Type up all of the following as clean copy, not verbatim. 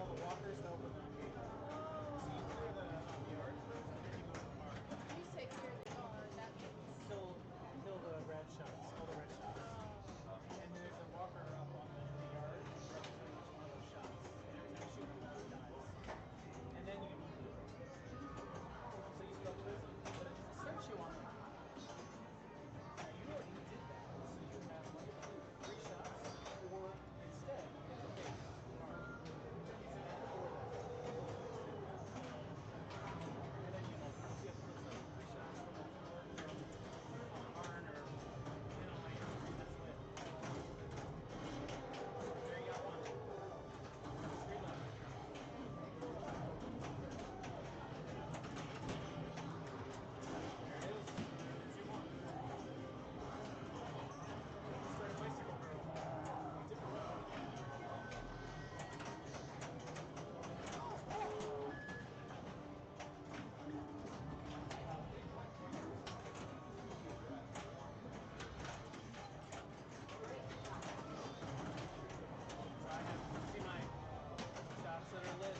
the walkers to open them. So you clear the yard first, and then you go to the park. You say clear the yard, that means... Kill the red shots, all the red shots. And there's a walker up on in the yard representing each one of those shots. And every time you shoot them, one dies. And then you can move it. So you still quiz them, but it starts you on them. Now you already did that, so you have 1, 2, 3 shots, or instead, you get the base mark. So you have 4 left. And then you multi. You have to put 3 shots from a barn or in a lane. That's lit. There you got 1. 3 left. There it is. 2 more. Start a bicycle girl. Different one. See my shots that are lit.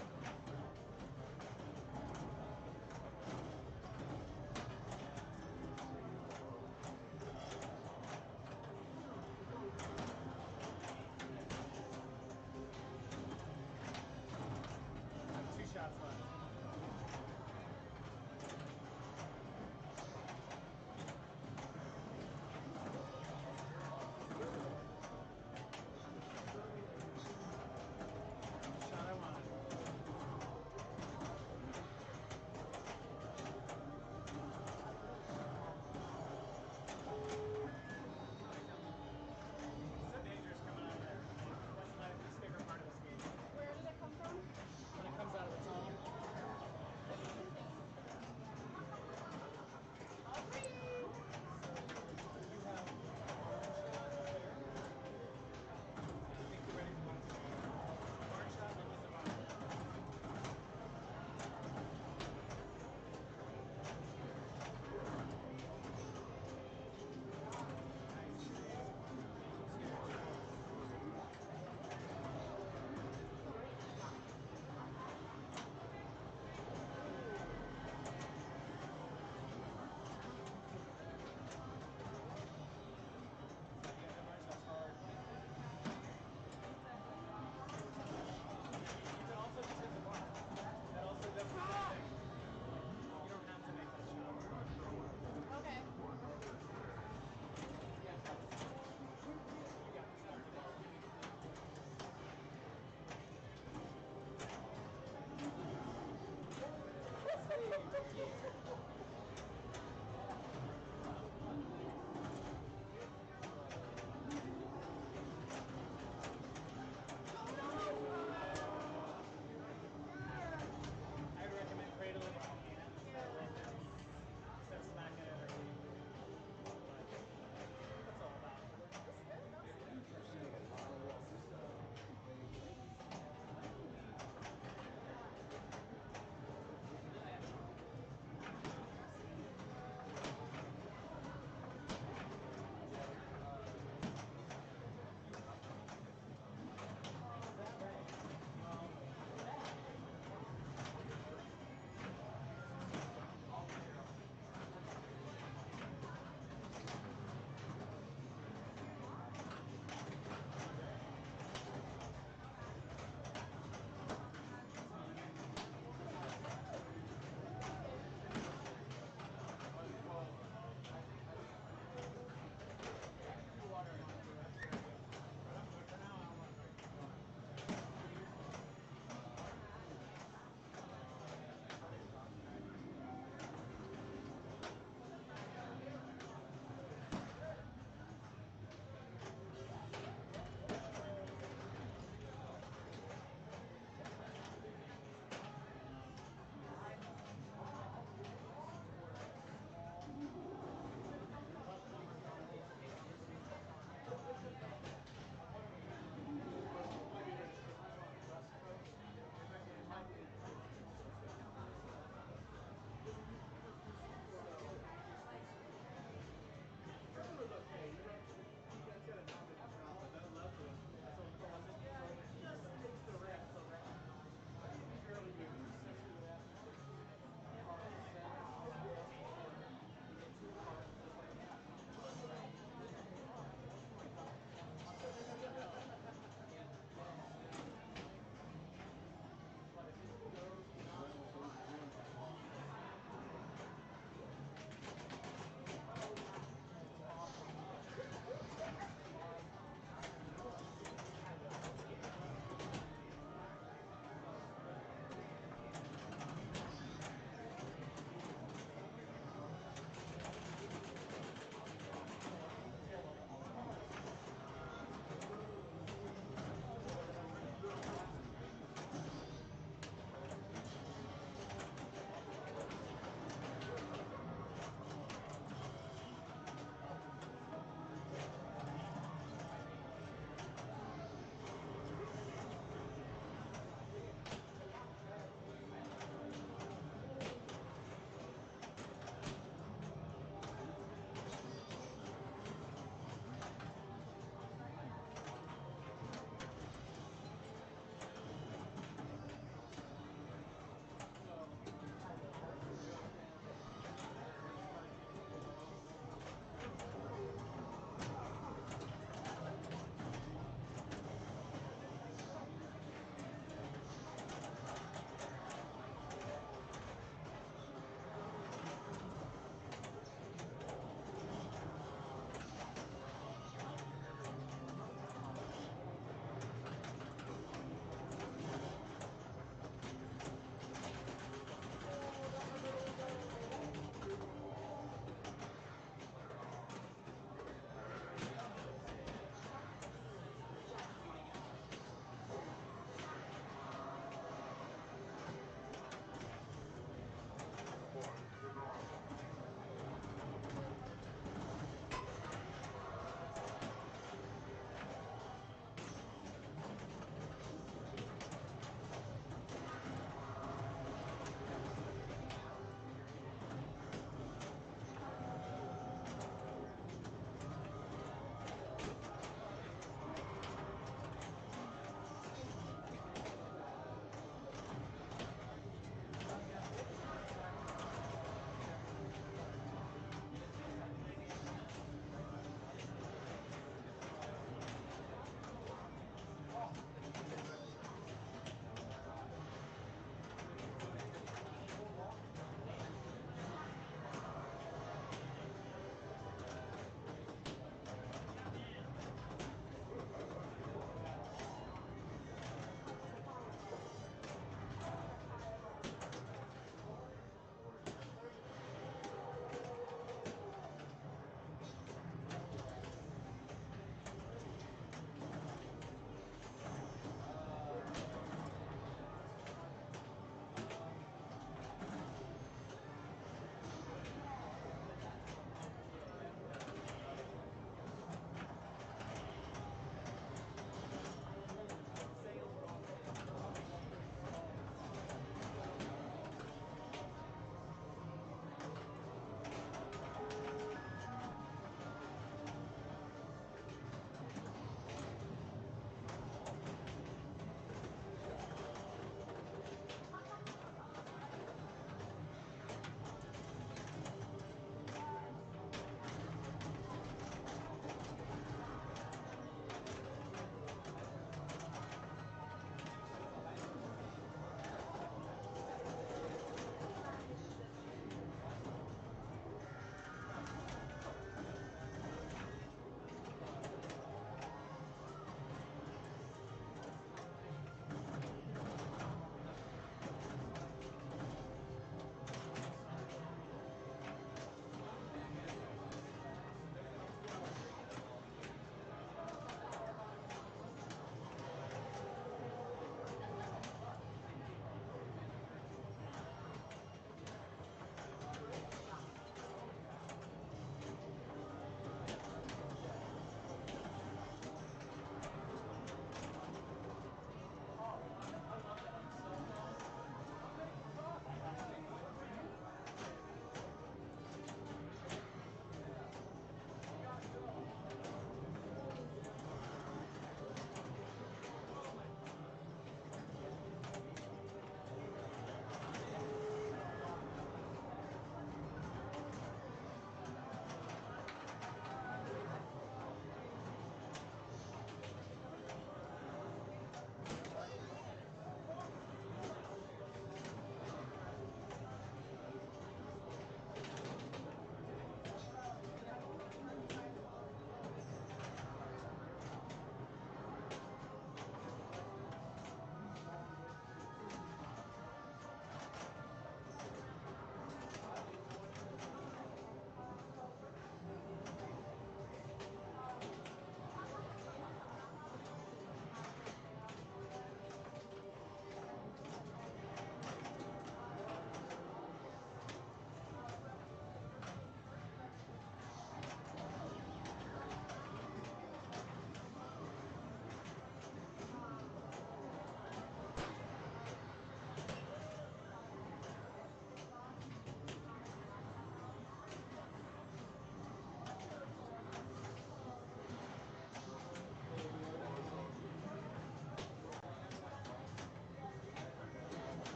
I have 2 shots left. Shot I wanted. So dangerous coming out of there. That's my least favorite part of this game. Where did it come from? When it comes out of the tunnel. All for you! You have 1 shot up there. I think you're ready for 1 to go. 1 shot, then with the barn. Also, just hit the bar. That also does the same thing. You don't have to make that shot. Okay. You got the shot to I'd recommend cradling if you can. Instead of smacking it or but that's all about.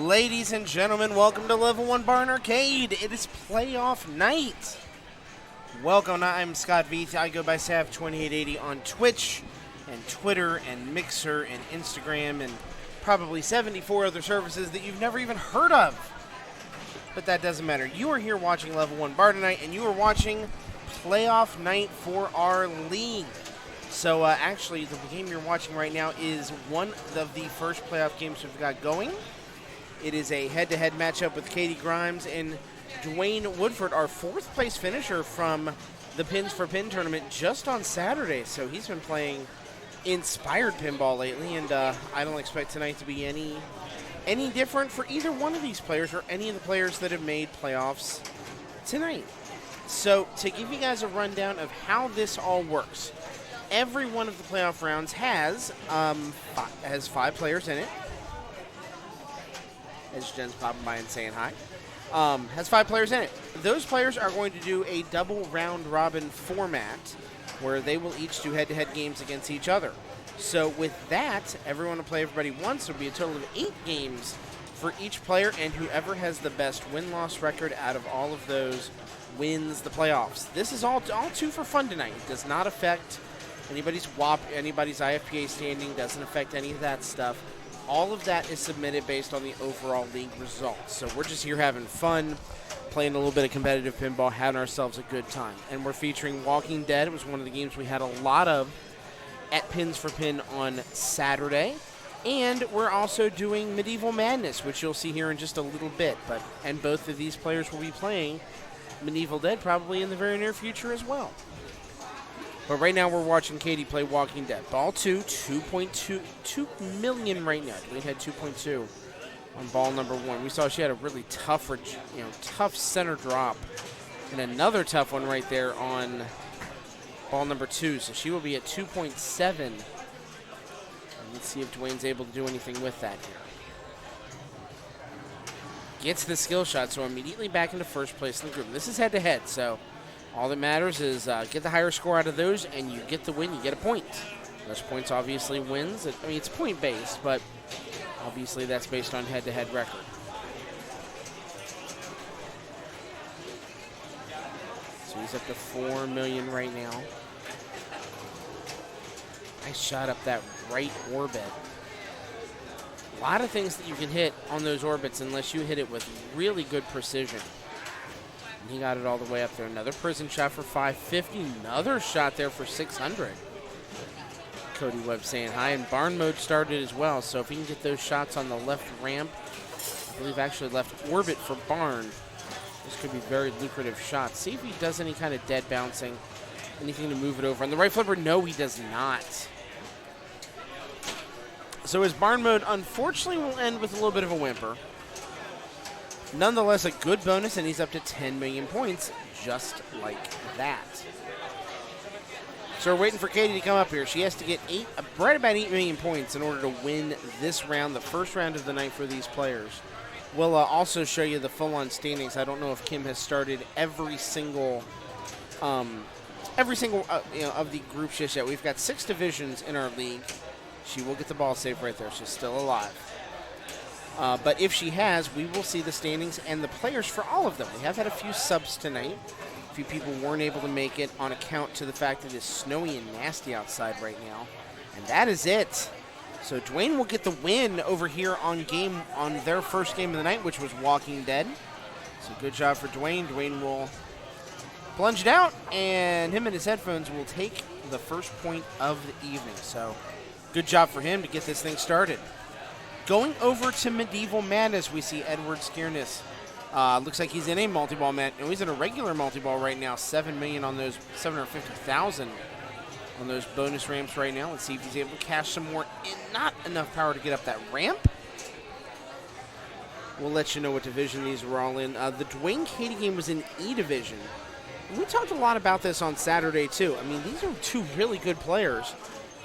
Ladies and gentlemen, welcome to Level 1 Barn Arcade. It is playoff night. Welcome, I'm Scott Veith. I go by Sav2880 on Twitch and Twitter and Mixer and Instagram and probably 74 other services that you've never even heard of. But that doesn't matter. You are here watching Level 1 Bar tonight, and you are watching playoff night for our league. So actually, the game you're watching right now is one of the first playoff games we've got going. It is a head-to-head matchup with Katie Grimes and Dwayne Woodford, our fourth-place finisher from the Pins for Pin tournament just on Saturday. So he's been playing inspired pinball lately, and I don't expect tonight to be any different for either one of these players or any of the players that have made playoffs tonight. So to give you guys a rundown of how this all works, every one of the playoff rounds has 5 players in it. As Jen's popping by and saying hi. Has 5 players in it. Those players are going to do a double round-robin format where they will each do head-to-head games against each other. So with that, everyone will play everybody once. There will be a total of 8 games for each player, and whoever has the best win-loss record out of all of those wins the playoffs. This is all 2 for fun tonight. It does not affect anybody's WAP, anybody's IFPA standing, doesn't affect any of that stuff. All of that is submitted based on the overall league results. So we're just here having fun, playing a little bit of competitive pinball, having ourselves a good time. And we're featuring Walking Dead. It was one of the games we had a lot of at Pins for Pin on Saturday. And we're also doing Medieval Madness, which you'll see here in just a little bit. And both of these players will be playing Medieval Dead probably in the very near future as well. But right now we're watching Katie play Walking Dead. Ball 2, 2.2 million right now. Dwayne had 2.2 on ball number 1. We saw she had a really tough center drop. And another tough one right there on ball number 2. So she will be at 2.7. And let's see if Dwayne's able to do anything with that here. Gets the skill shot, so immediately back into first place in the group. This is head-to-head, so all that matters is get the higher score out of those, and you get the win, you get a point. Those points obviously wins. I mean, it's point-based, but obviously that's based on head-to-head record. So he's up to 4 million right now. Nice shot up that right orbit. A lot of things that you can hit on those orbits unless you hit it with really good precision. And he got it all the way up there. Another prison shot for 550. Another shot there for 600. Cody Webb saying hi. And barn mode started as well. So if he can get those shots on the left ramp, I believe actually left orbit for barn, this could be very lucrative shots. See if he does any kind of dead bouncing. Anything to move it over. On the right flipper, no, he does not. So his barn mode, unfortunately, will end with a little bit of a whimper. Nonetheless, a good bonus, and he's up to 10 million points, just like that. So we're waiting for Katie to come up here. She has to get right about 8 million points in order to win this round, the first round of the night for these players. We'll also show you the full-on standings. I don't know if Kim has started every single of the groups just yet. We've got 6 divisions in our league. She will get the ball save right there. She's still alive. But if she has, we will see the standings and the players for all of them. We have had a few subs tonight. A few people weren't able to make it on account to the fact that it is snowy and nasty outside right now. And that is it. So Dwayne will get the win over here on their first game of the night, which was Walking Dead. So good job for Dwayne. Dwayne will plunge it out, and him and his headphones will take the first point of the evening. So good job for him to get this thing started. Going over to Medieval Madness, we see Edward Skiernis. Looks like he's in a multi-ball match. No, he's in a regular multi-ball right now. 7 million on those, 750,000 on those bonus ramps right now. Let's see if he's able to cash some more. Not enough power to get up that ramp. We'll let you know what division these were all in. The Dwayne Katie game was in E division. We talked a lot about this on Saturday too. I mean, these are 2 really good players.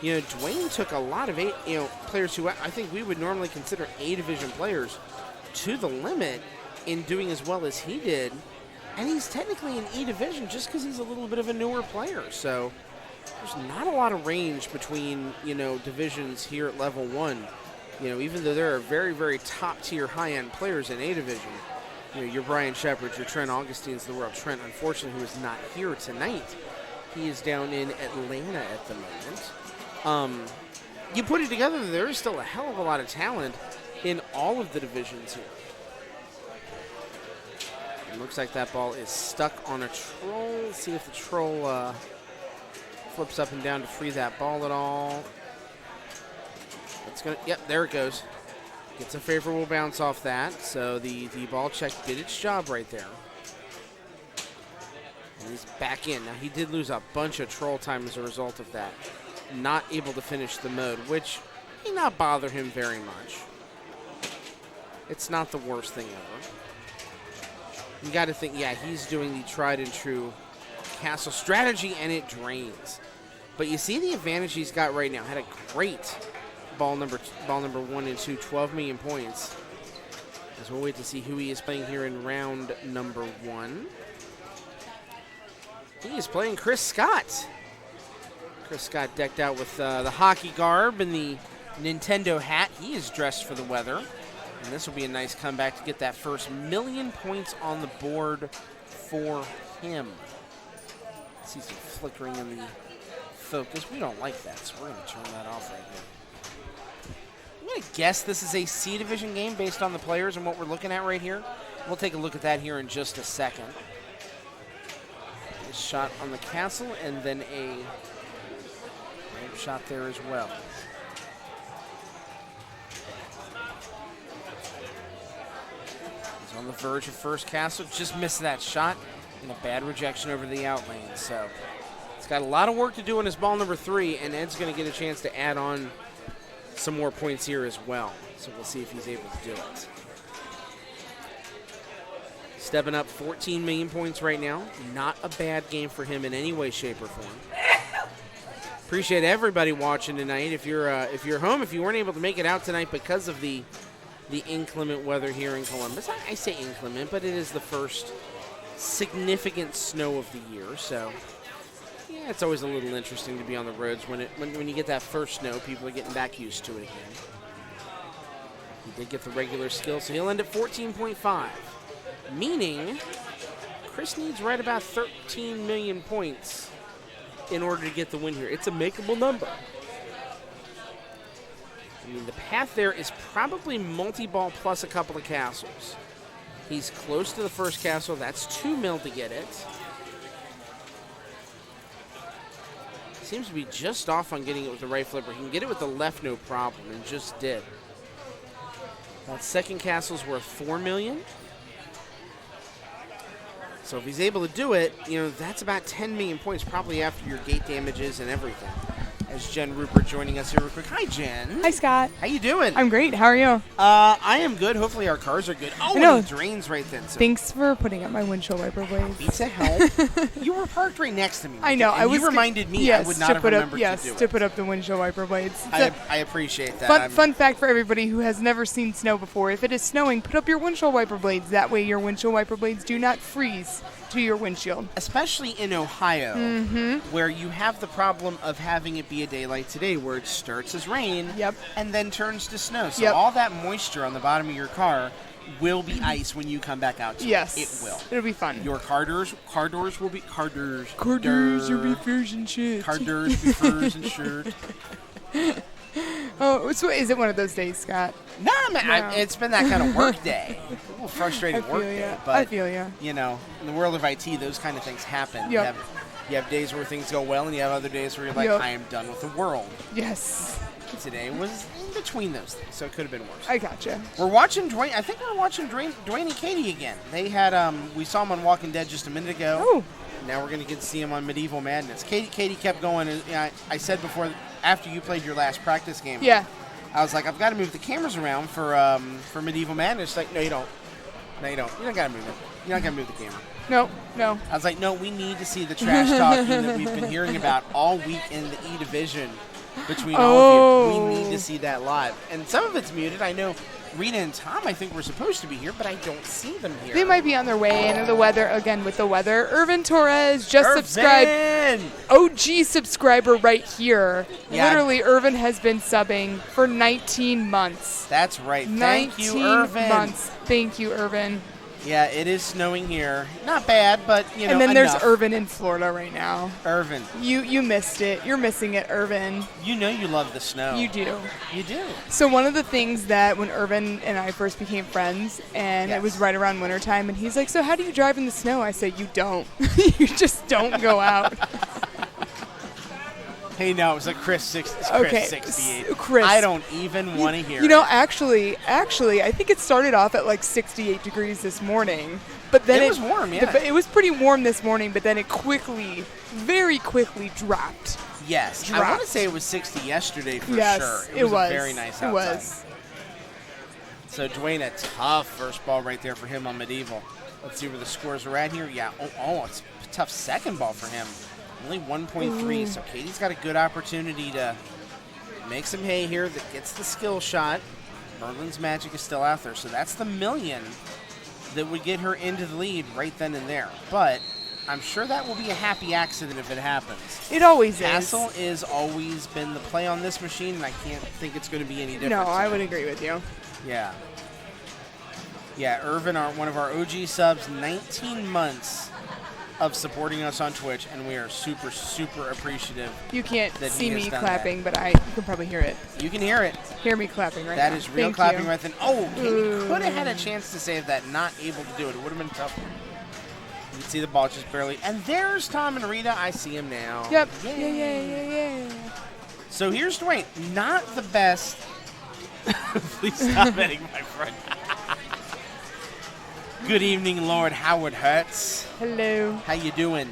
You know, Dwayne took a lot of players who I think we would normally consider A division players to the limit in doing as well as he did. And he's technically in E division just because he's a little bit of a newer player. So there's not a lot of range between, divisions here at level 1. even though there are very, very top-tier, high-end players in A Division, your Brian Shepard, your Trent Augustines of the world. Trent, unfortunately, who is not here tonight. He is down in Atlanta at the moment. You put it together, there is still a hell of a lot of talent in all of the divisions here. It looks like that ball is stuck on a troll. Let's see if the troll flips up and down to free that ball at all. Yep, there it goes. Gets a favorable bounce off that, so the ball check did its job right there. And he's back in. Now, he did lose a bunch of troll time as a result of that. Not able to finish the mode, which may not bother him very much. It's not the worst thing ever. You got to think, yeah, he's doing the tried and true castle strategy, and it drains. But you see the advantage he's got right now. Had a great ball number 1 and 2, 12 million points. As we'll wait to see who he is playing here in round number 1. He is playing Chris Scott. Chris Scott decked out with the hockey garb and the Nintendo hat. He is dressed for the weather. And this will be a nice comeback to get that first 1,000,000 points on the board for him. See some flickering in the focus. We don't like that, so we're going to turn that off right here. I'm going to guess this is a C Division game based on the players and what we're looking at right here. We'll take a look at that here in just a second. A shot on the castle and then a shot there as well. He's on the verge of first castle. Just missed that shot and a bad rejection over the out lane. So it's got a lot of work to do on his ball number 3, and Ed's going to get a chance to add on some more points here as well. So we'll see if he's able to do it. Stepping up 14 million points right now. Not a bad game for him in any way, shape, or form. Appreciate everybody watching tonight. If you're home, if you weren't able to make it out tonight because of the inclement weather here in Columbus. I say inclement, but it is the first significant snow of the year. So yeah, it's always a little interesting to be on the roads when you get that first snow. People are getting back used to it again. He did get the regular skill, so he'll end at 14.5. Meaning, Chris needs right about 13 million points in order to get the win here. It's a makeable number. I mean, the path there is probably multi-ball plus a couple of castles. He's close to the first castle. That's 2 mil to get it. Seems to be just off on getting it with the right flipper. He can get it with the left, no problem, and just did. That second castle's worth 4 million. So if he's able to do it, that's about 10 million points, probably after your gate damages and everything. As Jen Rupert joining us here real quick. Hi, Jen. Hi, Scott. How you doing? I'm great. How are you? I am good. Hopefully our cars are good. Oh, and it drains right then. So thanks for putting up my windshield wiper blades. Pizza help. You were parked right next to me. I know. And you reminded me I would not have remembered to do it. To put up the windshield wiper blades. I appreciate that. Fun fact for everybody who has never seen snow before. If it is snowing, put up your windshield wiper blades. That way your windshield wiper blades do not freeze to your windshield. Especially in Ohio, where you have the problem of having it be a day like today, where it starts as rain and then turns to snow. So all that moisture on the bottom of your car will be ice when you come back out to it. It will. It'll be fun. Your car doors will be car doors. Car doors will be furs and shit. Car doors will be furs and shirt. Oh, so is it one of those days, Scott? No, man, it's been that kind of work day. A little frustrating work day. But, I feel you. In the world of IT, those kind of things happen. You have days where things go well, and you have other days where you're like, I am done with the world. Yes. Today was in between those things, so it could have been worse. I gotcha. We're watching Dwayne. I think we're watching Dwayne and Katie again. They had we saw him on Walking Dead just a minute ago. Oh. Now we're going to get to see him on Medieval Madness. Katie kept going. And I said before, after you played your last practice game. Yeah. I was like, I've got to move the cameras around for Medieval Madness. She's like, no, you don't. No, you don't. You don't got to move it. You're not going to move the camera. No. I was like, no, we need to see the trash talking that we've been hearing about all week in the E Division between all of you. We need to see that live. And some of it's muted. I know Rita and Tom, I think, were supposed to be here, but I don't see them here. They might be on their way. And the weather, again, with the weather. Irvin Torres just subscribed. OG subscriber right here. Yeah. Literally, Irvin has been subbing for 19 months. That's right. Thank you, 19 Irvin. months. Thank you, Irvin. Yeah, it is snowing here. Not bad, but, you know, And then enough. there's Irvin in Florida right now. Irvin. You missed it. You're missing it, Irvin. You know you love the snow. You do. You do. So one of the things that when Irvin and I first became friends, and it was right around wintertime, and he's like, so how do you drive in the snow? I say, you don't. You just don't go out. Hey, no, it was a Chris 68. Chris. I don't even want to hear You know, it. actually, I think it started off at like 68 degrees this morning. But then It was warm, yeah. It was pretty warm this morning, but then it very quickly dropped. Yes. I want to say it was 60 yesterday for Yes, sure. it was. Very nice outside. It was. So Dwayne, a tough first ball right there for him on Medieval. Let's see where the scores are at here. Yeah, it's a tough second ball for him. Only 1.3, so Katie's got a good opportunity to make some hay here that gets the skill shot. Merlin's Magic is still out there, so that's the million that would get her into the lead right then and there. But I'm sure that will be a happy accident if it happens. It always Castle is. is always been the play on this machine, and I can't think it's going to be any different. No, I would agree with you. Yeah. Yeah, Irvin, one of our OG subs, 19 months of supporting us on Twitch, and we are super, super appreciative. You can't that see he has me done clapping, that. but you can probably hear it. You can hear it. Hear me clapping right now. That is real Thank clapping you. right then. Oh, Katie could have had a chance to save that, not able to do it. It would have been tough. You can see the ball just barely. And there's Tom and Rita. I see him now. Yep. Yay. Yeah. So here's Dwayne. Not the best. Please stop hitting my friend. Good evening, Lord Howard Hertz. Hello. How you doing?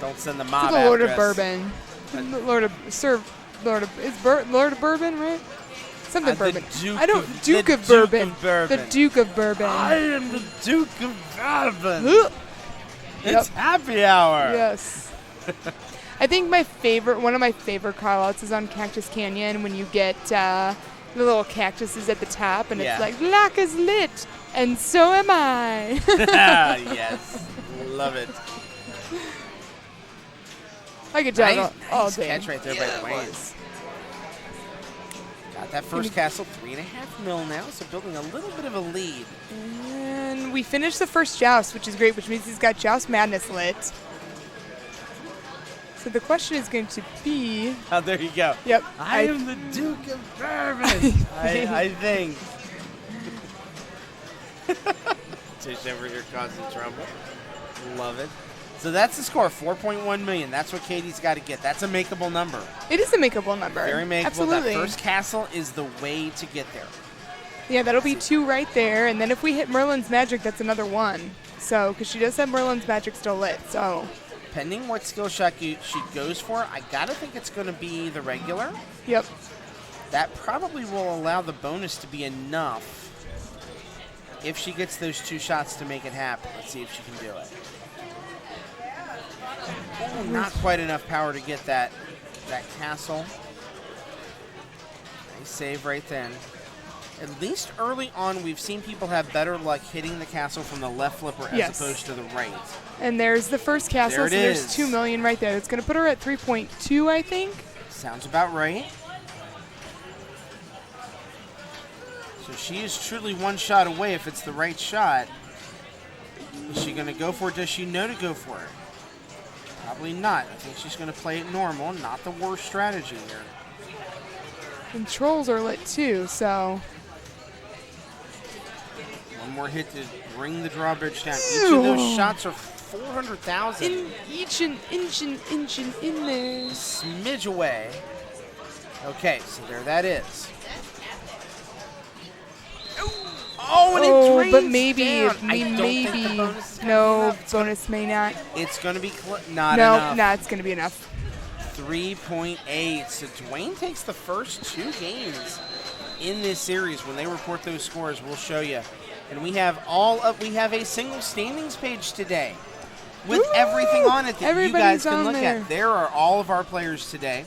Don't send the To mob the Lord of after us. Bourbon. Lord of Bourbon, right? Something The Bourbon. Duke I don't. of- Duke the of Bourbon. Duke of Bourbon. The Duke of Bourbon. I am the Duke of Bourbon. Ugh. It's happy hour. Yes. I think one of my favorite callouts is on Cactus Canyon when you get the little cactuses at the top, and Yeah. it's like, "Black is lit, and so am I." Yes. Love it. I could tell all Nice day. catch right there by Dwayne. Got that first castle, 3.5 mil now, so building a little bit of a lead. And we finished the first joust, which is great, which means he's got Joust Madness lit. So the question is going to be... Oh, there you go. Yep. I am the Duke of Bourbon. I think. Tish over here causing trouble. Love it. So that's the score, 4.1 million. That's what Katie's got to get. That's a makeable number. It is a makeable number. Very makeable. Absolutely. That first castle is the way to get there. Yeah, that'll be 2 right there. And then if we hit Merlin's Magic, that's another 1. So, because she does have Merlin's Magic still lit, so... Depending what skill shot she goes for, I got to think it's going to be the regular. Yep. That probably will allow the bonus to be enough if she gets those 2 shots to make it happen. Let's see if she can do it. Oh, not quite enough power to get that castle. Nice save right then. At least early on, we've seen people have better luck hitting the castle from the left flipper as opposed to the right. And there's the first castle, There it so there's is. 2 million right there. It's going to put her at 3.2, I think. Sounds about right. So she is truly 1 shot away if it's the right shot. Is she going to go for it? Does she know to go for it? Probably not. I think she's going to play it normal. Not the worst strategy here. And Trolls are lit too, so... One more hit to bring the drawbridge down. Each of those shots are 400,000. Each an inch in there. Smidge away. Okay, so there that is. Oh, and it drains but maybe, down. I don't think the maybe, bonus is gonna be no, enough. bonus may not. It's going to be not No, enough. nah, it's going to be enough. 3.8. So Dwayne takes the first 2 games in this series. When they report those scores, we'll show you. And we have a single standings page today with Woo! everything on it that you guys Everybody's can on look there. at. There are all of our players today.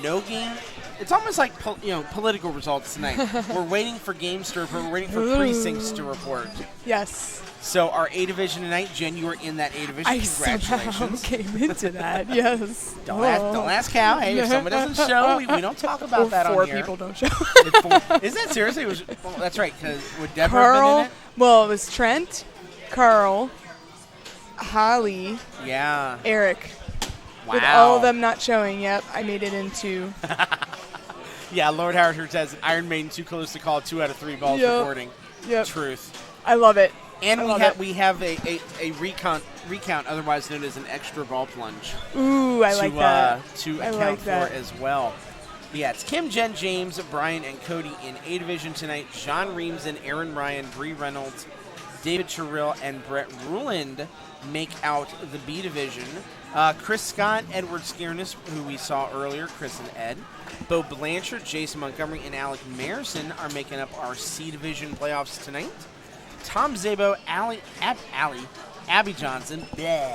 No game It's almost like political results tonight. We're waiting for games to report. We're waiting for precincts to report. Yes. So our A division tonight, Jen, you were in that A division. I somehow Congratulations. came into that. Yes. Don't ask how. Hey, if someone doesn't show, we don't talk about that Four on here. people don't show. Is that seriously? Well, that's right. Because would Deborah Carl. have been Well, it was Trent, Carl, Holly, Yeah. Eric. Wow. With all of them not showing, yep, I made it into. Yeah, Lord Howard Hurd says Iron Maiden too close to call 2 out of 3 balls Yep. recording. Yep. Truth. I love it. And I we have a recount, otherwise known as an extra ball plunge. Ooh, I like that. To I account like for that. as well. Yeah, it's Kim, Jen, James, Brian, and Cody in A division tonight. John Reamson, Aaron Ryan, Bree Reynolds, David Churrill, and Brett Ruland make out the B division. Chris Scott, Edward Skiernis, who we saw earlier, Chris and Ed. Bo Blanchard, Jason Montgomery, and Alec Marison are making up our C division playoffs tonight. Tom Zabo, Abby Johnson. Bleh.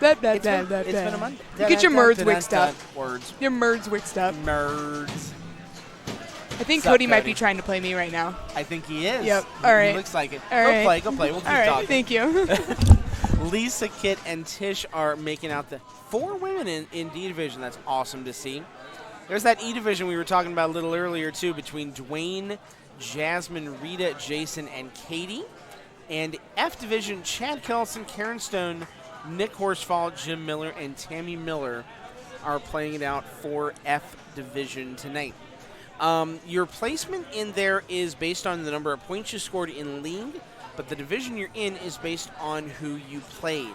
It's been a month. You get your merds mixed up. Words. Your merds mixed up. Merds. I think Sup, Cody might Cody? be trying to play me right now. I think he is. Yep. He All right. looks like it. All right. Go play. We'll keep All right. talking. Thank you. Lisa, Kit, and Tish are making out the 4 women in D division. That's awesome to see. There's that E division we were talking about a little earlier, too, between Dwayne, Jasmine, Rita, Jason, and Katie. And F division, Chad Kelson, Karen Stone, Nick Horsfall, Jim Miller, and Tammy Miller are playing it out for F division tonight. Your placement in there is based on the number of points you scored in league, but the division you're in is based on who you played.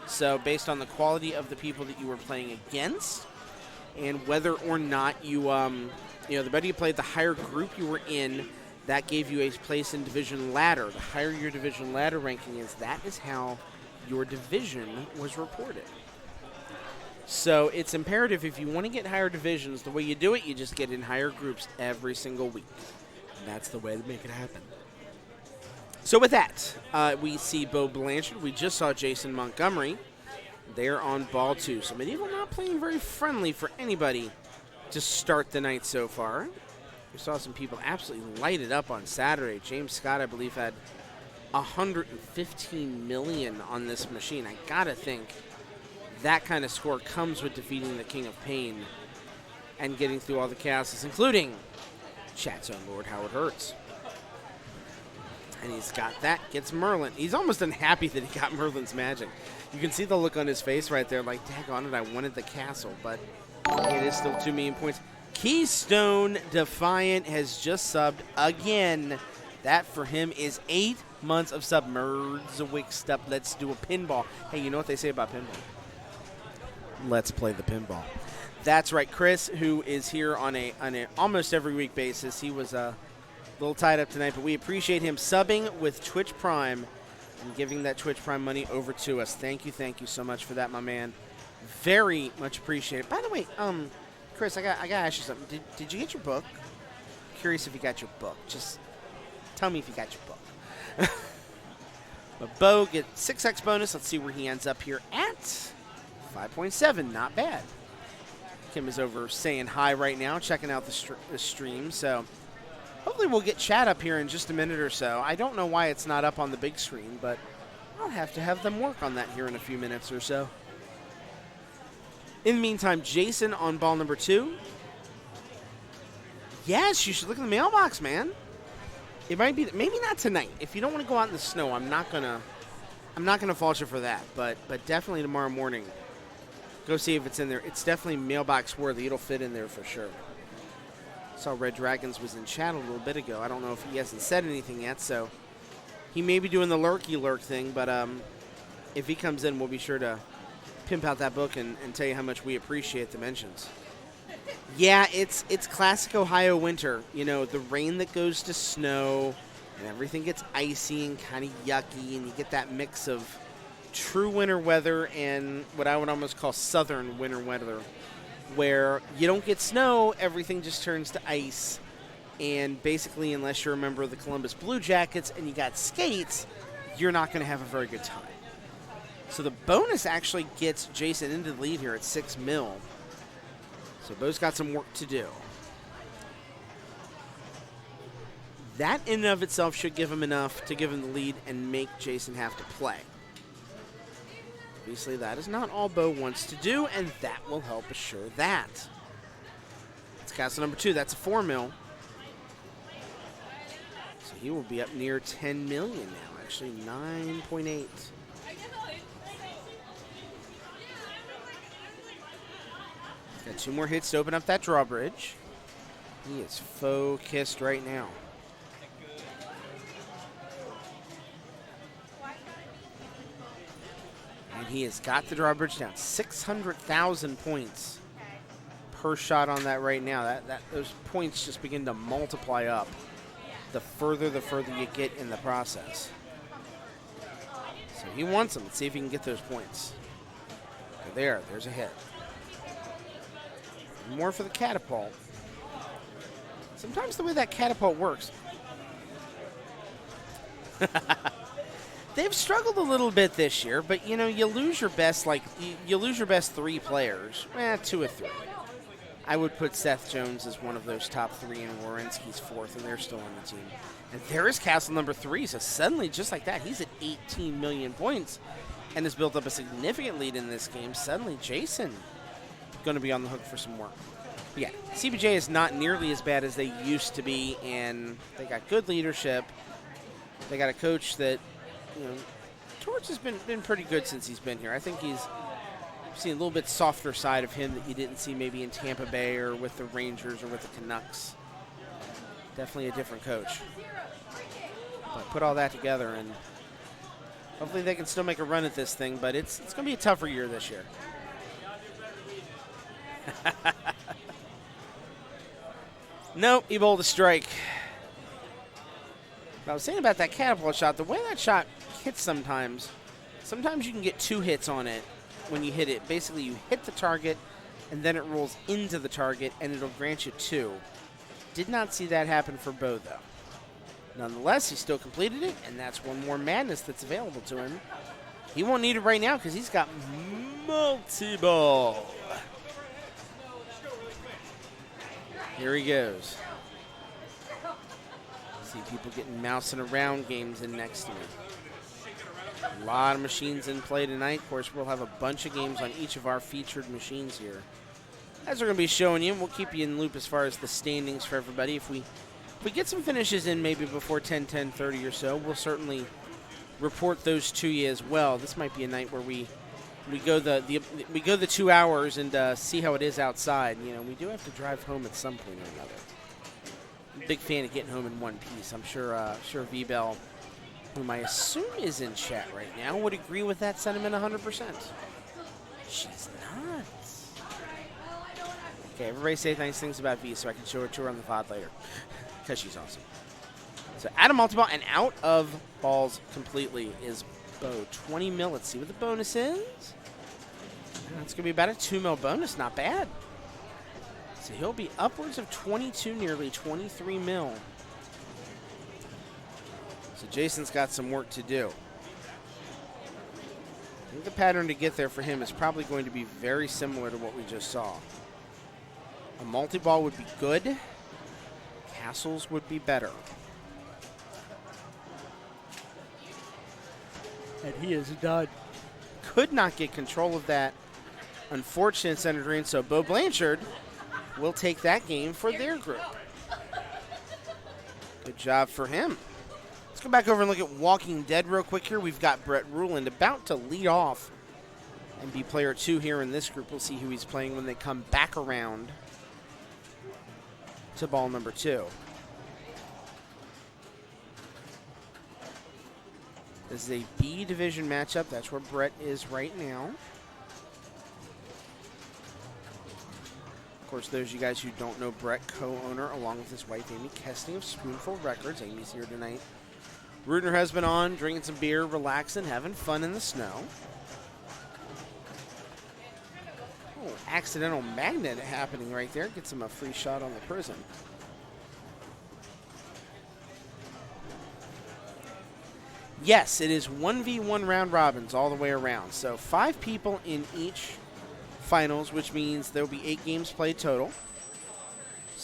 So based on the quality of the people that you were playing against, and whether or not you, the better you played, the higher group you were in, that gave you a place in division ladder. The higher your division ladder ranking is, that is how your division was reported. So it's imperative, if you want to get higher divisions, the way you do it, you just get in higher groups every single week. And that's the way to make it happen. So with that, we see Bo Blanchard. We just saw Jason Montgomery. They're on ball 2. So Medieval not playing very friendly for anybody to start the night so far. We saw some people absolutely light it up on Saturday. James Scott, I believe, had 115 million on this machine. I gotta think that kind of score comes with defeating the King of Pain and getting through all the castles, including chat's own Lord Howard Hurts. And he's got that, gets Merlin. He's almost unhappy that he got Merlin's magic. You can see the look on his face right there, like, daggone it, I wanted the castle, but it is still 2 million points. Keystone Defiant has just subbed again. That for him is 8 months of sub. Merds up. Let's do a pinball. Hey, you know what they say about pinball? Let's play the pinball. That's right, Chris, who is here on a almost every week basis. He was a little tied up tonight, but we appreciate him subbing with Twitch Prime and giving that Twitch Prime money over to us. Thank you so much for that, my man. Very much appreciated. By the way, Chris, I gotta ask you something. Did you get your book? Curious if you got your book. Just tell me if you got your book. But Bo gets 6x bonus. Let's see where he ends up here at 5.7. Not bad. Kim is over saying hi right now, checking out the stream. So hopefully we'll get chat up here in just a minute or so. I don't know why it's not up on the big screen, but I'll have to have them work on that here in a few minutes or so. In the meantime, Jason on ball number 2. Yes, you should look in the mailbox, man. It might be, maybe not tonight. If you don't want to go out in the snow, I'm not gonna fault you for that. But definitely tomorrow morning, go see if it's in there. It's definitely mailbox worthy. It'll fit in there for sure. Saw Red Dragons was in chat a little bit ago. I don't know if he hasn't said anything yet, so he may be doing the lurky lurk thing. But if he comes in, we'll be sure to pimp out that book and tell you how much we appreciate the mentions. Yeah, it's classic Ohio winter. You know, the rain that goes to snow, and everything gets icy and kind of yucky, and you get that mix of true winter weather and what I would almost call southern winter weather, where you don't get snow, everything just turns to ice, and basically, unless you're a member of the Columbus Blue Jackets and you got skates, you're not going to have a very good time. So the bonus actually gets Jason into the lead here at 6 mil. So Bo's got some work to do. That in and of itself should give him enough to give him the lead and make Jason have to play. Obviously, that is not all Bo wants to do, and that will help assure that. It's castle number 2. That's a 4 mil. So he will be up near 10 million now, actually 9.8. Got 2 more hits to open up that drawbridge. He is focused right now. And he has got the drawbridge down. 600,000 points per shot on that right now. Those points just begin to multiply up the further you get in the process. So he wants them. Let's see if he can get those points. There's a hit. More for the catapult. Sometimes the way that catapult works. They've struggled a little bit this year, but you know, you lose your best you lose your best 3 players. 2 of 3. I would put Seth Jones as one of those top 3 and Wierenski's 4th, and they're still on the team. And there is castle number 3, so suddenly, just like that, he's at 18 million points and has built up a significant lead in this game. Suddenly, Jason going to be on the hook for some work. But yeah, CBJ is not nearly as bad as they used to be, and they got good leadership. They got a coach that, you know, Torch has been pretty good since he's been here. I think he's seen a little bit softer side of him that you didn't see maybe in Tampa Bay or with the Rangers or with the Canucks. Definitely a different coach. But put all that together, and hopefully they can still make a run at this thing, but it's going to be a tougher year this year. Nope, he bowled a strike. But I was saying about that catapult shot, the way that shot hits sometimes you can get 2 hits on it when you hit it. Basically, you hit the target, and then it rolls into the target, and it'll grant you 2. Did not see that happen for Bo, though. Nonetheless, he still completed it, and that's one more madness that's available to him. He won't need it right now because he's got multi-ball. Here he goes. See people getting mousing around games in next to me. A lot of machines in play tonight. Of course, we'll have a bunch of games on each of our featured machines here. As we're going to be showing you, we'll keep you in the loop as far as the standings for everybody. If we get some finishes in maybe before 10:30 or so, we'll certainly report those to you as well. This might be a night where we go the 2 hours and see how it is outside. You know, we do have to drive home at some point or another. I'm a big fan of getting home in one piece. I'm sure V-Bell, whom I assume is in chat right now, would agree with that sentiment 100%. She's not. Okay, everybody say nice things about V so I can show it to her on the VOD later, because she's awesome. So out of multi-ball and out of balls completely is Bo. 20 mil. Let's see what the bonus is. It's going to be about a 2 mil bonus. Not bad. So he'll be upwards of 22, nearly 23 mil. So Jason's got some work to do. I think the pattern to get there for him is probably going to be very similar to what we just saw. A multi-ball would be good. Castles would be better. And he is done. Could not get control of that unfortunate center drain, so Bo Blanchard will take that game for their group. Good job for him. Let's go back over and look at Walking Dead real quick here. We've got Brett Ruland about to lead off and be player 2 here in this group. We'll see who he's playing when they come back around to ball number 2. This is a B division matchup. That's where Brett is right now. Of course, those of you guys who don't know Brett, co-owner along with his wife Amy Kesting of Spoonful Records. Amy's here tonight. Rooting her husband on, drinking some beer, relaxing, having fun in the snow. Oh, accidental magnet happening right there. Gets him a free shot on the prism. Yes, it is 1v1 round robins all the way around. So 5 people in each finals, which means there will be 8 games played total.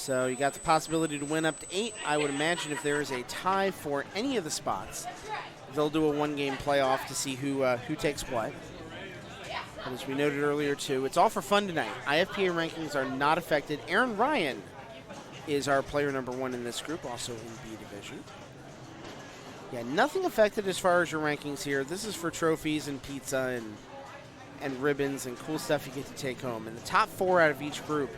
So you got the possibility to win up to 8. I would imagine if there is a tie for any of the spots, they'll do a one-game playoff to see who takes what. But as we noted earlier, too, it's all for fun tonight. IFPA rankings are not affected. Aaron Ryan is our player number 1 in this group, also in B Division. Yeah, nothing affected as far as your rankings here. This is for trophies and pizza and ribbons and cool stuff you get to take home. And the top 4 out of each group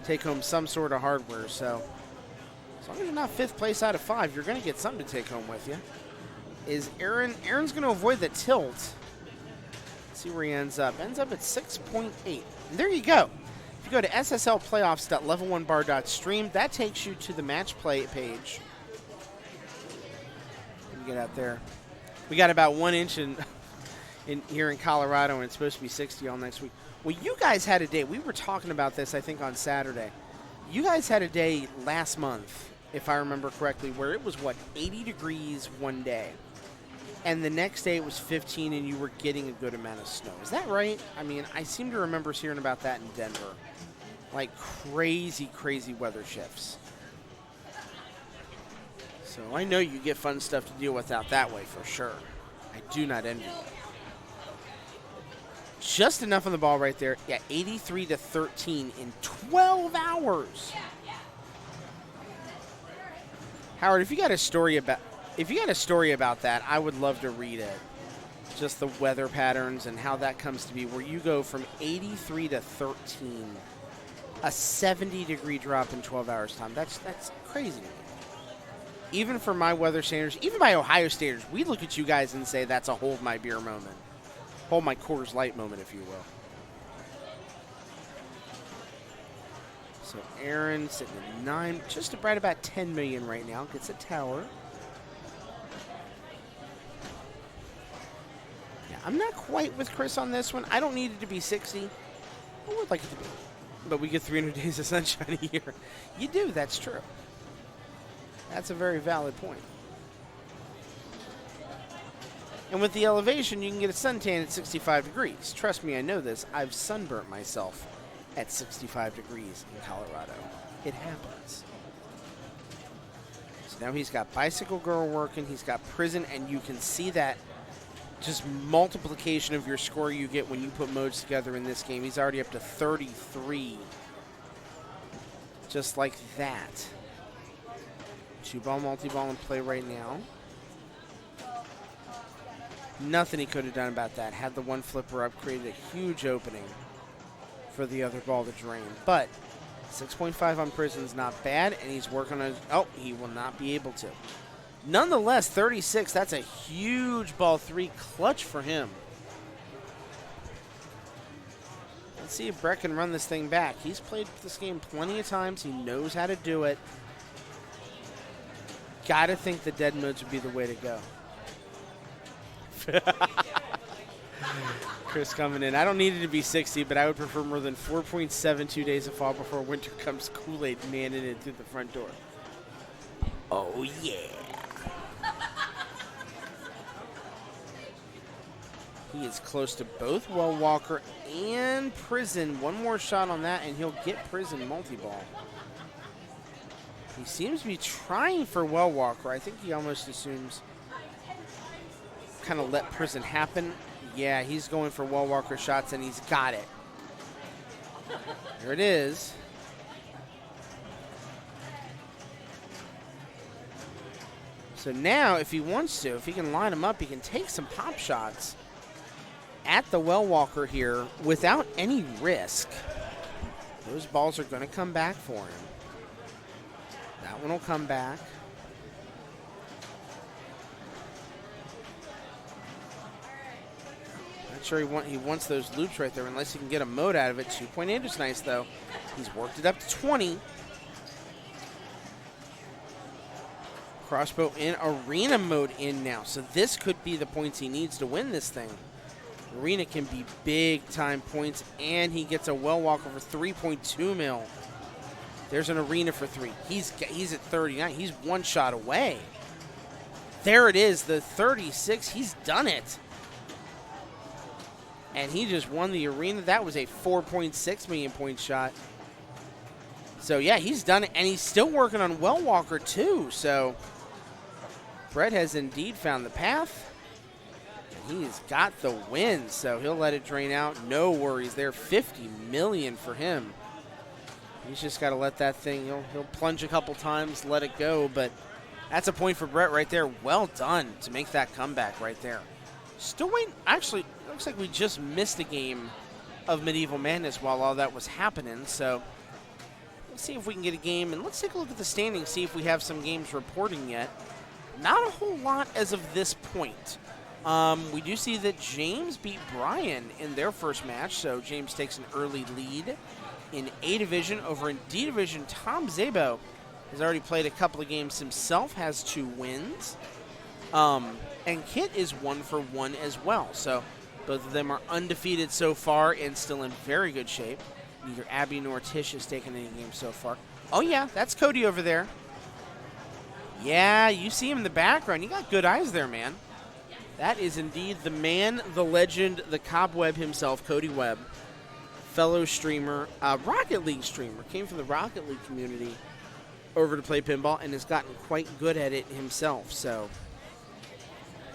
take home some sort of hardware. So as long as you're not 5th place out of 5, you're going to get something to take home with you. Is Aaron's going to avoid the tilt. Let's see where he ends up. Ends up at 6.8. And there you go. If you go to sslplayoffs.level1bar.stream, that takes you to the match play page. Let me get out there. We got about 1 inch in here in Colorado, and it's supposed to be 60 all next week. Well, you guys had a day. We were talking about this, I think, on Saturday. You guys had a day last month, if I remember correctly, where it was, 80 degrees one day. And the next day it was 15 and you were getting a good amount of snow. Is that right? I mean, I seem to remember hearing about that in Denver. Like crazy, crazy weather shifts. So I know you get fun stuff to deal with out that way for sure. I do not envy you. Just enough on the ball right there. Yeah, 83-13 in 12 hours. Howard, if you got a story about that, I would love to read it. Just the weather patterns and how that comes to be, where you go from 83 to 13, a 70-degree drop in 12 hours time. That's crazy to me. Even for my weather standards, even by Ohio standards, we look at you guys and say that's a hold my beer moment. Hold my Coors Light moment, if you will. So Aaron sitting at 9, just right about 10 million right now. Gets a tower. Yeah, I'm not quite with Chris on this one. I don't need it to be 60. I would like it to be. But we get 300 days of sunshine a year. You do, that's true. That's a very valid point. And with the elevation, you can get a suntan at 65 degrees. Trust me, I know this. I've sunburnt myself at 65 degrees in Colorado. It happens. So now he's got Bicycle Girl working. He's got Prison, and you can see that just multiplication of your score you get when you put modes together in this game. He's already up to 33. Just like that. 2-ball, multi-ball in play right now. Nothing he could have done about that. Had the one flipper up, created a huge opening for the other ball to drain. But 6.5 on Prison's not bad, and he's working on. Oh, he will not be able to. Nonetheless, 36. That's a huge ball 3 clutch for him. Let's see if Brett can run this thing back. He's played this game plenty of times. He knows how to do it. Gotta think the dead modes would be the way to go. Chris coming in. I don't need it to be 60, but I would prefer more than 4.72 days of fall before winter comes. Kool-Aid man in it through the front door. Oh, yeah. He is close to both Well Walker and Prison. One more shot on that, and he'll get Prison multi-ball. He seems to be trying for Well Walker. I think he almost assumes kind of let Prison happen. Yeah, he's going for Well Walker shots, and he's got it. There it is. So now, if he wants to, if he can line them up, he can take some pop shots at the Well Walker here without any risk. Those balls are going to come back for him. That one will come back. Not sure he wants those loops right there unless he can get a mode out of it. 2.8 is nice, though. He's worked it up to 20. Crossbow in arena mode in now. So this could be the points he needs to win this thing. Arena can be big-time points, and he gets a Well Walker for 3.2 mil. There's an arena for 3. He's at 39. He's one shot away. There it is, the 36. He's done it. And he just won the arena. That was a 4.6 million point shot. So, yeah, he's done it, and he's still working on Well Walker, too. So, Brett has indeed found the path. And he's got the win, so he'll let it drain out. No worries there. $50 million for him. He's just got to let that thing, he'll plunge a couple times, let it go, but that's a point for Brett right there. Well done to make that comeback right there. Still waiting. Actually, looks like we just missed a game of Medieval Madness while all that was happening, so let's see if we can get a game, and let's take a look at the standings, see if we have some games reporting yet. Not a whole lot as of this point. We do see that James beat Brian in their first match, so James takes an early lead in A Division. Over in D Division, Tom Zabo has already played a couple of games himself, has 2 wins. And Kit is 1 for 1 as well. So both of them are undefeated so far and still in very good shape. Neither Abby nor Tish has taken any games so far. Oh, yeah, that's Cody over there. Yeah, you see him in the background. You got good eyes there, man. That is indeed the man, the legend, the cobweb himself, Cody Webb. Fellow streamer, Rocket League streamer, came from the Rocket League community over to play pinball and has gotten quite good at it himself. So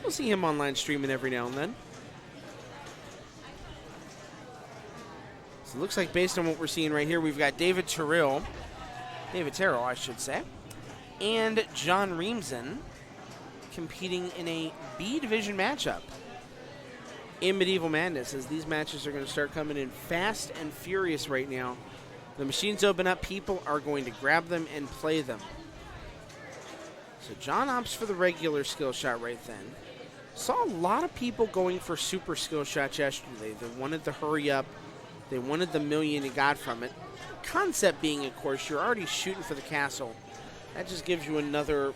we'll see him online streaming every now and then. So it looks like based on what we're seeing right here, we've got David Terrell, I should say, and John Reamson competing in a B Division matchup in Medieval Madness, as these matches are going to start coming in fast and furious right now. The machines open up, people are going to grab them and play them. So John opts for the regular skill shot right then. Saw a lot of people going for super skill shots yesterday. They wanted the hurry up. They wanted the million you got from it. Concept being, of course, you're already shooting for the castle. That just gives you another,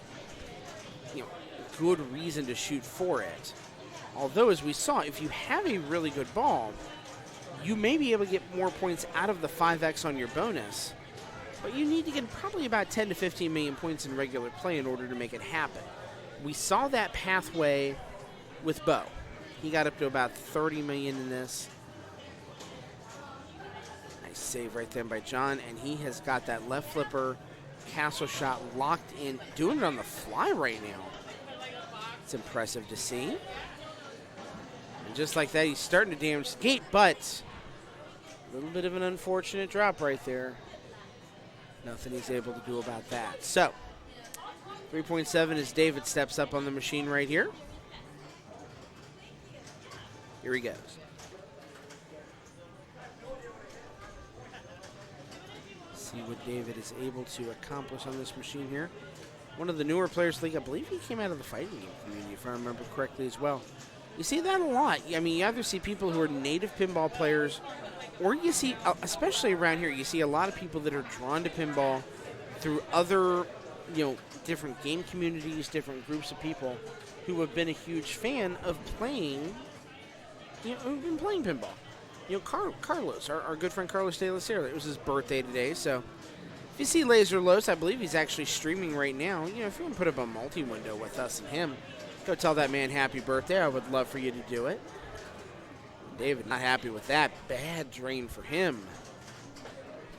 good reason to shoot for it. Although, as we saw, if you have a really good ball, you may be able to get more points out of the 5x on your bonus, but you need to get probably about 10 to 15 million points in regular play in order to make it happen. We saw that pathway with Bo. He got up to about 30 million in this. Nice save right there by John, and he has got that left flipper castle shot locked in, doing it on the fly right now. It's impressive to see. And just like that, he's starting to damage the gate, but a little bit of an unfortunate drop right there. Nothing he's able to do about that. So, 3.7 as David steps up on the machine right here. Here he goes. See what David is able to accomplish on this machine here. One of the newer players in the league, I believe he came out of the fighting game community, if I remember correctly as well. You see that a lot. I mean, you either see people who are native pinball players, or you see, especially around here, you see a lot of people that are drawn to pinball through other, different game communities, different groups of people who have been a huge fan of playing, who've been playing pinball. Carlos, our good friend Carlos de la Sierra, it was his birthday today, so if you see Laser Los, I believe he's actually streaming right now. If you want to put up a multi-window with us and him, go tell that man happy birthday. I would love for you to do it. David not happy with that. Bad drain for him.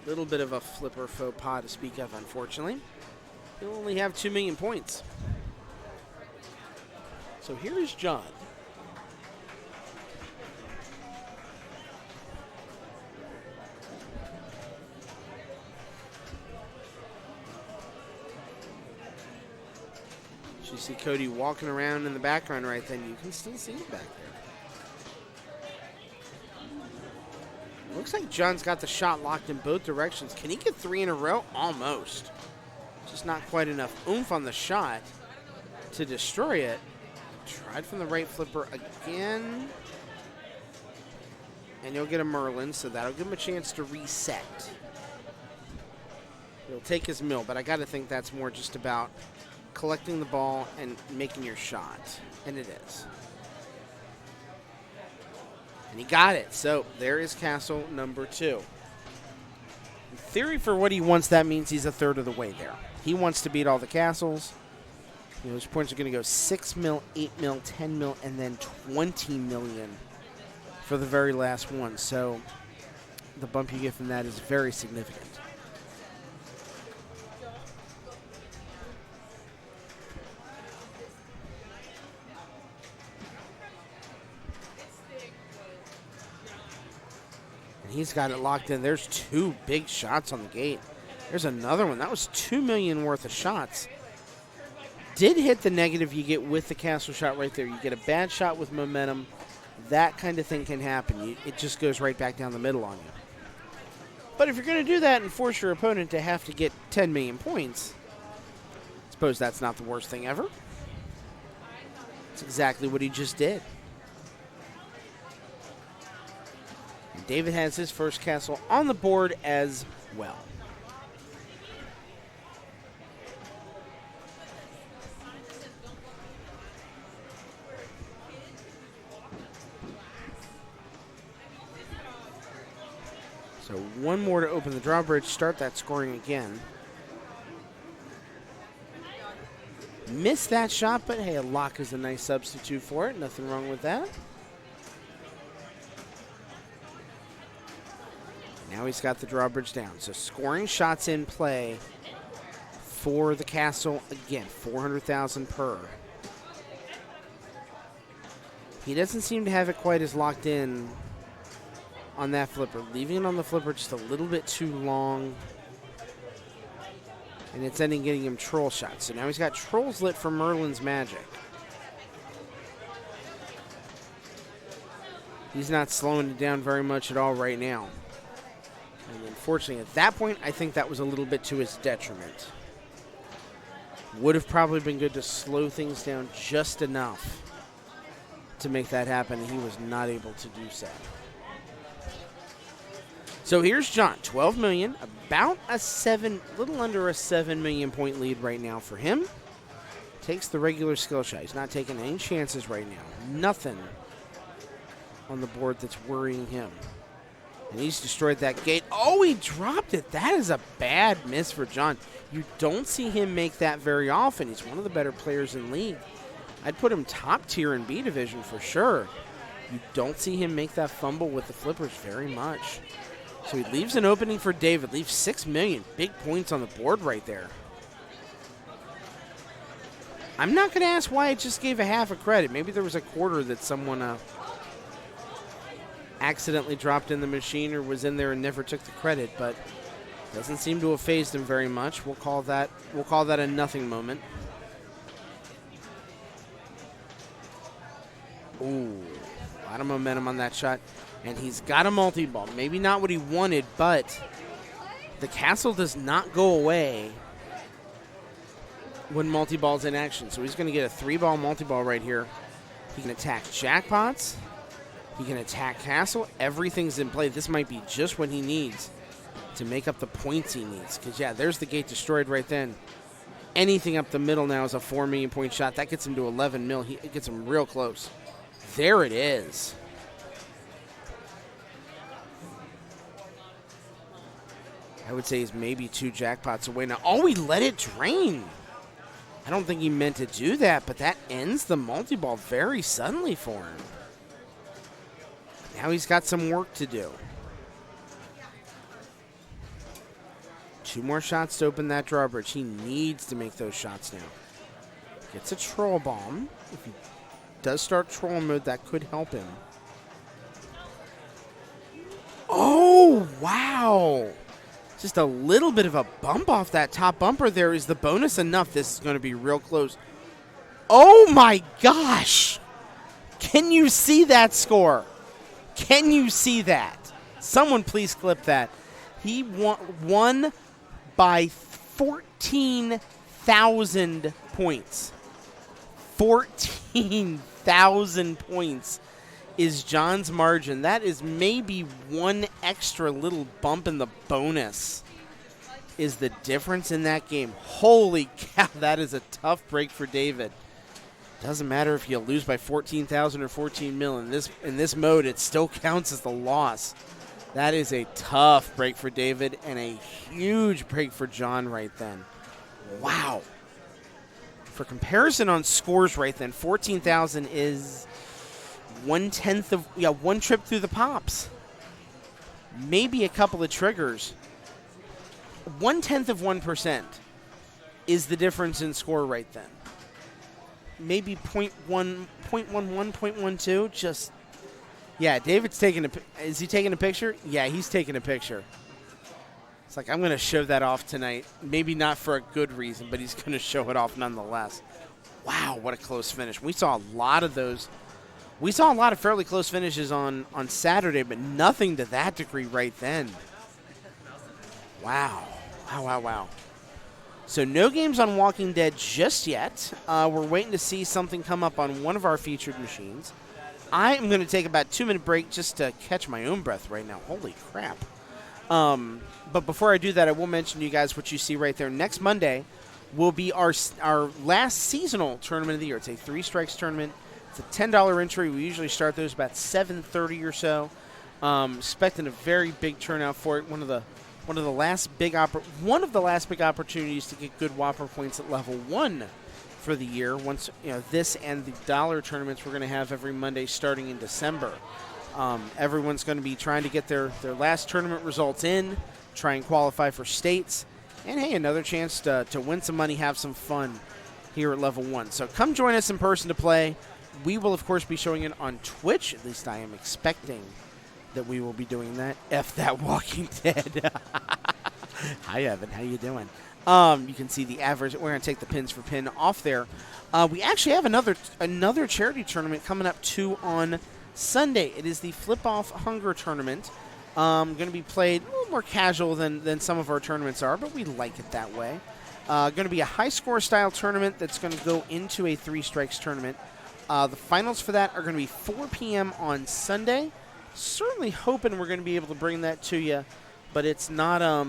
Little bit of a flipper faux pas to speak of, unfortunately. He'll only have 2 million points. So here is John. You see Cody walking around in the background right then. You can still see him back there. Looks like John's got the shot locked in both directions. Can he get 3 in a row? Almost. Just not quite enough oomph on the shot to destroy it. Tried from the right flipper again. And you'll get a Merlin, so that'll give him a chance to reset. He'll take his mill, but I got to think that's more just about collecting the ball and making your shot. And it is. And he got it. So there is castle number 2. In theory, for what he wants, that means he's a third of the way there. He wants to beat all the castles. His points are going to go 6 mil, 8 mil, 10 mil, and then 20 million for the very last one. So the bump you get from that is very significant. And he's got it locked in. There's 2 big shots on the gate. There's another one. That was $2 million worth of shots. Did hit the negative you get with the castle shot right there. You get a bad shot with momentum. That kind of thing can happen. It just goes right back down the middle on you. But if you're going to do that and force your opponent to have to get 10 million points, I suppose that's not the worst thing ever. That's exactly what he just did. And David has his first castle on the board as well. So 1 more to open the drawbridge, start that scoring again. Missed that shot, but hey, a lock is a nice substitute for it. Nothing wrong with that. Now he's got the drawbridge down. So scoring shots in play for the castle. Again, 400,000 per. He doesn't seem to have it quite as locked in on that flipper. Leaving it on the flipper just a little bit too long. And it's ending getting him troll shots. So now he's got trolls lit for Merlin's magic. He's not slowing it down very much at all right now. And unfortunately, at that point, I think that was a little bit to his detriment. Would have probably been good to slow things down just enough to make that happen. He was not able to do so. So here's John, 12 million, about a little under a 7 million point lead right now for him. Takes the regular skill shot. He's not taking any chances right now. Nothing on the board that's worrying him. And he's destroyed that gate. Oh, he dropped it. That is a bad miss for John. You don't see him make that very often. He's one of the better players in league. I'd put him top tier in B division for sure. You don't see him make that fumble with the flippers very much. So he leaves an opening for David, leaves 6 million. Big points on the board right there. I'm not going to ask why I just gave a half a credit. Maybe there was a quarter that someone accidentally dropped in the machine or was in there and never took the credit, but doesn't seem to have phased him very much. We'll call that a nothing moment. Ooh, a lot of momentum on that shot. And he's got a multi-ball. Maybe not what he wanted, but the castle does not go away when multi-ball's in action. So he's going to get a 3-ball multi-ball right here. He can attack jackpots. He can attack castle. Everything's in play. This might be just what he needs to make up the points he needs. Because, yeah, there's the gate destroyed right then. Anything up the middle now is a 4 million point shot. That gets him to 11 mil. It gets him real close. There it is. I would say he's maybe 2 jackpots away now. Oh, he let it drain. I don't think he meant to do that, but that ends the multi-ball very suddenly for him. Now he's got some work to do. 2 more shots to open that drawbridge. He needs to make those shots now. Gets a troll bomb. If he does start troll mode, that could help him. Oh, wow. Just a little bit of a bump off that top bumper there. Is the bonus enough? This is going to be real close. Oh, my gosh. Can you see that score? Can you see that? Someone please clip that. He won by 14,000 points. 14,000 points is John's margin. That is maybe 1 extra little bump in the bonus is the difference in that game. Holy cow, that is a tough break for David. Doesn't matter if you lose by 14,000 or 14 mil. In this mode, it still counts as the loss. That is a tough break for David and a huge break for John right then. Wow. For comparison on scores right then, 14,000 is 1/10 of, one trip through the pops. Maybe a couple of triggers. 1/10 of 1% is the difference in score right then. Maybe 0.11, 0.12, just Yeah, David's taking a. Is he taking a picture? Yeah, he's taking a picture. It's like, I'm going to show that off tonight. Maybe not for a good reason, but he's going to show it off nonetheless. Wow, what a close finish. We saw a lot of those. We saw a lot of fairly close finishes on Saturday, but nothing to that degree right then. Wow. Wow, wow, wow. So no games on Walking Dead just yet. We're waiting to see something come up on one of our featured machines. I am going to take about a 2-minute break just to catch my own breath right now. Holy crap. But before I do that, I will mention to you guys what you see right there. Next Monday will be our last seasonal tournament of the year. It's a 3 strikes tournament. It's a $10 entry. We usually start those about 7:30 or so. Expecting a very big turnout for it. One of the last big opportunities to get good Whopper points at level 1 for the year. Once this and the dollar tournaments we're going to have every Monday starting in December. Everyone's going to be trying to get their last tournament results in, try and qualify for states, and hey, another chance to win some money, have some fun here at level 1. So come join us in person to play. We will, of course, be showing it on Twitch. At least I am expecting that we will be doing that. F that Walking Dead. Hi, Evan. How you doing? You can see the average. We're going to take the pins for pin off there. We actually have another charity tournament coming up, too, on Sunday. It is the Flip-Off Hunger Tournament. Going to be played a little more casual than some of our tournaments are, but we like it that way. Going to be a high-score style tournament that's going to go into a 3 strikes tournament. The finals for that are going to be 4 p.m. on Sunday. Certainly hoping we're going to be able to bring that to you, but it's not a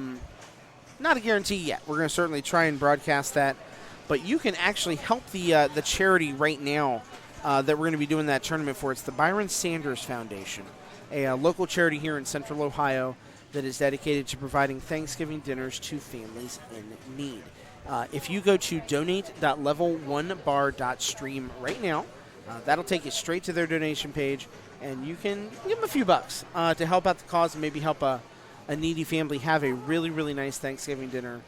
guarantee yet. We're going to certainly try and broadcast that, but you can actually help the charity right now that we're going to be doing that tournament for. It's the Byron Sanders Foundation, a local charity here in Central Ohio that is dedicated to providing Thanksgiving dinners to families in need. If you go to donate.level1bar.stream right now, that'll take you straight to their donation page, and you can give them a few bucks to help out the cause and maybe help a needy family have a really, really nice Thanksgiving dinner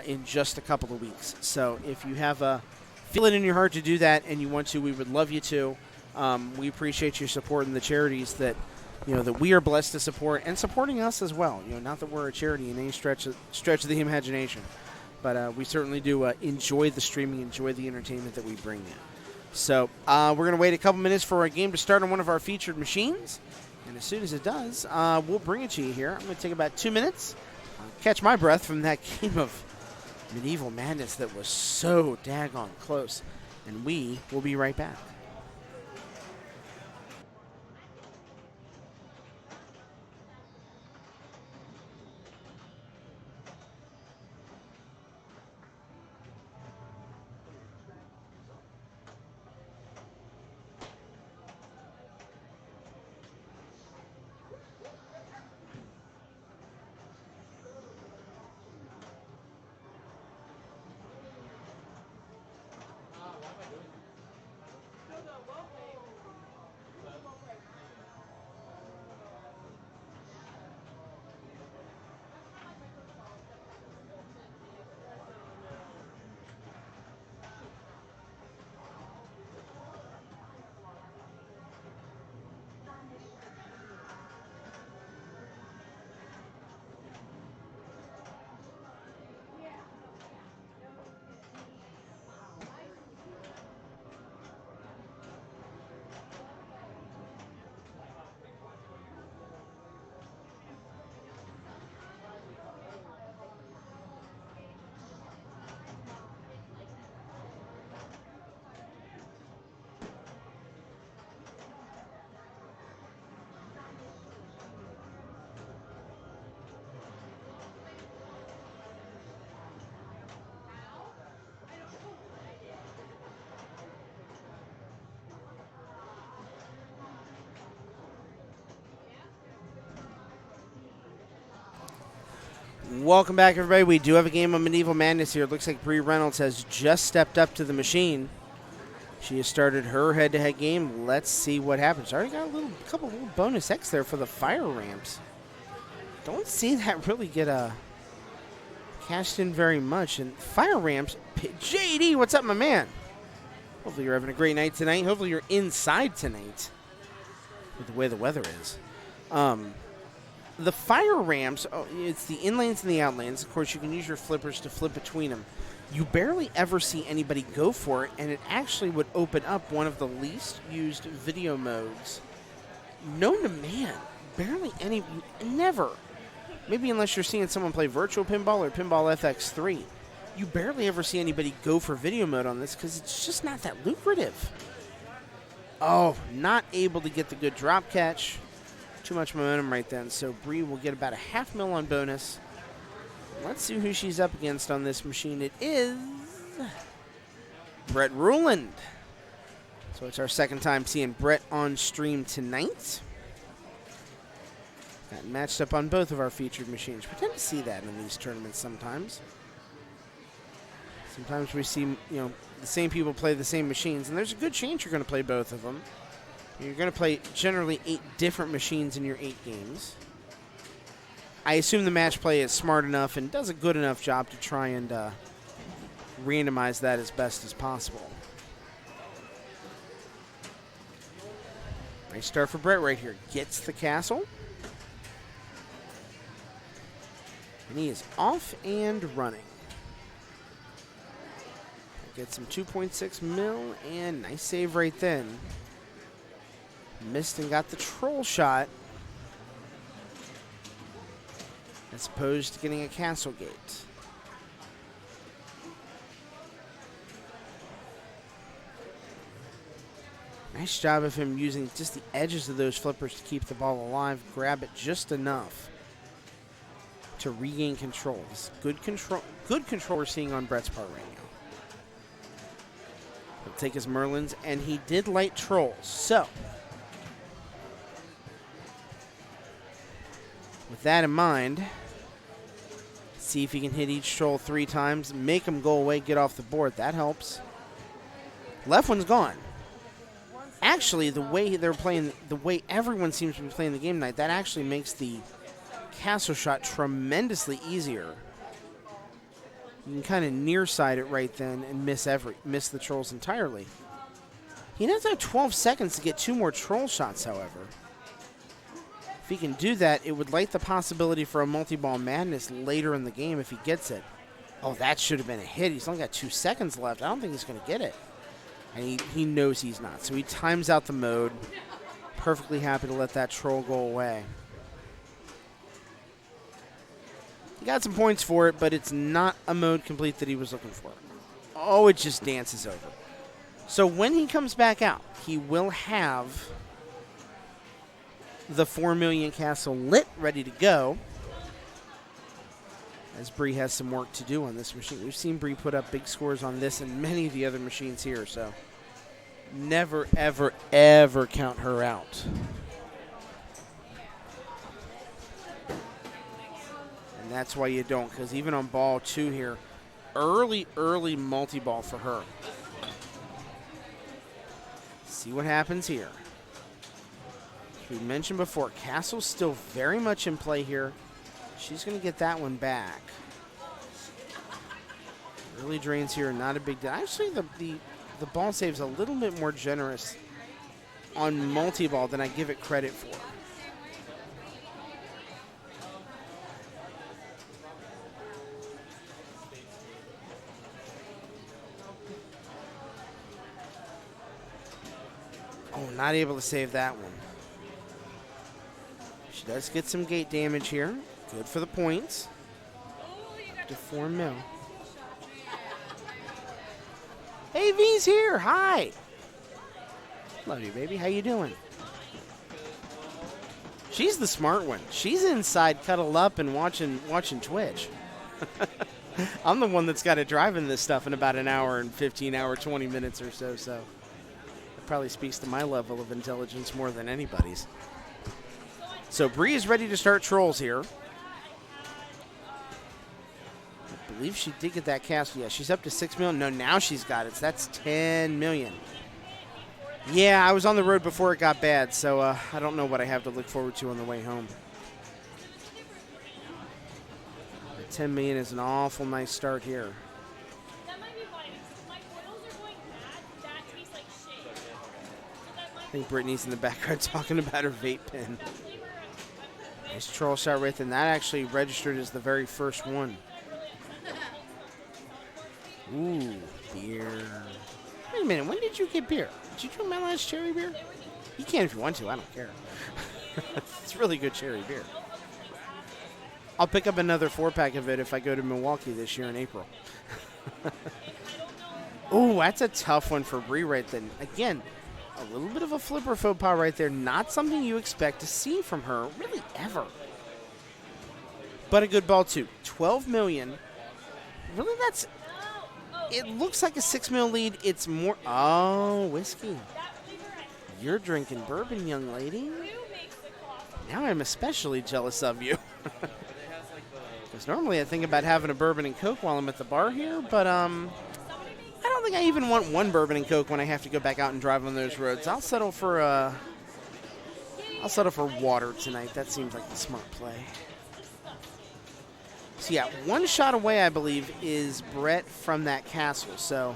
in just a couple of weeks. So if you have a feeling in your heart to do that and you want to, we would love you to. We appreciate your support in the charities that we are blessed to support, and supporting us as well. Not that we're a charity in any stretch of the imagination, but we certainly do enjoy the streaming, enjoy the entertainment that we bring in. So we're going to wait a couple minutes for a game to start on one of our featured machines. And as soon as it does, we'll bring it to you here. I'm going to take about 2 minutes, catch my breath from that game of Medieval Madness that was so daggone close. And we will be right back. Welcome back, everybody. We do have a game of Medieval Madness here. It looks like Bree Reynolds has just stepped up to the machine. She has started her head-to-head game. Let's see what happens. Already got a couple little bonus X there for the fire ramps. Don't see that really get cashed in very much. And fire ramps, JD, what's up, my man? Hopefully you're having a great night tonight. Hopefully you're inside tonight. with the way the weather is. The fire ramps, it's the inlanes and the outlanes. Of course, you can use your flippers to flip between them. You barely ever see anybody go for it, and it actually would open up one of the least used video modes known to man. Barely any, never. Maybe unless you're seeing someone play Virtual Pinball or Pinball FX3. You barely ever see anybody go for video mode on this because it's just not that lucrative. Oh, not able to get the good drop catch. Too much momentum right then. So Bree will get about a $500,000 on bonus. Let's see who she's up against on this machine. It is Brett Ruland. So it's our second time seeing Brett on stream tonight. Got matched up on both of our featured machines. We tend to see that in these tournaments sometimes. Sometimes we see, the same people play the same machines, and there's a good chance you're going to play both of them. You're going to play generally 8 different machines in your 8 games. I assume the match play is smart enough and does a good enough job to try and randomize that as best as possible. Nice start for Brett right here. Gets the castle. And he is off and running. Gets some 2.6 mil, and nice save right then. Missed and got the troll shot, as opposed to getting a castle gate. Nice job of him using just the edges of those flippers to keep the ball alive, grab it just enough to regain control. This good control we're seeing on Brett's part right now. He'll take his Merlins, and he did light trolls. So, with that in mind, see if he can hit each troll 3 times, make him go away, get off the board. That helps. Left one's gone. Actually, the way they're playing, the way everyone seems to be playing the game tonight, that actually makes the castle shot tremendously easier. You can kind of near-side it right then and miss the trolls entirely. He does have 12 seconds to get 2 more troll shots, however. If he can do that, it would light the possibility for a multi-ball madness later in the game if he gets it. Oh, that should have been a hit. He's only got 2 seconds left. I don't think he's going to get it. And he knows he's not. So he times out the mode. Perfectly happy to let that troll go away. He got some points for it, but it's not a mode complete that he was looking for. Oh, it just dances over. So when he comes back out, he will have the 4 million castle lit, ready to go. As Bree has some work to do on this machine. We've seen Bree put up big scores on this and many of the other machines here, so never, ever, ever count her out. And that's why you don't, because even on ball 2 here, early multi-ball for her. See what happens here. As we mentioned before, castle's still very much in play here. She's going to get that one back. Early drains here, not a big deal. Actually, the ball save's a little bit more generous on multi-ball than I give it credit for. Oh, not able to save that one. She does get some gate damage here. Good for the points. Up to 4 mil. Hey, V's here. Hi. Love you, baby. How you doing? She's the smart one. She's inside, cuddled up and watching Twitch. I'm the one that's got to drive in this stuff in about an hour and 20 minutes or so. So it probably speaks to my level of intelligence more than anybody's. So Bree is ready to start trolls here. I believe she did get that castle. Yeah, she's up to 6 million. No, now she's got it. So that's 10 million. Yeah, I was on the road before it got bad, so I don't know what I have to look forward to on the way home. 10 million is an awful nice start here. That might be why. My portals are going bad. That tastes like shit. So that might I think Brittany's in the background talking about her vape pen. Nice troll shot right there. And that actually registered as the very first one. Ooh, beer. Wait a minute, when did you get beer? Did you drink my last cherry beer? You can if you want to, I don't care. It's really good cherry beer. I'll pick up another 4-pack of it if I go to Milwaukee this year in April. Ooh, that's a tough one for Bree right then. Again, a little bit of a flipper faux pas right there. Not something you expect to see from her, really, ever. But a good ball, too. 12 million. Really, that's... It looks like a 6 mil lead. It's more... Oh, whiskey. You're drinking bourbon, young lady. Now I'm especially jealous of you. Because normally I think about having a bourbon and Coke while I'm at the bar here, but I don't think I even want one bourbon and Coke when I have to go back out and drive on those roads. I'll settle for water tonight. That seems like the smart play. So yeah, one shot away, I believe, is Brett from that castle. So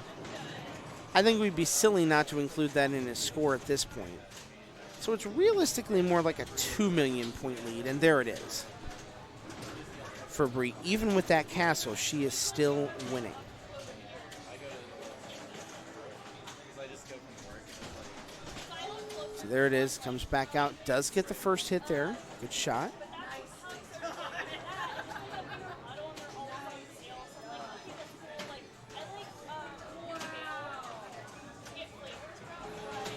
I think we'd be silly not to include that in his score at this point. So it's realistically more like a 2 million point lead, and there it is. For Bree, even with that castle, she is still winning. So there it is, comes back out, does get the first hit there. Good shot.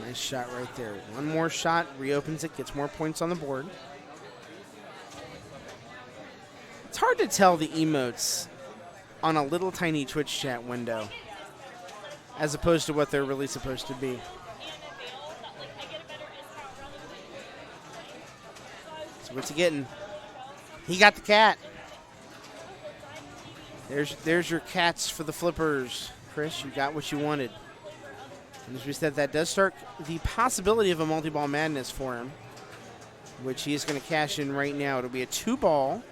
Nice shot right there. One more shot, reopens it, gets more points on the board. It's hard to tell the emotes on a little tiny Twitch chat window as opposed to what they're really supposed to be. So what's he getting? He got the cat. There's your cats for the flippers. Chris, you got what you wanted. And as we said, that does start the possibility of a multi-ball madness for him, which he is going to cash in right now. It'll be a 2-ball.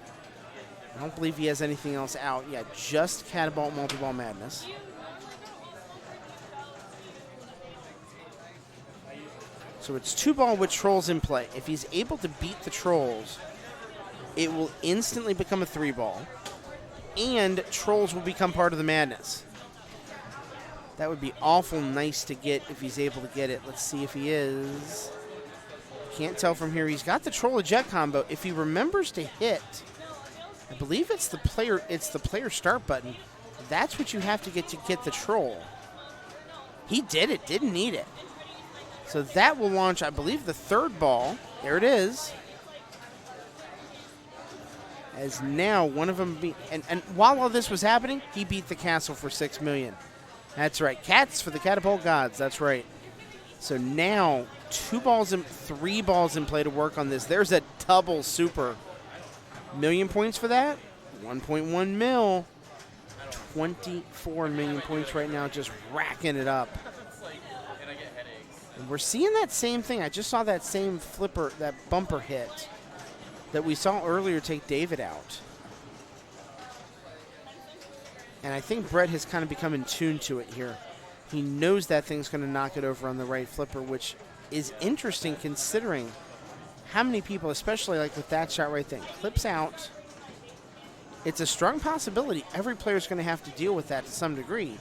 I don't believe he has anything else out. Yeah, just Catabalt multi-ball madness. So it's 2-ball with trolls in play. If he's able to beat the trolls, it will instantly become a 3-ball. And trolls will become part of the madness. That would be awful nice to get if he's able to get it. Let's see if he is. Can't tell from here. He's got the troll eject combo. If he remembers to hit, I believe it's the player start button. That's what you have to get the troll. He did it, didn't need it. So that will launch, I believe, the 3rd ball. There it is. As now one of them and while all this was happening, he beat the castle for 6 million. That's right. Cats for the Catapult Gods. That's right. So now 3 balls in play to work on this. There's a double super. Million points for that? 1.1 mil. 24 million points right now, just racking it up. And we're seeing that same thing. I just saw that same flipper, that bumper hit that we saw earlier take David out. And I think Brett has kind of become in tune to it here. He knows that thing's going to knock it over on the right flipper, which is interesting considering how many people, especially like with that shot right there, clips out. It's a strong possibility every player's going to have to deal with that to some degree.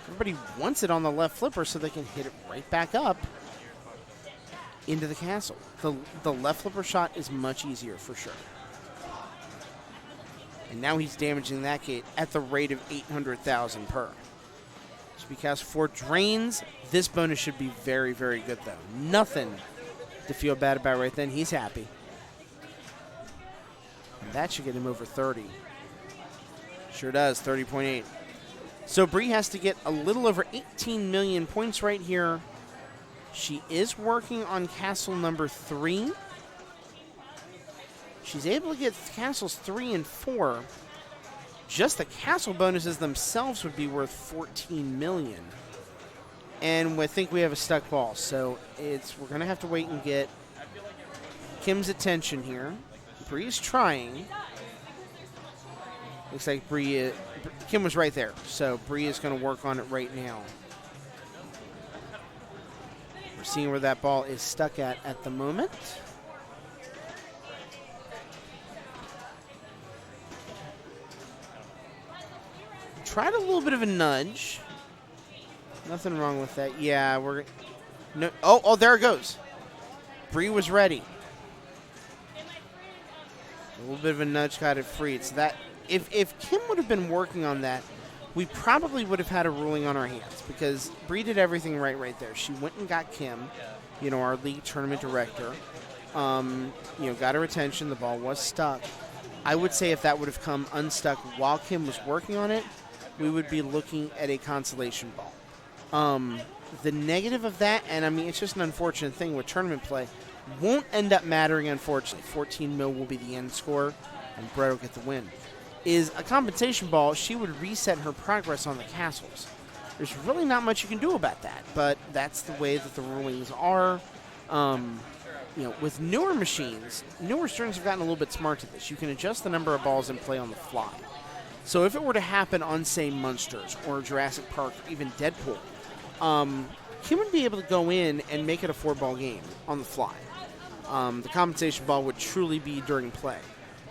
Everybody wants it on the left flipper so they can hit it right back up into the castle. The left flipper shot is much easier for sure. And now he's damaging that gate at the rate of 800,000 per. So because 4 drains, this bonus should be very, very good though. Nothing to feel bad about right then. He's happy. And that should get him over 30. Sure does, 30.8. So Bree has to get a little over 18 million points right here. She is working on castle number 3. She's able to get castles 3 and 4. Just the castle bonuses themselves would be worth 14 million. And I think we have a stuck ball, so we're going to have to wait and get Kim's attention here. Bree's trying. Looks like Kim was right there, so Bree is going to work on it right now. seeing where that ball is stuck at the moment. Tried a little bit of a nudge. Nothing wrong with that. Yeah, we're no. Oh, there it goes. Bree was ready. A little bit of a nudge got it freed. So that if Kim would have been working on that, we probably would have had a ruling on our hands because Bree did everything right there. She went and got Kim, our league tournament director. Got her attention. The ball was stuck. I would say if that would have come unstuck while Kim was working on it, we would be looking at a consolation ball. The negative of that, and I mean, it's just an unfortunate thing with tournament play, won't end up mattering, unfortunately. 14 mil will be the end score, and Brett will get the win. Is a compensation ball, she would reset her progress on the castles. There's really not much you can do about that, but that's the way that the rulings are. With newer machines, newer students have gotten a little bit smart to this. You can adjust the number of balls in play on the fly. So if it were to happen on, say, Munsters or Jurassic Park or even Deadpool, Kim would be able to go in and make it a 4-ball game on the fly. The compensation ball would truly be during play.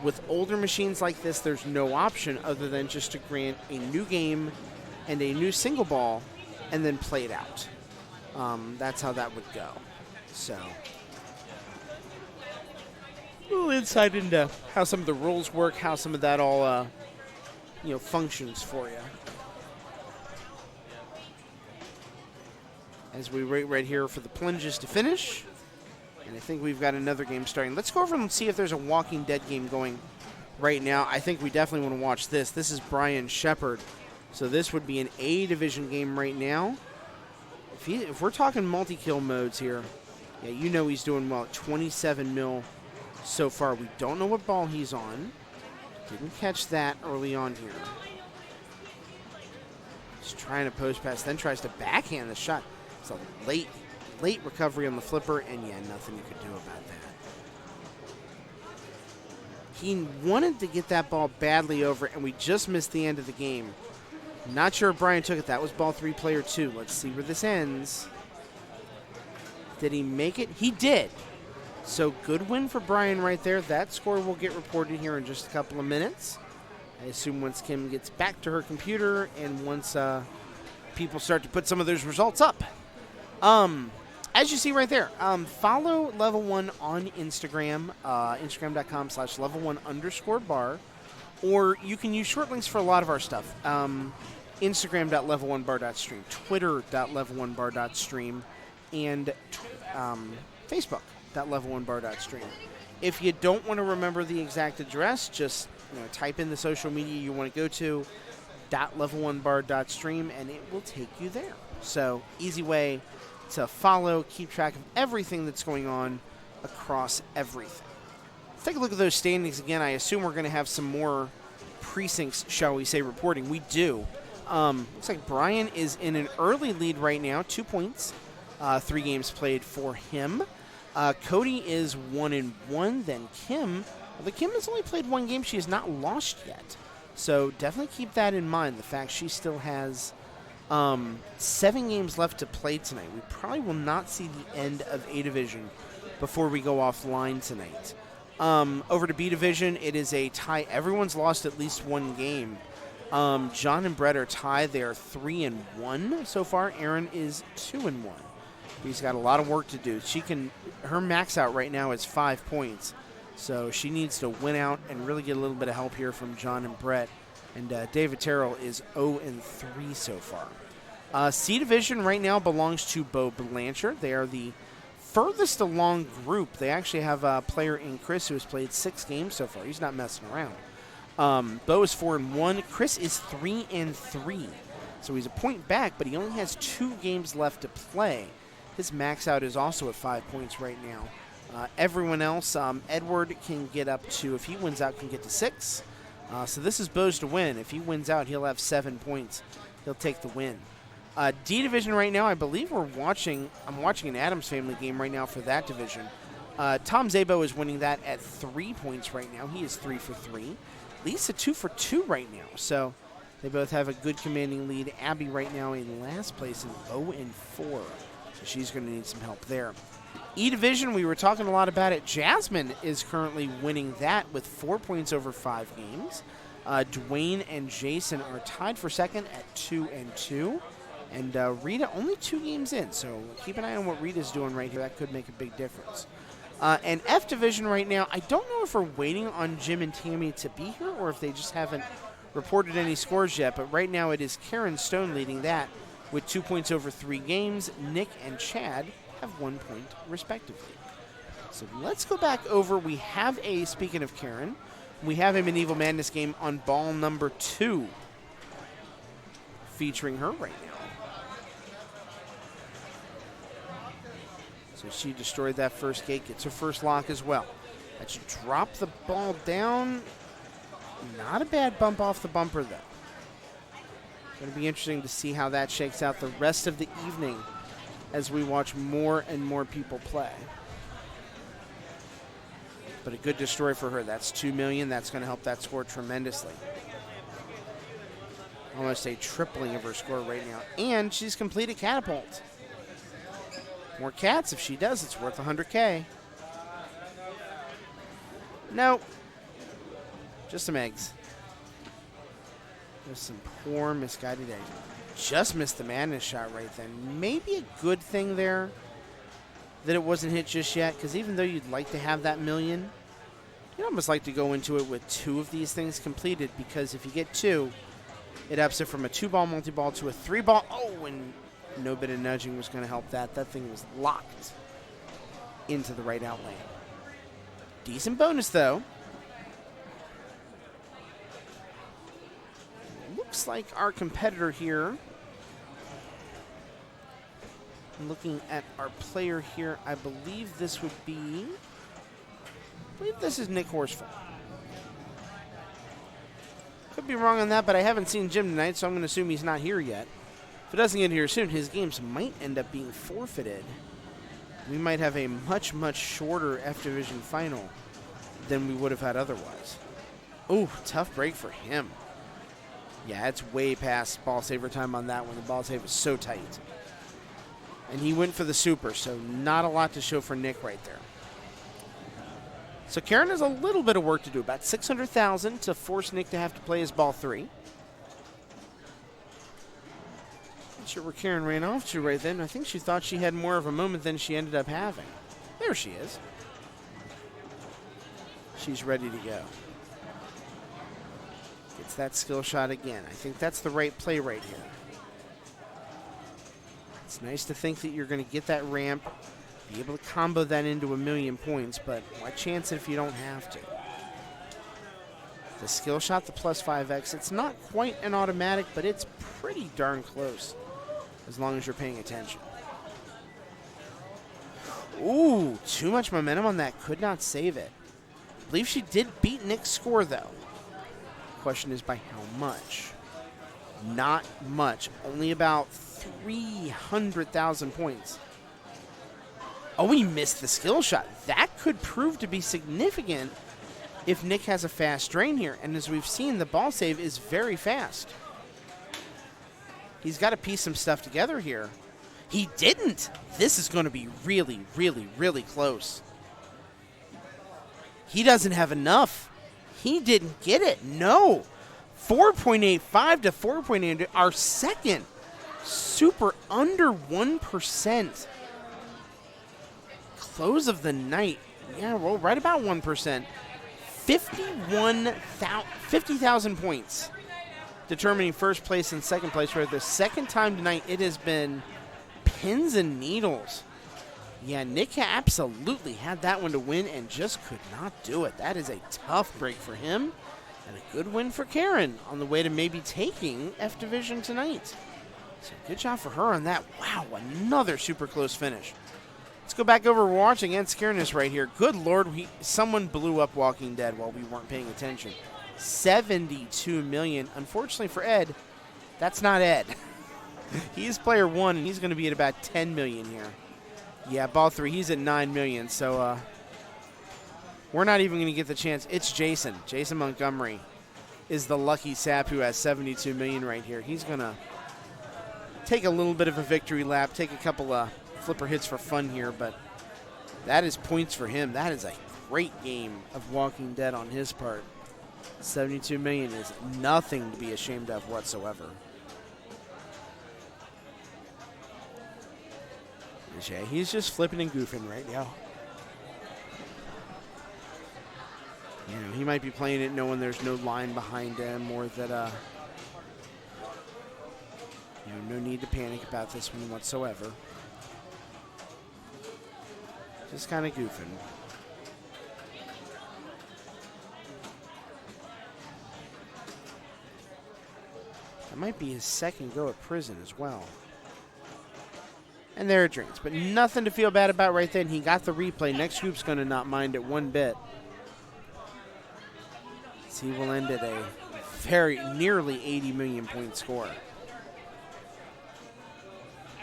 With older machines like this, there's no option other than just to grant a new game and a new single ball and then play it out. That's how that would go. So, a little insight into how some of the rules work, how some of that all functions for you. As we wait right here for the plunges to finish. And I think we've got another game starting. Let's go over and see if there's a Walking Dead game going right now. I think we definitely want to watch this. This is Brian Shepard. So this would be an A division game right now. If we're talking multi-kill modes here, yeah, he's doing well. 27 mil so far. We don't know what ball he's on. Didn't catch that early on here. Just trying to post pass, then tries to backhand the shot. It's a late recovery on the flipper, and yeah, nothing you could do about that. He wanted to get that ball badly over, and we just missed the end of the game. Not sure if Brian took it. That was ball 3, player 2. Let's see where this ends. Did he make it? He did. So good win for Brian right there. That score will get reported here in just a couple of minutes. I assume once Kim gets back to her computer and once people start to put some of those results up. As you see right there, follow Level 1 on Instagram, instagram.com/level1_bar, or you can use short links for a lot of our stuff. Instagram.level1bar.stream, Twitter.level1bar.stream, and Facebook.level1bar.stream. If you don't want to remember the exact address, just type in the social media you want to go to, .level1bar.stream, and it will take you there. So, easy way to follow, keep track of everything that's going on across everything. Let's take a look at those standings again. I assume we're going to have some more precincts, shall we say, reporting. We do. Looks like Brian is in an early lead right now, 2 points, 3 games played for him. Cody is 1-1. Then Kim, although Kim has only played 1 game, she has not lost yet. So definitely keep that in mind, the fact she still has 7 games left to play tonight. We probably will not see the end of A Division before we go offline tonight. Over to B Division, it is a tie. Everyone's lost at least 1 game. John and Brett are tied. They are 3-1 so far. Aaron is 2-1. He's got a lot of work to do. Her max out right now is 5 points. So she needs to win out and really get a little bit of help here from John and Brett. And David Terrell is 0-3 so far. C Division right now belongs to Bo Blanchard. They are the furthest along group. They actually have a player in Chris who has played 6 games so far. He's not messing around. Bo is 4-1. Chris is 3-3. So he's a point back, but he only has 2 games left to play. His max out is also at 5 points right now. Everyone else, Edward can get up to, if he wins out, can get to 6. So this is Bo's to win. If he wins out, he'll have 7 points. He'll take the win. D Division right now, I believe I'm watching an Addams Family game right now for that division. Tom Zabo is winning that at 3 points right now. He is 3 for 3. Lisa 2 for 2 right now. So they both have a good commanding lead. Abby right now in last place in 0-4. So she's going to need some help there. E Division, we were talking a lot about it. Jasmine is currently winning that with 4 points over 5 games. Dwayne and Jason are tied for second at 2-2. And Rita only 2 games in, so keep an eye on what Rita's doing right here. That could make a big difference. And F Division right now, I don't know if we're waiting on Jim and Tammy to be here or if they just haven't reported any scores yet. But right now it is Karen Stone leading that with 2 points over 3 games. Nick and Chad have 1 point respectively. So let's go back over. We have speaking of Karen, we have a Medieval Madness game on ball number 2 featuring her right now. So she destroyed that first gate, gets her first lock as well. That should drop the ball down. Not a bad bump off the bumper, though. Going to be interesting to see how that shakes out the rest of the evening as we watch more and more people play. But a good destroy for her. That's $2 million. That's going to help that score tremendously. Almost a tripling of her score right now. And she's completed Catapult. More cats. If she does, it's worth $100K. Nope. Just some eggs. Just some poor misguided eggs. Just missed the madness shot right then. Maybe a good thing there that it wasn't hit just yet, because even though you'd like to have that million, you'd almost like to go into it with 2 of these things completed, because if you get 2, it ups it from a 2-ball multi-ball to a 3-ball. Oh, and no bit of nudging was going to help that. That thing was locked into the right out lane. Decent bonus, though. Looks like our competitor here, looking at our player here, I believe this would be, this is Nick Horsfall. Could be wrong on that, but I haven't seen Jim tonight, so I'm going to assume he's not here yet. If it doesn't get here soon, his games might end up being forfeited. We might have a much, much shorter F Division final than we would have had otherwise. Ooh, tough break for him. Yeah, it's way past ball saver time on that one. The ball save is so tight. And he went for the super, so not a lot to show for Nick right there. So Karen has a little bit of work to do, about $600,000 to force Nick to have to play his ball 3. Not sure where Karen ran off to right then. I think she thought she had more of a moment than she ended up having. There she is. She's ready to go. Gets that skill shot again. I think that's the right play right here. It's nice to think that you're going to get that ramp, be able to combo that into $1 million points, but why chance it if you don't have to? The skill shot, the plus 5x, it's not quite an automatic, but it's pretty darn close as long as you're paying attention. Ooh, too much momentum on that. Could not save it. I believe she did beat Nick's score, though. Question is by how much? Not much. Only about 300,000 points. Oh, he missed the skill shot. That could prove to be significant if Nick has a fast drain here. And as we've seen, the ball save is very fast. He's got to piece some stuff together here. He didn't. This is going to be really, really, really close. He doesn't have enough. He didn't get it. No. 4.85 to 4.8. Our second super under 1%. Close of the night. Yeah, well, right about 1%. 50,000 points. Determining first place and second place. For the second time tonight, it has been pins and needles. Yeah, Nick absolutely had that one to win and just could not do it. That is a tough break for him and a good win for Karen on the way to maybe taking F Division tonight. So good job for her on that. Wow, another super close finish. Let's go back over watching Ed Scareness right here. Good Lord, someone blew up Walking Dead while we weren't paying attention. 72 million. Unfortunately for Ed, that's not Ed. He's player 1, and he's going to be at about 10 million here. Yeah, ball 3, he's at 9 million, so we're not even going to get the chance. It's Jason. Jason Montgomery is the lucky sap who has 72 million right here. He's going to take a little bit of a victory lap, take a couple of flipper hits for fun here, but that is points for him. That is a great game of Walking Dead on his part. 72 million is nothing to be ashamed of whatsoever. He's just flipping and goofing right now. You know, he might be playing it knowing there's no line behind him, or that no need to panic about this one whatsoever. Just kind of goofing. That might be his second go at prison as well. And there it drains, but nothing to feel bad about right then. He got the replay. Next group's going to not mind it one bit. So he will end at a nearly 80 million point score.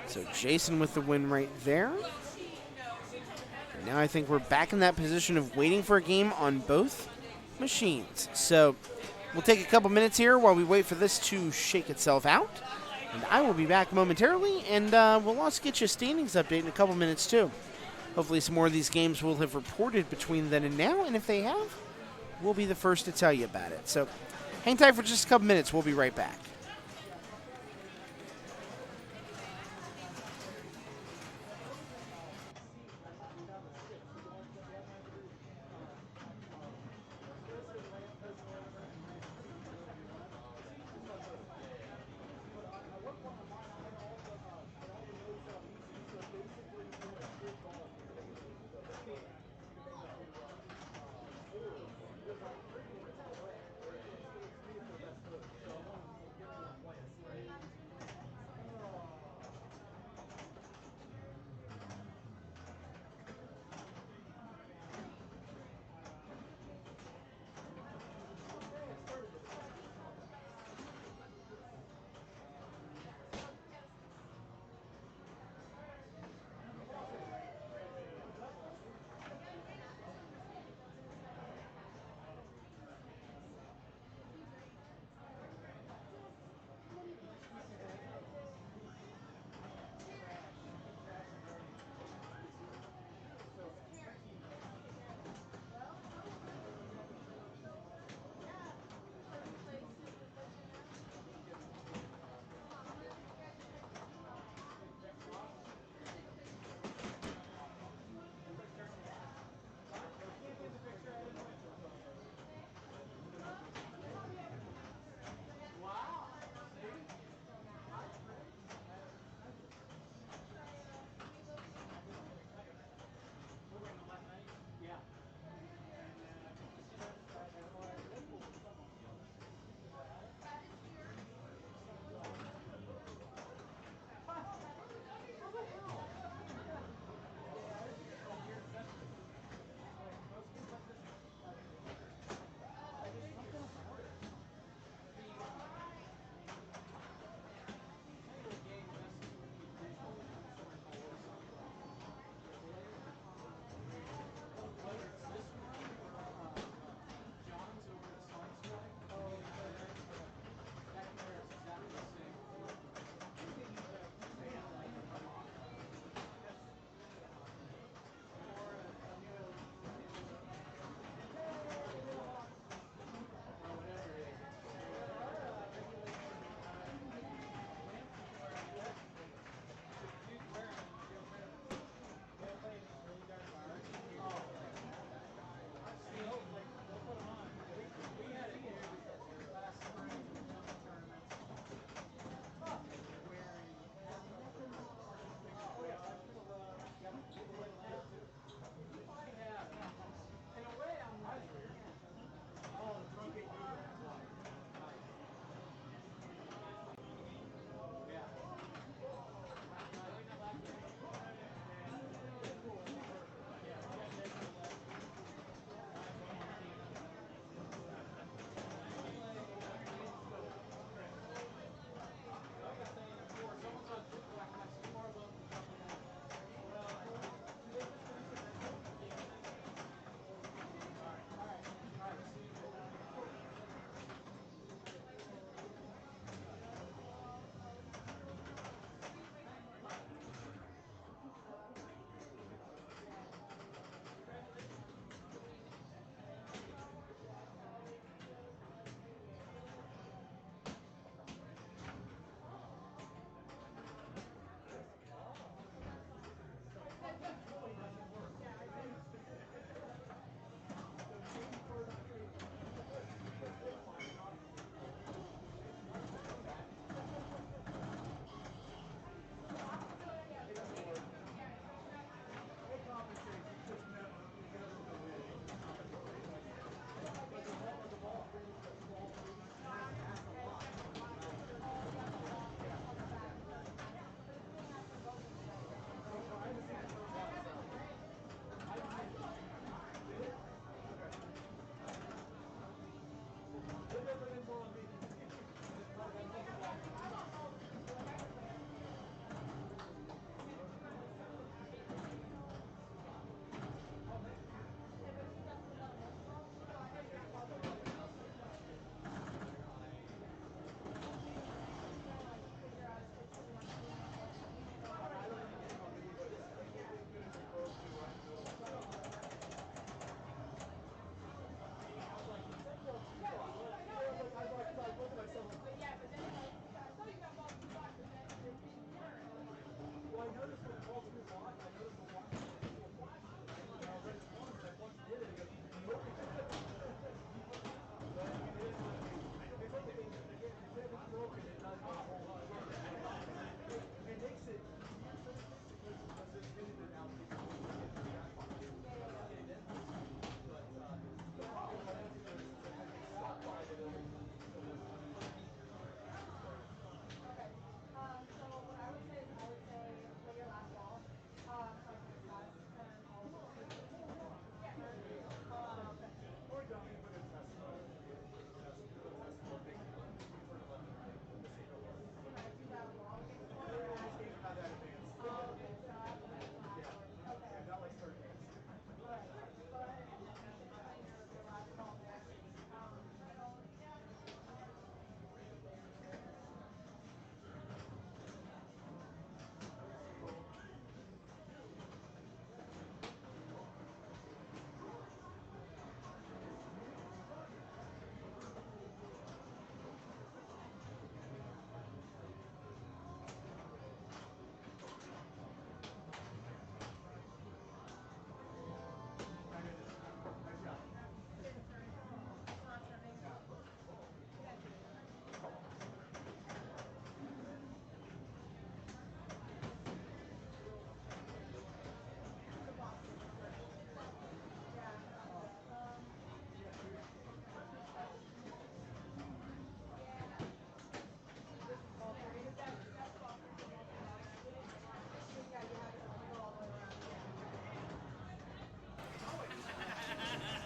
So Jason with the win right there. And now I think we're back in that position of waiting for a game on both machines. So we'll take a couple minutes here while we wait for this to shake itself out. And I will be back momentarily, and we'll also get you a standings update in a couple minutes too. Hopefully some more of these games will have reported between then and now, and if they have, we'll be the first to tell you about it. So hang tight for just a couple minutes. We'll be right back.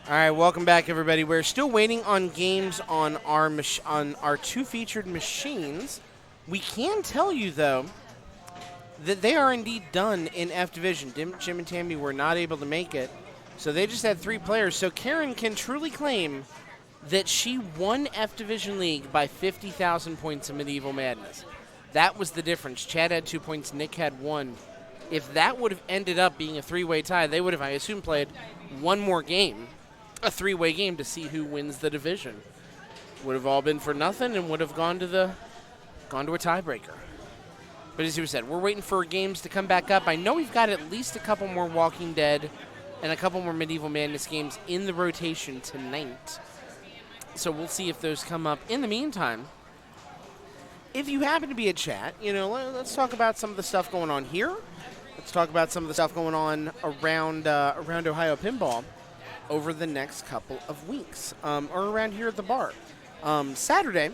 All right, welcome back, everybody. We're still waiting on games on our two featured machines. We can tell you, though, that they are indeed done in F Division. Jim and Tammy were not able to make it, so they just had 3 players. So Karen can truly claim that she won F Division League by 50,000 points in Medieval Madness. That was the difference. Chad had 2 points, Nick had 1. If that would have ended up being a 3-way tie, they would have, I assume, played one more game, a 3-way game, to see who wins the division. Would have all been for nothing and would have gone to a tiebreaker. But as you said, we're waiting for games to come back up. I know we've got at least a couple more Walking Dead and a couple more Medieval Madness games in the rotation tonight. So we'll see if those come up. In the meantime, if you happen to be at chat, let's talk about some of the stuff going on here. Let's talk about some of the stuff going on around Ohio Pinball over the next couple of weeks, or around here at the bar. Saturday,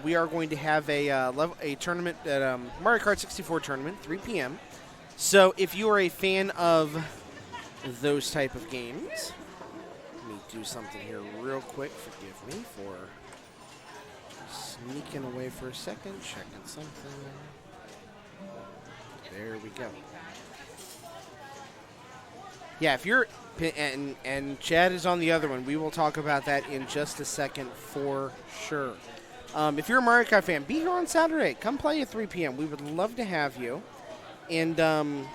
we are going to have a tournament at Mario Kart 64 tournament, 3 p.m. So if you are a fan of those type of games, let me do something here real quick. Forgive me for sneaking away for a second, checking something. There we go. Yeah, if you're and Chad is on the other one, we will talk about that in just a second for sure. If you're a Mario Kart fan, be here on Saturday. Come play at 3 p.m. We would love to have you. And come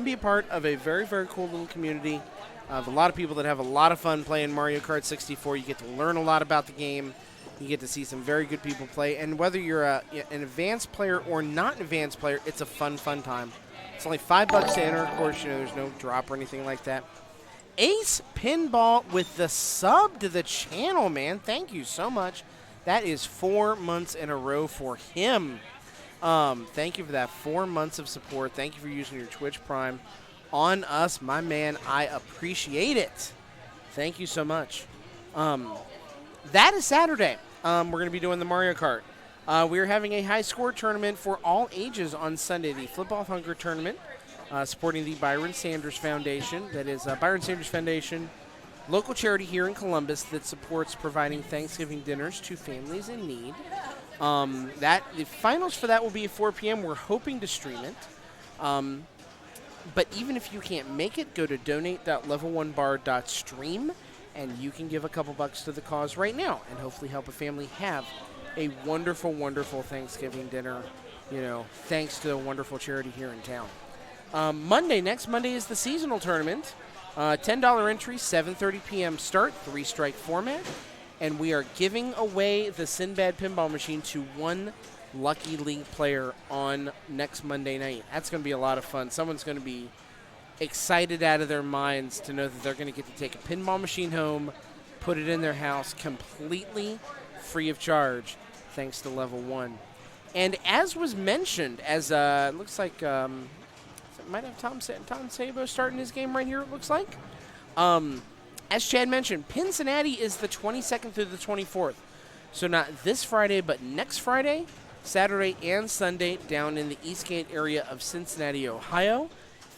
be a part of a very, very cool little community of a lot of people that have a lot of fun playing Mario Kart 64. You get to learn a lot about the game. You get to see some very good people play. And whether you're an advanced player or not an advanced player, it's a fun, fun time. It's only $5 to enter. Of course, there's no drop or anything like that. Ace Pinball with the sub to the channel, man. Thank you so much. That is 4 months in a row for him. Thank you for that 4 months of support. Thank you for using your Twitch Prime on us, my man. I appreciate it. Thank you so much. That is Saturday. We're going to be doing the Mario Kart. We're having a high score tournament for all ages on Sunday, the Flip Off Hunger tournament, supporting the Byron Sanders Foundation. That is Byron Sanders Foundation, local charity here in Columbus that supports providing Thanksgiving dinners to families in need. The finals for that will be at 4 p.m. We're hoping to stream it. But even if you can't make it, go to donate.level1bar.stream, and you can give a couple bucks to the cause right now and hopefully help a family have a wonderful, wonderful Thanksgiving dinner, thanks to a wonderful charity here in town. Next Monday is the seasonal tournament. $10 entry, 7:30 p.m. start, 3-strike format. And we are giving away the Sinbad pinball machine to one lucky league player on next Monday night. That's going to be a lot of fun. Someone's going to be excited out of their minds to know that they're going to get to take a pinball machine home, put it in their house completely free of charge, thanks to Level 1. And as was mentioned, as it looks like it might have Tom Sabo starting his game right here, it looks like. As Chad mentioned, Cincinnati is the 22nd through the 24th. So not this Friday, but next Friday, Saturday, and Sunday down in the Eastgate area of Cincinnati, Ohio.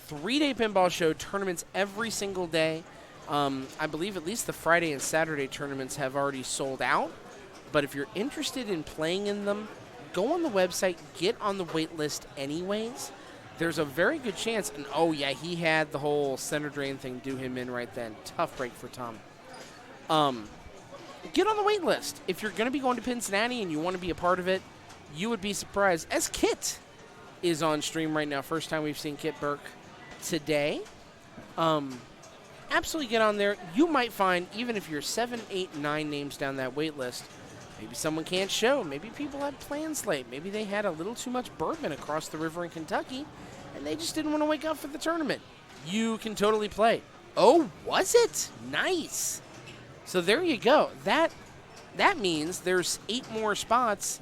3-day pinball show, tournaments every single day. I believe at least the Friday and Saturday tournaments have already sold out. But if you're interested in playing in them, go on the website, get on the wait list anyways. There's a very good chance, and oh yeah, he had the whole center drain thing do him in right then. Tough break for Tom. Get on the wait list. If you're going to be going to Cincinnati and you want to be a part of it, you would be surprised. As Kit is on stream right now. First time we've seen Kit Burke today. Absolutely get on there. You might find, even if you're 7, 8, 9 names down that wait list, maybe someone can't show. Maybe people had plans late. Maybe they had a little too much bourbon across the river in Kentucky, and they just didn't want to wake up for the tournament. You can totally play. Oh, was it? Nice. So there you go. That means there's 8 more spots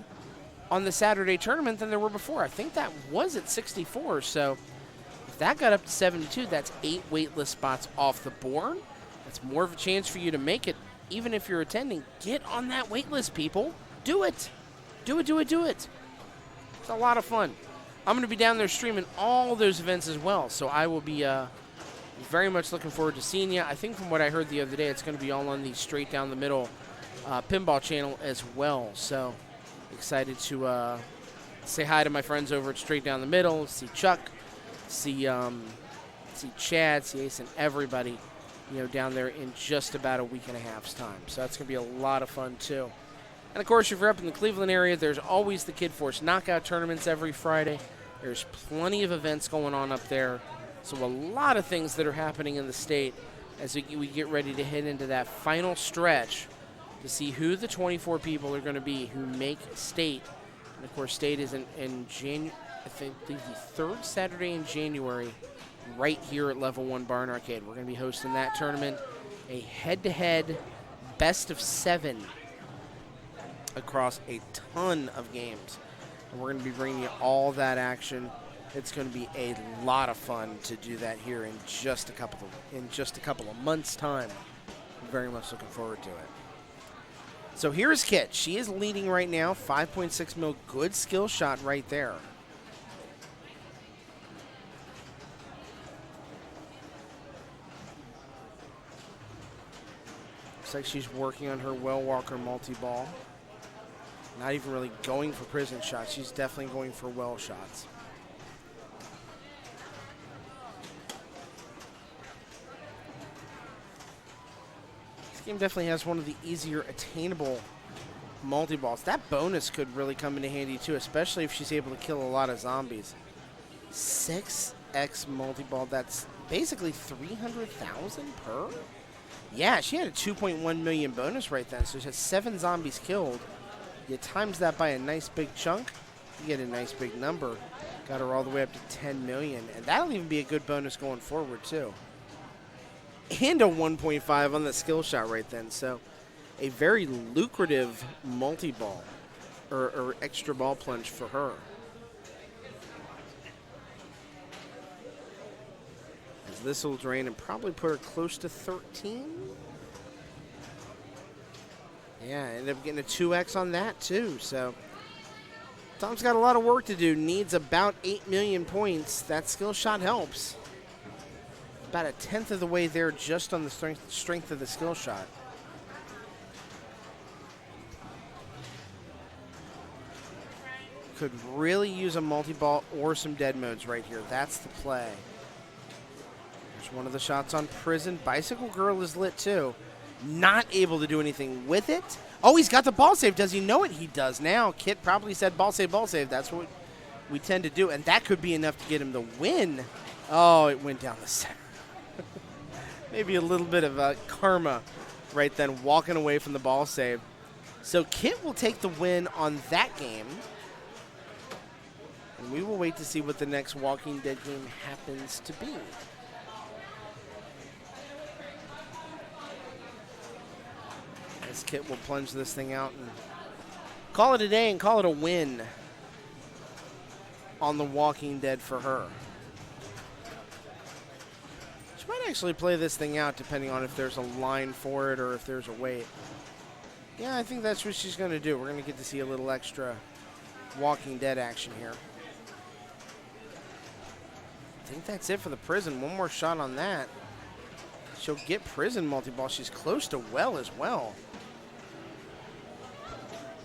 on the Saturday tournament than there were before. I think that was at 64. So if that got up to 72, that's 8 waitlist spots off the board. That's more of a chance for you to make it. Even if you're attending, get on that wait list, people. Do it. Do it, do it, do it. It's a lot of fun. I'm going to be down there streaming all those events as well, so I will be Very much looking forward to seeing you. I think from what I heard the other day, it's going to be all on the Straight Down the Middle pinball channel as well. So excited to say hi to my friends over at Straight Down the Middle, see Chuck, see Chad, see Ace, and everybody, down there in just about a week and a half's time. So that's going to be a lot of fun too. And of course, if you're up in the Cleveland area, there's always the Kid Force Knockout tournaments every Friday. There's plenty of events going on up there. So a lot of things that are happening in the state as we get ready to head into that final stretch to see who the 24 people are going to be who make state. And of course, state is in January, I think the third Saturday in January, right here at Level 1 Barn Arcade. We're going to be hosting that tournament, a head-to-head best of 7 across a ton of games. And we're going to be bringing you all that action. It's going to be a lot of fun to do that here in just a couple of months' time. I'm very much looking forward to it. So here's Kit. She is leading right now, 5.6 mil. Good skill shot right there. Looks like she's working on her Well Walker multi-ball. Not even really going for prison shots. She's definitely going for well shots. This game definitely has one of the easier attainable multi-balls. That bonus could really come into handy too, especially if she's able to kill a lot of zombies. 6x multi-ball, that's basically 300,000 per? Yeah, she had a 2.1 million bonus right then, so she has 7 zombies killed. You times that by a nice big chunk, you get a nice big number. Got her all the way up to 10 million, and that'll even be a good bonus going forward too. And a 1.5 on the skill shot right then, so a very lucrative multi-ball or extra ball plunge for her. As this will drain and probably put her close to 13. Yeah, ended up getting a 2x on that too. So Tom's got a lot of work to do. Needs about 8 million points. That skill shot helps. About a tenth of the way there just on the strength of the skill shot. Could really use a multi-ball or some dead modes right here. That's the play. There's one of the shots on prison. Bicycle Girl is lit too. Not able to do anything with it. Oh, he's got the ball save. Does he know it? He does now. Kit probably said ball save, ball save. That's what we tend to do. And that could be enough to get him the win. Oh, it went down the center. Maybe a little bit of karma right then, walking away from the ball save. So Kit will take the win on that game. And we will wait to see what the next Walking Dead game happens to be. As Kit will plunge this thing out and call it a day and call it a win on The Walking Dead for her. She might actually play this thing out depending on if there's a line for it or if there's a wait. Yeah, I think that's what she's going to do. We're going to get to see a little extra Walking Dead action here. I think that's it for the prison. One more shot on that. She'll get prison multi-ball. She's close to well as well.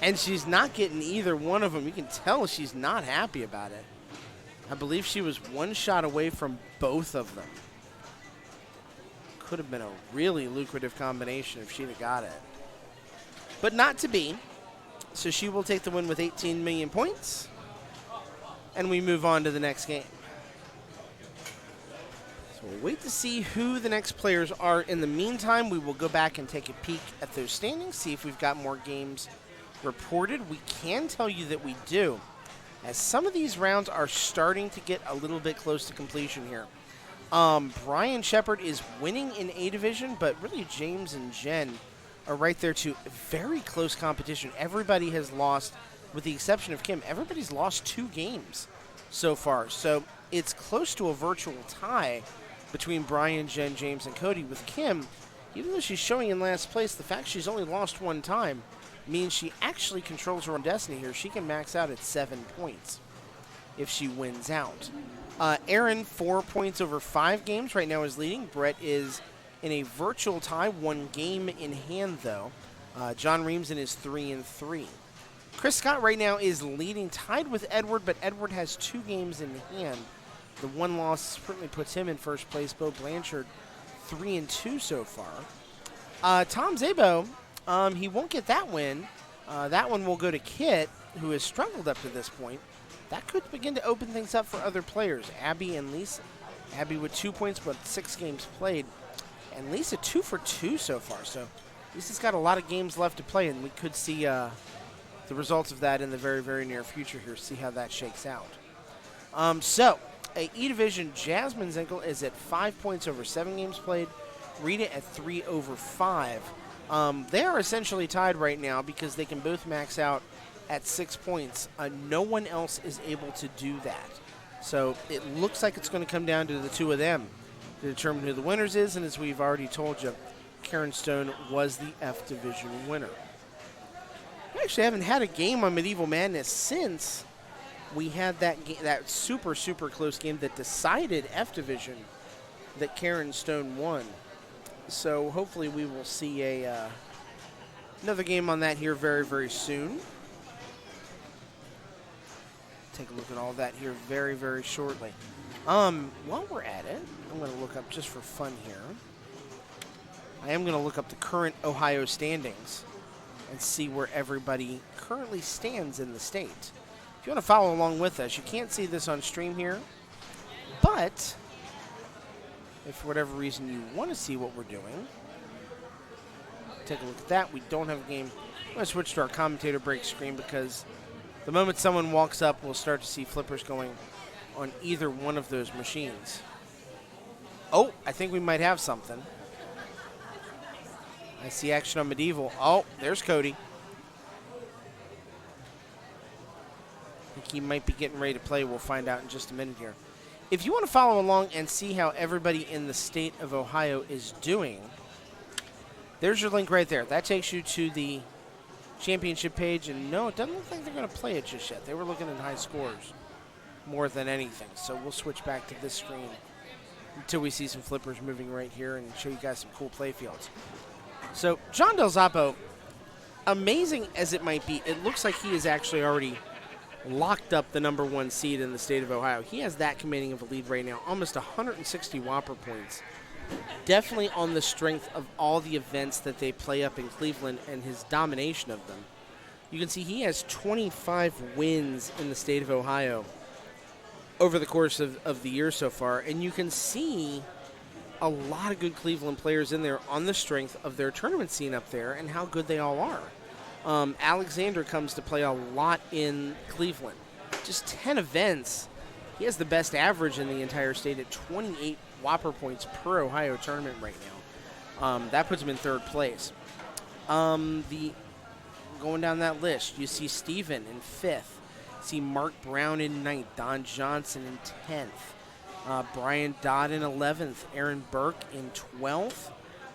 And she's not getting either one of them. You can tell she's not happy about it. I believe she was one shot away from both of them. Could have been a really lucrative combination if she'd have got it. But not to be. So she will take the win with 18 million points. And we move on to the next game. So we'll wait to see who the next players are. In the meantime, we will go back and take a peek at those standings, see if we've got more games reported. We can tell you that we do, as some of these rounds are starting to get a little bit close to completion here. Brian Shepard is winning in A Division, but really James and Jen are right there too. Very close competition. Everybody has lost, with the exception of Kim. Everybody's lost 2 games so far. So it's close to a virtual tie between Brian, Jen, James, and Cody. With Kim, even though she's showing in last place, the fact she's only lost 1 time means she actually controls her own destiny here. She can max out at 7 points. if she wins out. Erin, 4 points over 5 games right now is leading. Brett is in a virtual tie, 1 game in hand though. John Reamson is 3-3. Chris Scott right now is leading, tied with Edward, but Edward has 2 games in hand. The 1 loss certainly puts him in first place. Bo Blanchard, 3-2 so far. Tom Zabo, he won't get that win. That one will go to Kit, who has struggled up to this point. That could begin to open things up for other players, Abby and Lisa. Abby with 2 points, but 6 games played. And Lisa 2 for 2 so far. So Lisa's got a lot of games left to play, and we could see the results of that in the very, very near future here, see how that shakes out. So, a E-Division, Jasmine Zinkel is at 5 points over 7 games played. Rita at 3 over 5. They are essentially tied right now because they can both max out at 6 points. No one else is able to do that. So it looks like it's going to come down to the 2 of them to determine who the winners is. And as we've already told you, Karen Stone was the F Division winner. We actually haven't had a game on Medieval Madness since we had that super, super close game that decided F Division that Karen Stone won. So hopefully we will see another game on that here very, very soon. Take a look at all that here very, very shortly. While we're at it, I'm going to look up just for fun here. I am going to look up the current Ohio standings and see where everybody currently stands in the state. If you want to follow along with us, you can't see this on stream here, but if for whatever reason you want to see what we're doing, take a look at that. We don't have a game. I'm going to switch to our commentator break screen because the moment someone walks up, we'll start to see flippers going on either one of those machines. Oh, I think we might have something. I see action on Medieval. Oh, there's Cody. I think he might be getting ready to play. We'll find out in just a minute here. If you want to follow along and see how everybody in the state of Ohio is doing, there's your link right there. That takes you to the championship page. And no, it doesn't look like they're going to play it just yet. They were looking at high scores more than anything. So we'll switch back to this screen until we see some flippers moving right here and show you guys some cool play fields. So John Del Zoppo, amazing as it might be, it looks like he is actually already locked up the #1 seed in the state of Ohio. He has that commanding of a lead right now, almost 160 Whopper points. Definitely on the strength of all the events that they play up in Cleveland and his domination of them. You can see he has 25 wins in the state of Ohio over the course of the year so far, and you can see a lot of good Cleveland players in there on the strength of their tournament scene up there and how good they all are. Alexander comes to play a lot in Cleveland. Just 10 events. He has the best average in the entire state at 28 Whopper points per Ohio tournament right now. That puts him in 3rd place. Going down that list, you see Steven in 5th. See Mark Brown in 9th. Don Johnson in 10th. Brian Dodd in 11th. Aaron Burke in 12th.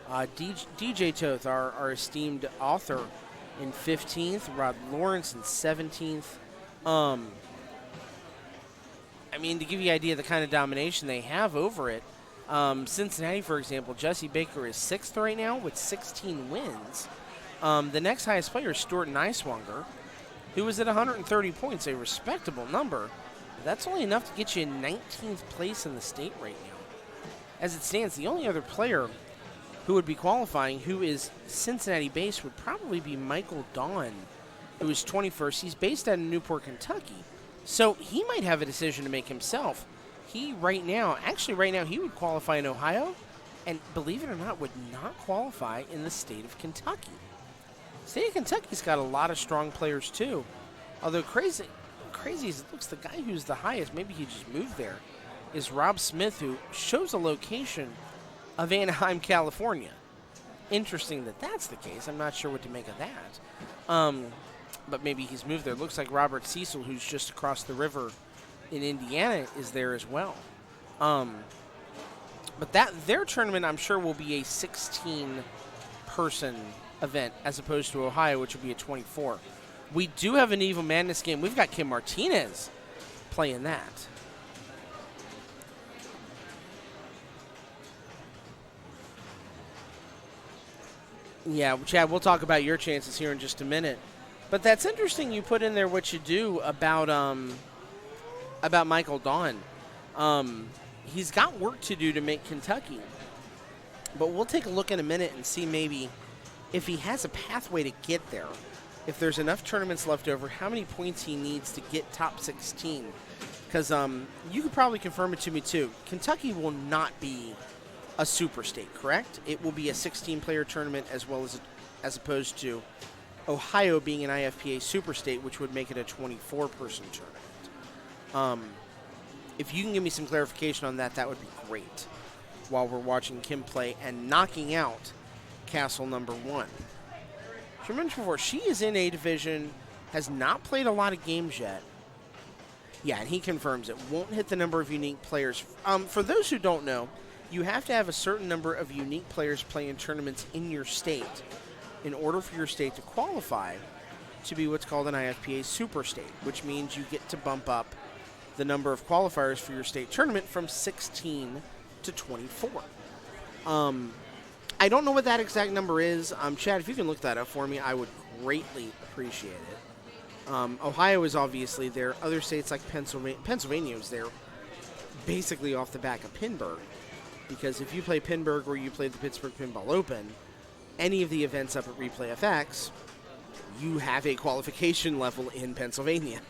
DJ Toth, our esteemed author, in 15th. Rod Lawrence in 17th. I mean, to give you an idea of the kind of domination they have over it, Cincinnati, for example, Jesse Baker is 6th right now with 16 wins. The next highest player is Stuart Niswanger, who is at 130 points, a respectable number. That's only enough to get you in 19th place in the state right now. As it stands, the only other player who would be qualifying, who is Cincinnati-based, would probably be Michael Dawn, who is 21st. He's based out of Newport, Kentucky. So he might have a decision to make himself. Right now, he would qualify in Ohio, and believe it or not, would not qualify in the state of Kentucky. The state of Kentucky's got a lot of strong players, too. Although crazy as it looks, the guy who's the highest, maybe he just moved there, is Rob Smith, who shows a location of Anaheim, California. Interesting that that's the case. I'm not sure what to make of that. But maybe he's moved there. Looks like Robert Cecil, who's just across the river in Indiana, is there as well. But their tournament, I'm sure, will be a 16-person event as opposed to Ohio, which will be a 24. We do have an Evil Madness game. We've got Kim Martinez play in that. Yeah, Chad, we'll talk about your chances here in just a minute. But that's interesting you put in there what you do about Michael Dawn. He's got work to do to make Kentucky. But we'll take a look in a minute and see maybe if he has a pathway to get there. If there's enough tournaments left over, how many points he needs to get top 16. Because you could probably confirm it to me too. Kentucky will not be a super state, correct? It will be a 16-player tournament as opposed to Ohio being an IFPA super state, which would make it a 24-person tournament. If you can give me some clarification on that, that would be great while we're watching Kim play and knocking out Castle number 1. She mentioned before, she is in A division, has not played a lot of games yet. Yeah, and he confirms it. Won't hit the number of unique players. For those who don't know, you have to have a certain number of unique players play in tournaments in your state in order for your state to qualify to be what's called an IFPA super state, which means you get to bump up the number of qualifiers for your state tournament from 16 to 24. I don't know what that exact number is. Chad, if you can look that up for me, I would greatly appreciate it. Ohio is obviously there. Other states like Pennsylvania is there basically off the back of Pinburg. Because if you play Pinburg or you play the Pittsburgh Pinball Open, any of the events up at Replay FX, you have a qualification level in Pennsylvania.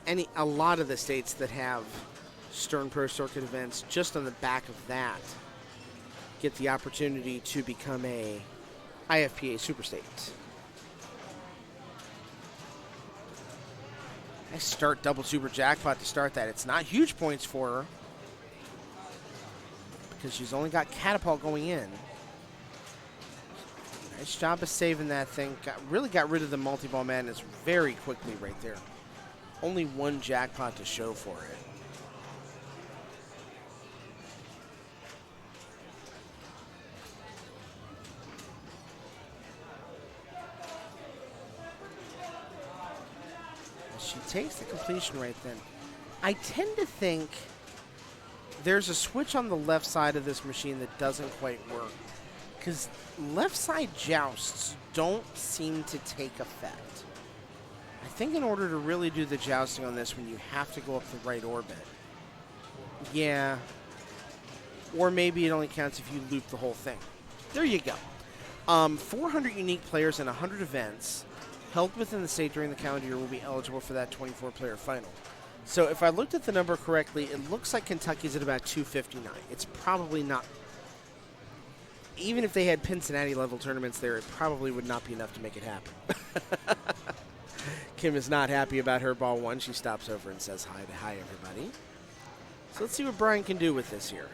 I mean, a lot of the states that have Stern Pro Circuit events, just on the back of that, get the opportunity to become a IFPA super state. Nice start, double super jackpot to start that. It's not huge points for her, because she's only got Catapult going in. Nice job of saving that thing. Really got rid of the multi-ball madness very quickly right there. Only one jackpot to show for it. She takes the completion right then. I tend to think there's a switch on the left side of this machine that doesn't quite work, because left side jousts don't seem to take effect. I think in order to really do the jousting on this one, you have to go up the right orbit. Yeah. Or maybe it only counts if you loop the whole thing. There you go. 400 unique players and 100 events held within the state during the calendar year will be eligible for that 24-player final. So if I looked at the number correctly, it looks like Kentucky's at about 259. It's probably not. Even if they had Cincinnati-level tournaments there, it probably would not be enough to make it happen. Kim is not happy about her ball one. She stops over and says hi, everybody. So let's see what Brian can do with this here.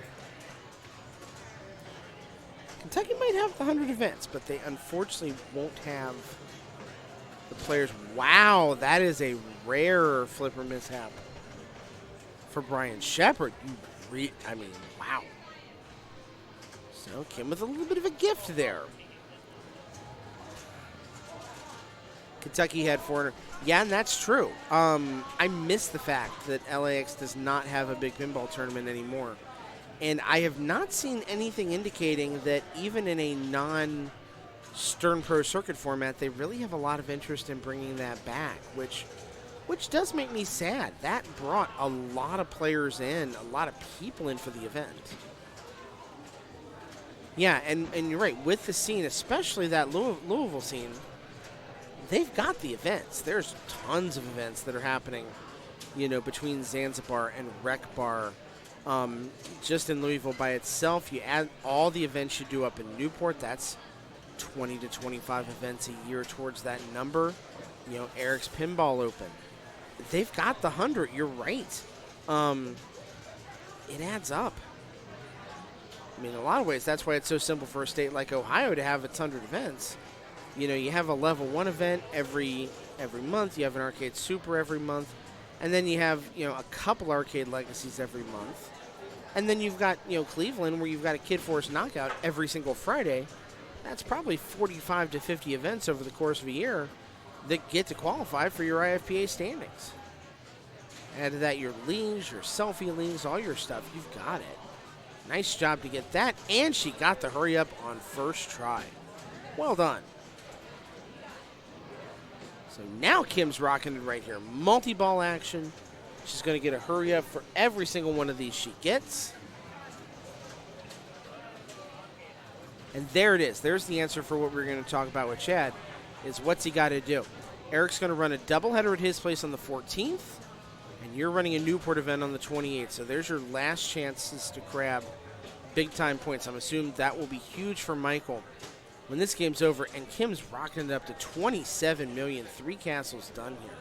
Kentucky might have the 100 events, but they unfortunately won't have the players. Wow, that is a rare flipper mishap for Brian Shepard. I mean, wow. So Kim with a little bit of a gift there. Kentucky had 400. Yeah, and that's true. I miss the fact that LAX does not have a big pinball tournament anymore. And I have not seen anything indicating that even in a non-Stern Pro Circuit format, they really have a lot of interest in bringing that back, which does make me sad. That brought a lot of players in, a lot of people in for the event. Yeah, and you're right. With the scene, especially that Louisville scene, they've got the events. There's tons of events that are happening, between Zanzibar and Rec Bar. Just in Louisville by itself, you add all the events you do up in Newport, that's 20 to 25 events a year towards that number. Eric's Pinball Open. They've got the 100, you're right. It adds up. I mean, in a lot of ways, that's why it's so simple for a state like Ohio to have its 100 events. You have a level 1 event every month. You have an arcade super every month. And then you have, a couple arcade legacies every month. And then you've got, Cleveland, where you've got a Kid Force knockout every single Friday. That's probably 45 to 50 events over the course of a year that get to qualify for your IFPA standings. Add to that your leagues, your selfie leagues, all your stuff. You've got it. Nice job to get that. And she got the hurry up on first try. Well done. So now Kim's rocking it right here. Multi-ball action. She's going to get a hurry up for every single one of these she gets. And there it is. There's the answer for what we're going to talk about with Chad, is what's he got to do. Eric's going to run a doubleheader at his place on the 14th, and you're running a Newport event on the 28th. So there's your last chances to grab big-time points. I'm assuming that will be huge for Michael when this game's over. And Kim's rocking it up to 27 million. 3 castles done here.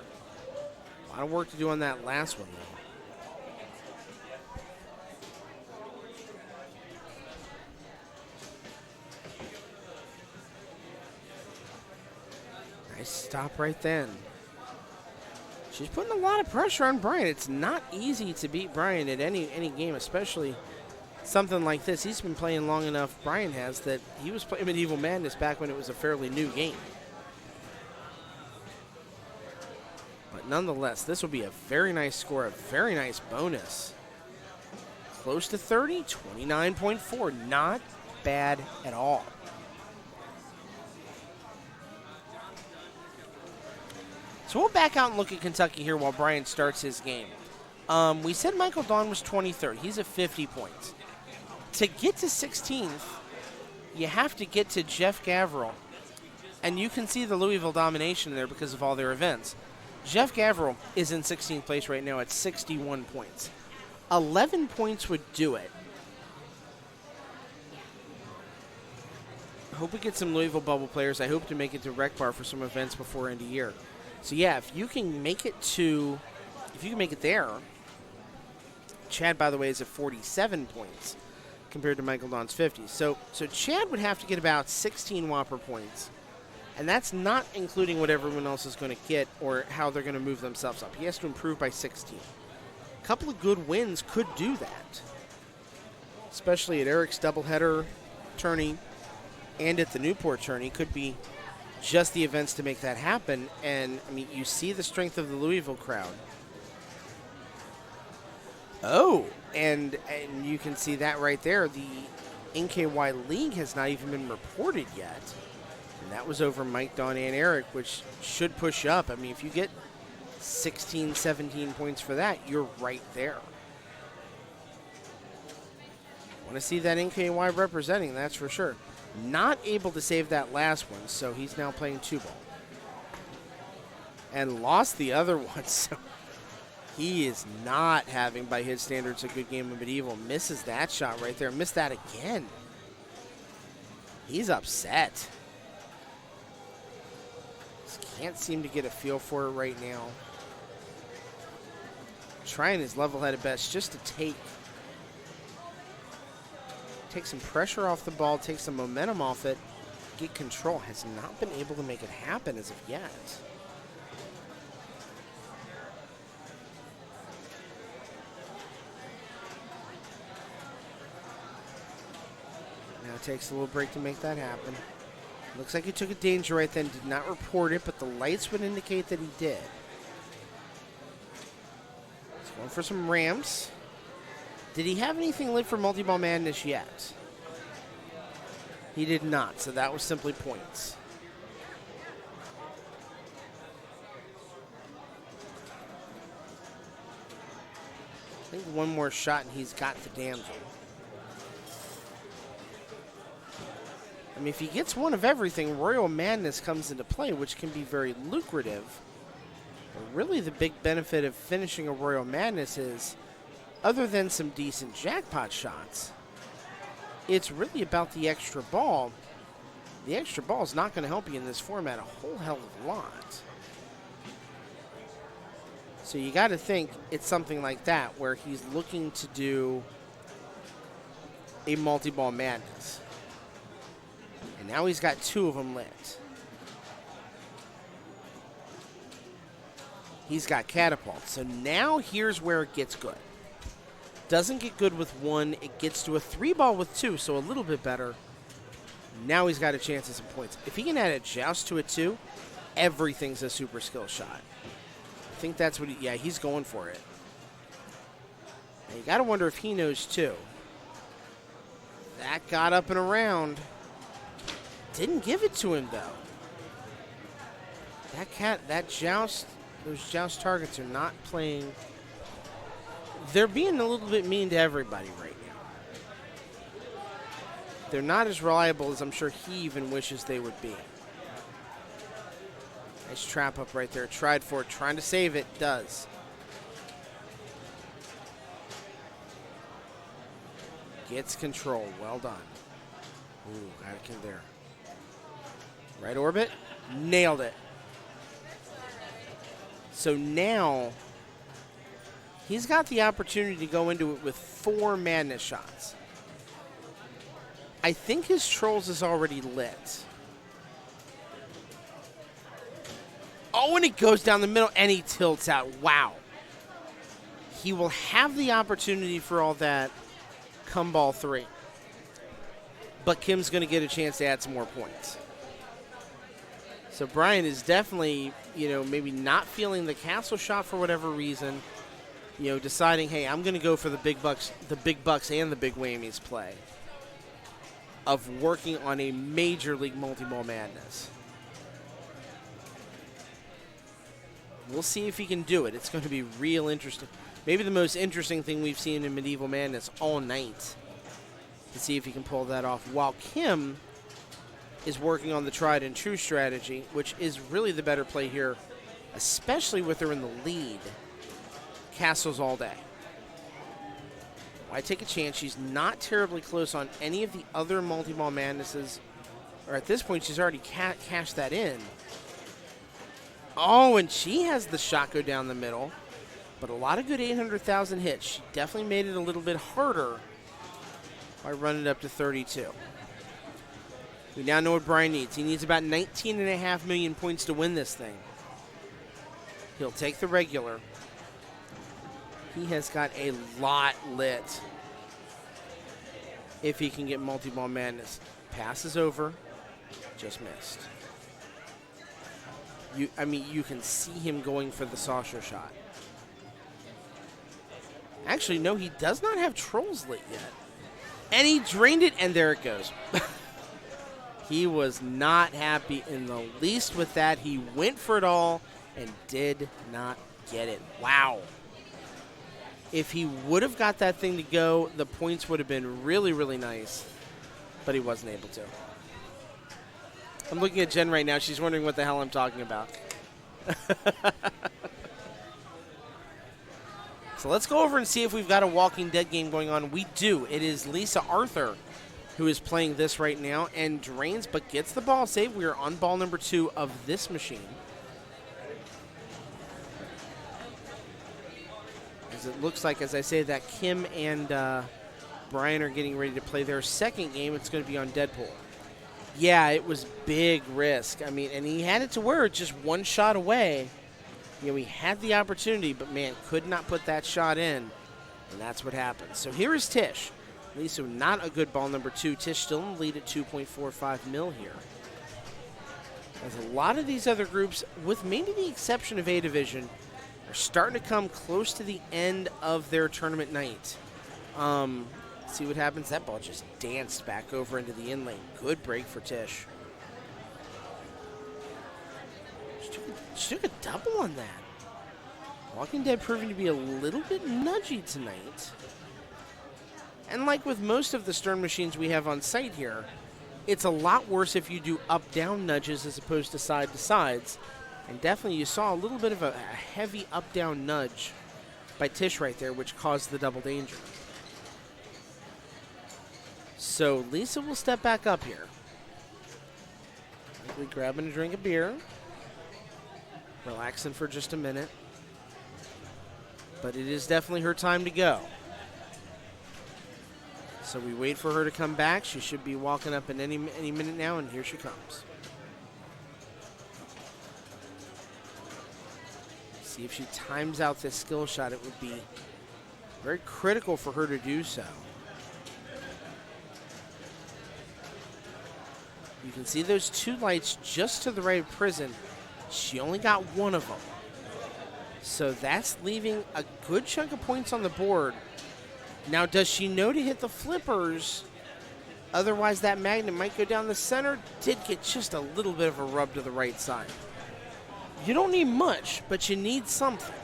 A lot of work to do on that last one, though. Nice stop right then. She's putting a lot of pressure on Brian. It's not easy to beat Brian at any game, especially something like this. He's been playing long enough, Brian has, that he was playing Medieval Madness back when it was a fairly new game. But nonetheless, this will be a very nice score, a very nice bonus. Close to 30, 29.4. Not bad at all. So we'll back out and look at Kentucky here while Brian starts his game. We said Michael Dawn was 23rd. He's at 50 points. To get to 16th, you have to get to Jeff Gavriel. And you can see the Louisville domination there because of all their events. Jeff Gavriel is in 16th place right now at 61 points. 11 points would do it. I hope we get some Louisville bubble players. I hope to make it to Rec Bar for some events before end of year. So yeah, if you can make it there. Chad, by the way, is at 47 points compared to Michael Dawn's 50. So Chad would have to get about 16 Whopper points. And that's not including what everyone else is going to get or how they're going to move themselves up. He has to improve by 16. A couple of good wins could do that. Especially at Eric's doubleheader tourney and at the Newport tourney. Could be just the events to make that happen. And, I mean, you see the strength of the Louisville crowd. Oh, and you can see that right there. The NKY League has not even been reported yet. And that was over Mike, Dawn, and Eric, which should push up. I mean, if you get 16, 17 points for that, you're right there. Want to see that NKY representing, that's for sure. Not able to save that last one, so he's now playing 2-ball. And lost the other one, so he is not having, by his standards, a good game of Medieval. Misses that shot right there. Missed that again. He's upset. Just can't seem to get a feel for it right now. Trying his level-headed best just to take some pressure off the ball, take some momentum off it, get control. Has not been able to make it happen as of yet. Now it takes a little break to make that happen. Looks like he took a danger right then, did not report it, but the lights would indicate that he did. He's going for some ramps. Did he have anything lit for Multi-Ball Madness yet? He did not, so that was simply points. I think one more shot and he's got the damsel. I mean, if he gets one of everything, Royal Madness comes into play, which can be very lucrative. But really the big benefit of finishing a Royal Madness is, other than some decent jackpot shots, it's really about the extra ball. The extra ball is not going to help you in this format a whole hell of a lot. So you got to think it's something like that where he's looking to do a multi-ball madness. And now he's got 2 of them lit. He's got catapult. So now here's where it gets good. Doesn't get good with 1. It gets to a 3-ball with 2, so a little bit better. Now he's got a chance at some points. If he can add a joust to it too, everything's a super skill shot. I think that's what he's going for it. And you got to wonder if he knows too. That got up and around. Didn't give it to him though. That joust, those joust targets are not playing. They're being a little bit mean to everybody right now. They're not as reliable as I'm sure he even wishes they would be. Nice trap up right there. Tried for it, trying to save it. Does. Gets control. Well done. Ooh, got it in there. Right orbit. Nailed it. So now he's got the opportunity to go into it with 4 madness shots. I think his trolls is already lit. Oh, and it goes down the middle, and he tilts out. Wow. He will have the opportunity for all that come ball 3. But Kim's going to get a chance to add some more points. So Brian is definitely, maybe not feeling the castle shot for whatever reason. Deciding, hey, I'm going to go for the big bucks and the big whammies play of working on a major league multi-ball madness. We'll see if he can do it. It's going to be real interesting. Maybe the most interesting thing we've seen in Medieval Madness all night, to see if he can pull that off, while Kim is working on the tried and true strategy, which is really the better play here, especially with her in the lead. Castles all day. Why take a chance? She's not terribly close on any of the other multi-ball madnesses, or at this point she's already cashed that in. Oh, and she has the shot go down the middle, but a lot of good 800,000 hits. She definitely made it a little bit harder by running it up to 32. We now know what Brian needs. He needs about 19.5 million points to win this thing. He'll take the regular. He has got a lot lit if he can get multi-ball madness. Passes over, just missed. You can see him going for the saucer shot. Actually, no, he does not have trolls lit yet. And he drained it, and there it goes. He was not happy in the least with that. He went for it all and did not get it. Wow. If he would have got that thing to go, the points would have been really, really nice. But he wasn't able to. I'm looking at Jen right now. She's wondering what the hell I'm talking about. So let's go over and see if we've got a Walking Dead game going on. We do. It is Lisa Arthur who is playing this right now and drains but gets the ball saved. We are on ball number 2 of this machine. As it looks like, as I say, that Kim and Brian are getting ready to play their second game. It's going to be on Deadpool. Yeah, it was big risk. And he had it to where it's just one shot away. He had the opportunity, but, man, could not put that shot in. And that's what happened. So here is Tish. Lisa, not a good ball number 2. Tish still in the lead at 2.45 mil here. As a lot of these other groups, with maybe the exception of A Division, are starting to come close to the end of their tournament night. See what happens. That ball just danced back over into the in lane. Good break for Tish. She took a double on that. Walking Dead proving to be a little bit nudgy tonight. And like with most of the Stern machines we have on site here, it's a lot worse if you do up-down nudges as opposed to side-to-sides. And definitely you saw a little bit of a heavy up-down nudge by Tish right there, which caused the double danger. So Lisa will step back up here. Likely grabbing a drink of beer. Relaxing for just a minute. But it is definitely her time to go. So we wait for her to come back. She should be walking up in any minute now, and here she comes. See if she times out this skill shot. It would be very critical for her to do so. You can see those 2 lights just to the right of Prison. She only got 1 of them. So that's leaving a good chunk of points on the board Now, does she know to hit the flippers? Otherwise, that magnet might go down the center. Did get just a little bit of a rub to the right side. You don't need much, but you need something.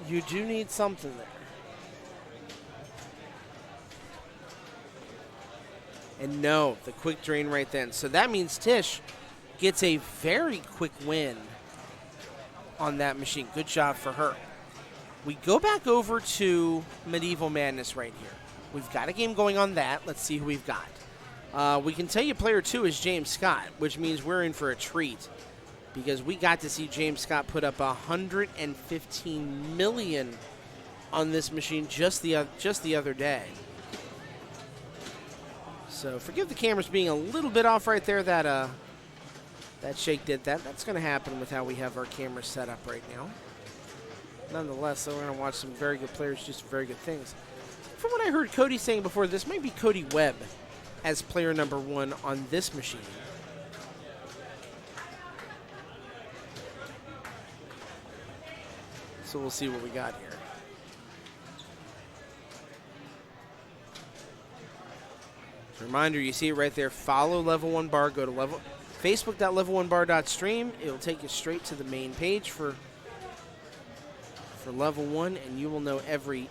You do need something there. And no, the quick drain right then. So that means Tish gets a very quick win on that machine. Good job for her. We go back over to Medieval Madness right here. We've got a game going on that. Let's see who we've got. We can tell you player 2 is James Scott, which means we're in for a treat because we got to see James Scott put up 115 million on this machine just the other day. So forgive the cameras being a little bit off right there. That shake did that. That's going to happen with how we have our cameras set up right now. Nonetheless, though, we're going to watch some very good players do some very good things. From what I heard Cody saying before, this might be Cody Webb as player number 1 on this machine. So we'll see what we got here. Reminder, you see it right there. Follow Level 1 Bar. Go to facebook.level1bar.stream. It'll take you straight to the main page for Level 1, and you will know every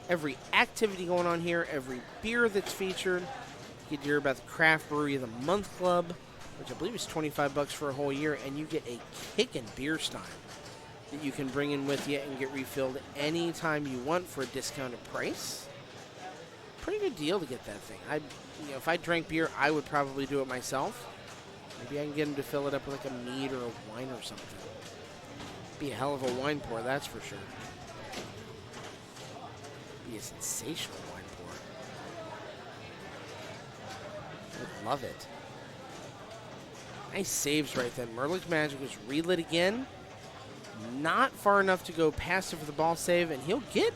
activity going on here, every beer that's featured. You get to hear about the Craft Brewery of the Month Club, which I believe is $25 for a whole year, and you get a kickin' beer stein that you can bring in with you and get refilled anytime you want for a discounted price. Pretty good deal to get that thing. If I drank beer, I would probably do it myself. Maybe I can get him to fill it up with like a mead or a wine or something. Be a hell of a wine pour, that's for sure. Be a sensational wine pour. I'd love it. Nice saves right then. Merlin's Magic was relit again. Not far enough to go past it for the ball save, and he'll get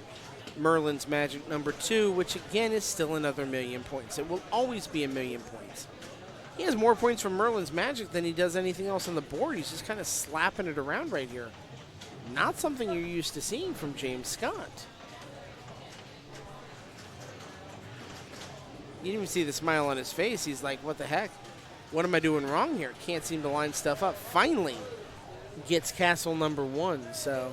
Merlin's Magic number 2, which again is still another 1,000,000 points. It will always be 1,000,000 points. He has more points from Merlin's Magic than he does anything else on the board. He's just kind of slapping it around right here. Not something you're used to seeing from James Scott. You didn't even see the smile on his face. He's like, what the heck? What am I doing wrong here? Can't seem to line stuff up. Finally gets castle number 1, so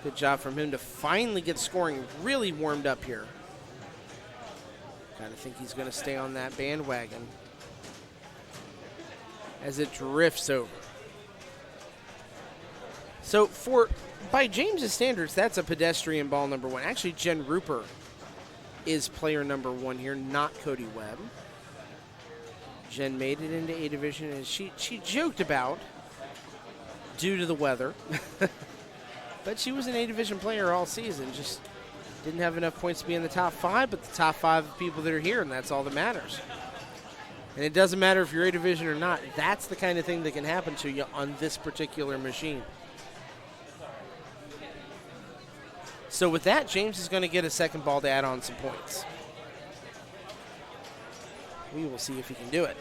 good job from him to finally get scoring really warmed up here. Kind of think he's going to stay on that bandwagon as it drifts over. So by James's standards, that's a pedestrian ball number 1. Actually, Jen Rupert is player number 1 here, not Cody Webb. Jen made it into A Division, and she joked about due to the weather. But she was an A Division player all season. Just didn't have enough points to be in the top 5, but the top 5 people that are here, and that's all that matters. And it doesn't matter if you're A Division or not. That's the kind of thing that can happen to you on this particular machine. So with that, James is going to get a second ball to add on some points. We will see if he can do it.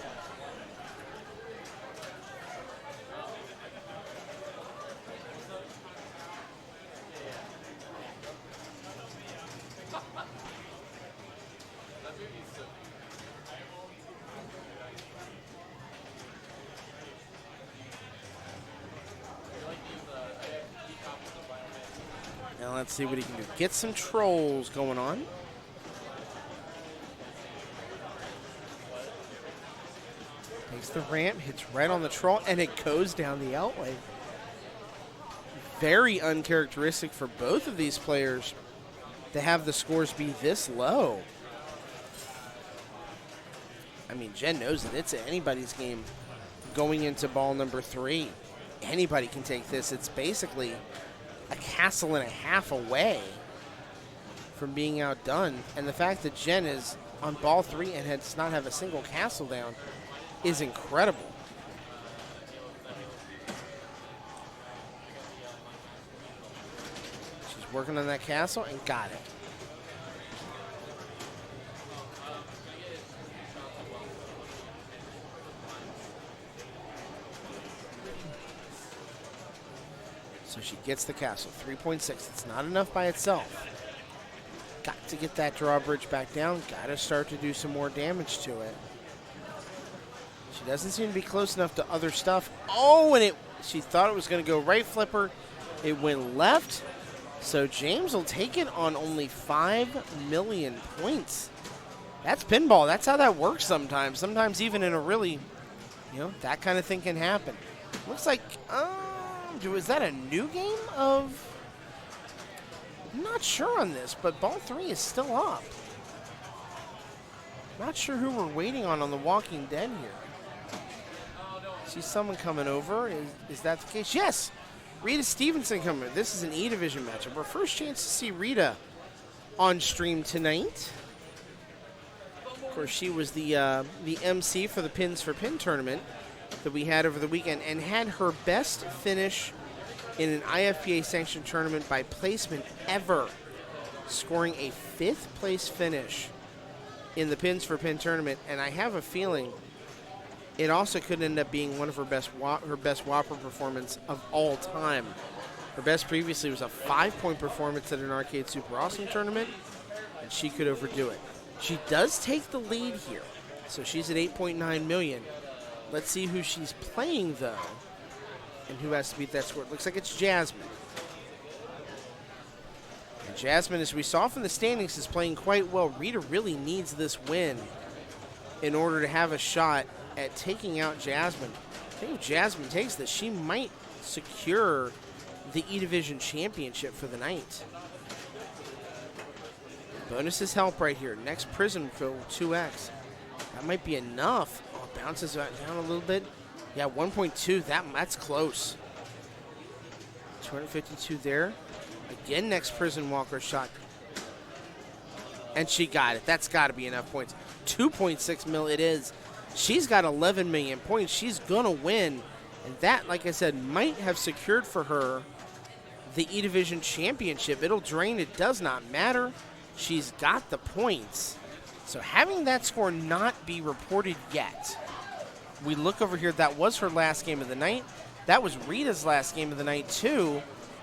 Now let's see what he can do. Get some trolls going on. Takes the ramp, hits right on the troll, and it goes down the outlet. Very uncharacteristic for both of these players to have the scores be this low. I mean, Jen knows that it's anybody's game going into ball number 3. Anybody can take this. It's basically a castle and a half away from being outdone. And the fact that Jen is on ball 3 and does not have a single castle down is incredible. She's working on that castle and got it. So she gets the castle. 3.6. It's not enough by itself. Got to get that drawbridge back down. Got to start to do some more damage to it. She doesn't seem to be close enough to other stuff. Oh, and she thought it was going to go right flipper. It went left. So James will take it on only 5 million points. That's pinball. That's how that works sometimes. Sometimes even in a really, that kind of thing can happen. Looks like, is that a new game of... I'm not sure on this, but ball 3 is still up. Not sure who we're waiting on The Walking Dead here. See someone coming over. Is that the case? Yes! Rita Stevenson coming. This is an E Division matchup. Our first chance to see Rita on stream tonight. Of course, she was the MC for the Pins for Pin tournament that we had over the weekend and had her best finish in an IFPA sanctioned tournament by placement ever, scoring a 5th place finish in the Pins for Pin tournament. And I have a feeling it also could end up being one of her best Whopper performance of all time. Her best previously was a 5-point performance at an Arcade Super Awesome tournament, and she could overdo it. She does take the lead here, so she's at 8.9 million. Let's see who she's playing, though, and who has to beat that score. It looks like it's Jasmine. And Jasmine, as we saw from the standings, is playing quite well. Rita really needs this win in order to have a shot at taking out Jasmine. I think if Jasmine takes this, she might secure the E Division Championship for the night. Bonuses help right here. Next Prism fill 2x. That might be enough. Oh, it bounces down a little bit. Yeah, 1.2. That's close. 252 there. Again, next Prison Walker shot. And she got it. That's got to be enough points. 2.6 mil it is. She's got 11 million points. She's going to win. And that, like I said, might have secured for her the E Division Championship. It'll drain. It does not matter. She's got the points. So having that score not be reported yet, we look over here. That was her last game of the night. That was Rita's last game of the night, too.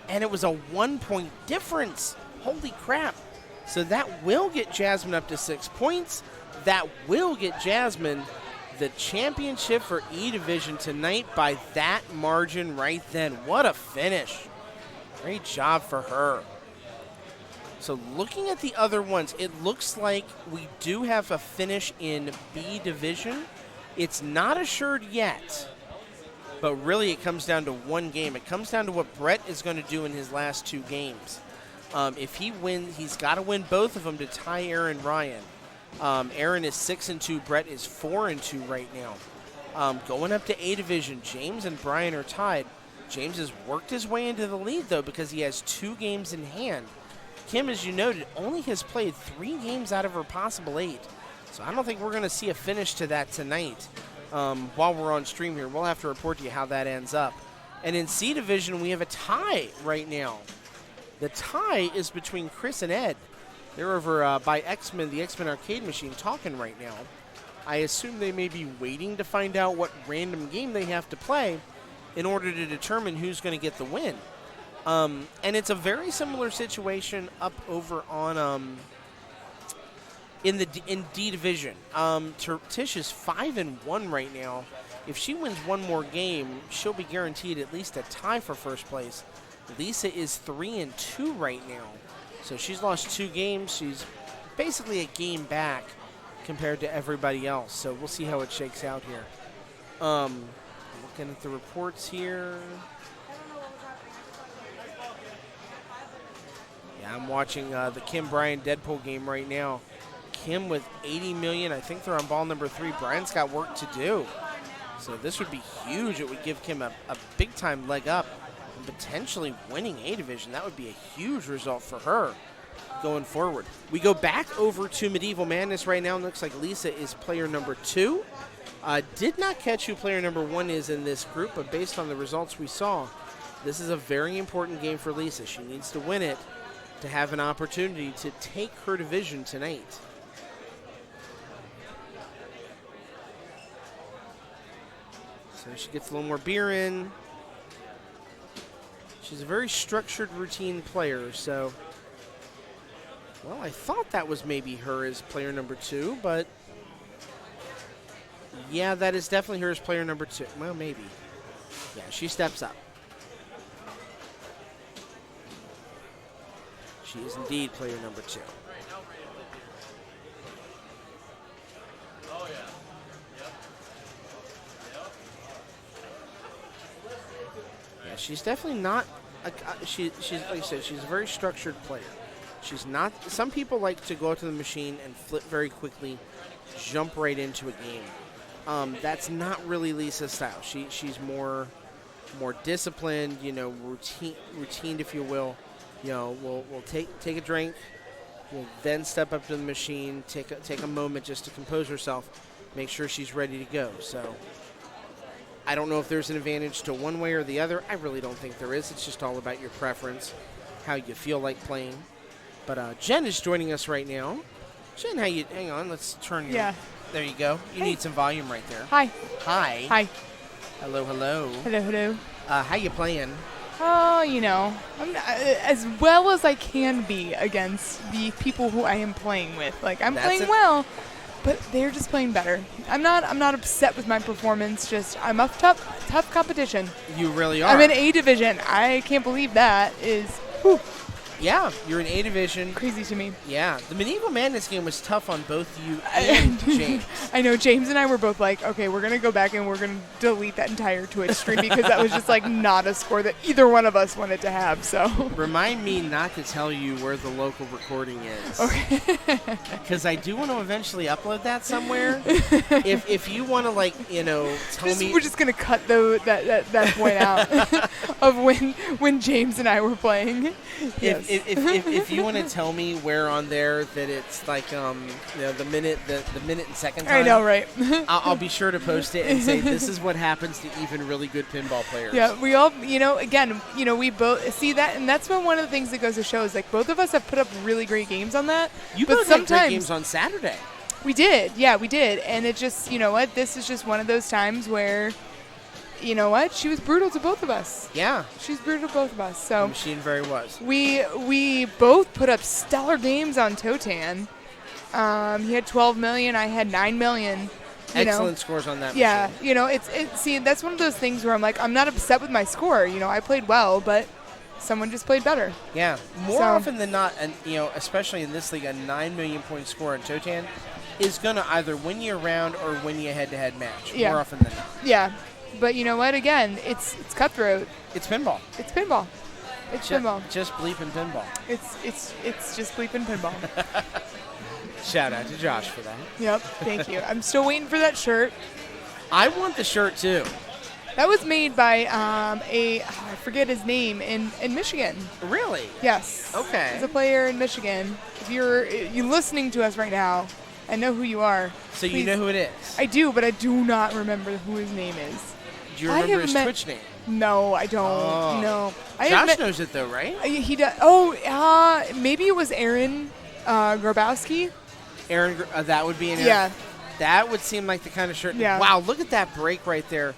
And it was a 1-point difference. Holy crap. So that will get Jasmine up to 6 points. That will get Jasmine the championship for E Division tonight by that margin right then. What a finish. Great job for her. So looking at the other ones, it looks like we do have a finish in B Division. It's not assured yet, but really it comes down to one game. It comes down to what Brett is going to do in his last 2 games. If he wins, he's got to win both of them to tie Aaron Ryan. Aaron is 6-2. Brett is 4-2 right now. Going up to A Division, James and Brian are tied. James has worked his way into the lead, though, because he has 2 games in hand. Kim, as you noted, only has played 3 games out of her possible 8. So I don't think we're going to see a finish to that tonight while we're on stream here. We'll have to report to you how that ends up. And in C Division, we have a tie right now. The tie is between Chris and Ed. They're over by X-Men, the X-Men arcade machine, talking right now. I assume they may be waiting to find out what random game they have to play in order to determine who's going to get the win. And it's a very similar situation up over on in D Division. Tish is 5-1 right now. If she wins one more game, she'll be guaranteed at least a tie for first place. Lisa is 3-2 right now. So she's lost 2 games. She's basically a game back compared to everybody else. So we'll see how it shakes out here. Looking at the reports here. Yeah, I'm watching the Kim Bryan Deadpool game right now. Kim with 80 million. I think they're on ball number 3. Brian's got work to do. So this would be huge. It would give Kim a big-time leg up and potentially winning A Division. That would be a huge result for her going forward. We go back over to Medieval Madness right now. It looks like Lisa is player number 2. Did not catch who player number 1 is in this group, but based on the results we saw, this is a very important game for Lisa. She needs to win it to have an opportunity to take her division tonight. So she gets a little more beer in. She's a very structured routine player, so. Well, I thought that was maybe her as player number 2, but. Yeah, that is definitely her as player number 2. Well, maybe. Yeah, she steps up. She is indeed player number 2. Yeah, she's definitely not. She's like I said, she's a very structured player. She's not. Some people like to go out to the machine and flip very quickly, jump right into a game. That's not really Lisa's style. She's more disciplined. Routine, if you will. We'll take a drink. We'll then step up to the machine, take a moment just to compose herself, make sure she's ready to go. So I don't know if there's an advantage to one way or the other. I really don't think there is. It's just all about your preference, how you feel like playing. But Jen is joining us right now. Jen, hang on, let's turn your... Yeah. There you go. You need some volume right there. Hi. Hi. Hi. Hello, hello. Hello, hello. How you playing? Oh, I'm as well as I can be against the people who I am playing with. Like, I'm playing well, but they're just playing better. I'm not upset with my performance. Just I'm up tough competition. You really are. I'm in A division. I can't believe that is. Whew. Yeah, you're in A division. Crazy to me. Yeah, the Medieval Madness game was tough on both you and James. I know, James and I were both like, okay, we're going to go back and we're going to delete that entire Twitch stream because that was just like not a score that either one of us wanted to have, so. Remind me not to tell you where the local recording is. Okay. Because I do want to eventually upload that somewhere. if you want to, tell me. We're just going to cut that point out of when James and I were playing. Yes. If you want to tell me where on there that it's like the minute and second time, I know, right? I'll be sure to post it and say this is what happens to even really good pinball players. Yeah, we all we both see that, and that's one of the things that goes to show is like both of us have put up really great games on that. You but both had great games on Saturday. We did, yeah, we did, and it just this is just one of those times where. You know what? She was brutal to both of us. Yeah. She's brutal to both of us. So the machine very was. We both put up stellar games on Totan. He had 12 million. I had 9 million. Excellent scores on that machine. Yeah. That's one of those things where I'm like, I'm not upset with my score. I played well, but someone just played better. Yeah. More often than not, and especially in this league, a 9 million point score on Totan is going to either win you a round or win you a head-to-head match. Yeah. More often than not. Yeah. But you know what? Again, it's cutthroat. It's pinball. It's pinball. It's pinball. Just bleeping pinball. It's just bleeping pinball. Shout out to Josh for that. Yep. Thank you. I'm still waiting for that shirt. I want the shirt too. That was made by I forget his name in Michigan. Really? Yes. Okay. He's a player in Michigan. If you're listening to us right now, I know who you are. So you know who it is? I do, but I do not remember who his name is. Do you remember his Twitch name? No, I don't. Oh. No. Josh knows it though, right? He does. Oh, maybe it was Aaron Grabowski. Aaron, that would be an Aaron. Yeah. That would seem like the kind of shirt. Yeah. Wow, look at that break right there.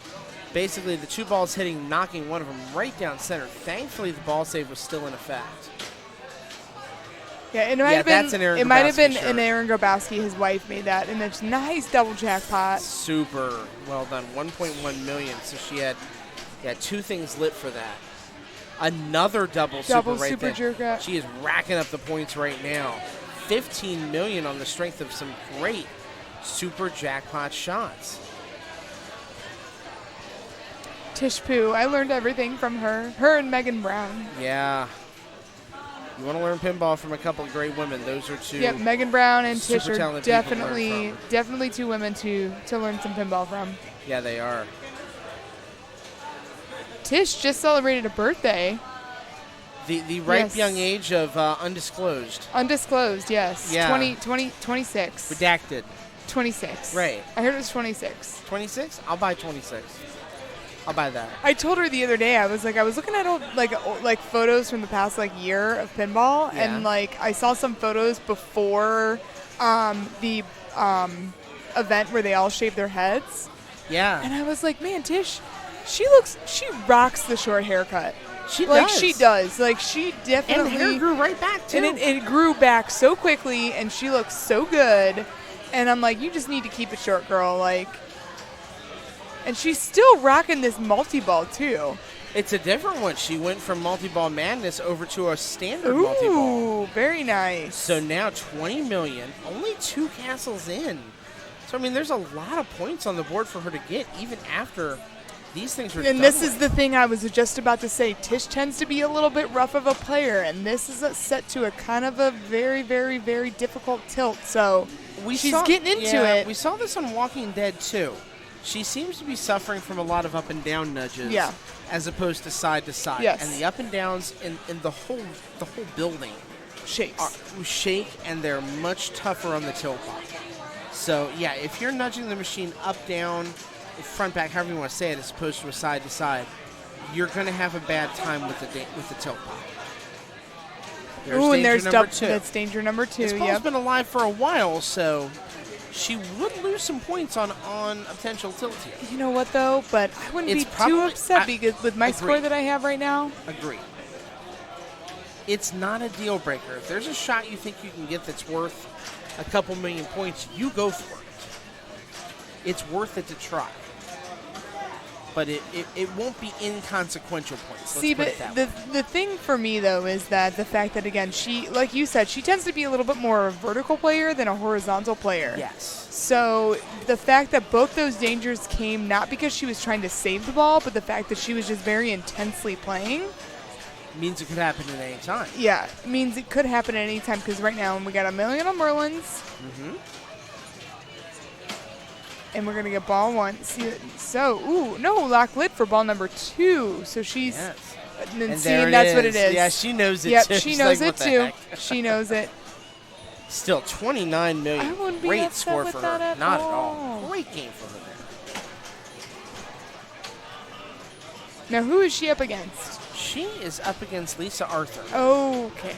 Basically, the two balls hitting, knocking one of them right down center. Thankfully, the ball save was still in effect. Yeah, it might have been. That's an Aaron it might have been shirt. an Aaron Grabowski. His wife made that, and it's nice double jackpot. Super well done. 1.1 million. So she had two things lit for that. Another double super right super there. jerk. She is racking up the points right now. 15 million on the strength of some great super jackpot shots. Tish Poo. I learned everything from her. Her and Megan Brown. Yeah. You want to learn pinball from a couple of great women. Those are two. Yep, Megan Brown and Tish super are talented people to learn from. definitely two women to learn some pinball from. Yeah, they are. Tish just celebrated a birthday. The ripe young age of undisclosed. Undisclosed, yes. Yeah. 26. Redacted. 26. Right. I heard it was 26. 26? I'll buy 26. I'll buy that. I told her the other day, I was looking at old, like photos from the past year of pinball, and I saw some photos before the event where they all shaved their heads. Yeah. And I was like, man, Tish, she rocks the short haircut. She Like, does. she does. Like, she And definitely... the hair grew right back, too. And it grew back so quickly, and she looks so good. And I'm like, you just need to keep it short, girl. Like, and she's still rocking this multi-ball, too. It's a different one. She went from multi-ball madness over to a standard multi-ball. Ooh, very nice. So now 20 million, only 2 castles in. So, I mean, there's a lot of points on the board for her to get, even after these things were And this is the thing I was just about to say. Tish tends to be a little bit rough of a player, and this is set to a kind of a very, very, very difficult tilt. So she's getting into it. We saw this on Walking Dead, too. She seems to be suffering from a lot of up and down nudges, as opposed to side to side. Yes. And the up and downs in the whole building shake, and they're much tougher on the tilt box. So yeah, if you're nudging the machine up, down, front, back, however you want to say it, as opposed to a side to side, you're going to have a bad time with the tilt box. Ooh, and there's number 2. That's danger number 2. This ball's been alive for a while, so she would lose some points on a potential tilt here. You know what, though? But I wouldn't be too upset because with my score that I have right now. Agree. It's not a deal breaker. If there's a shot you think you can get that's worth a couple million points, you go for it. It's worth it to try. But it won't be inconsequential points. See, but the thing for me, though, is that the fact that, again, she, like you said, she tends to be a little bit more a vertical player than a horizontal player. Yes. So the fact that both those dangers came not because she was trying to save the ball, but the fact that she was just very intensely playing. Means it could happen at any time. Yeah, means it could happen at any time because right now we got a million on Merlins. Mm-hmm. And we're going to get ball 1. See, so, ooh, no, lock lid for ball number 2. So she's, and seeing that's what it is. Yeah, she knows it yep, too. she knows like, it too. She knows it. Still, 29 million. I wouldn't be Great upset score with for that her. at Not all. at all. Great game for her there. Now, who is she up against? She is up against Lisa Arthur. Okay.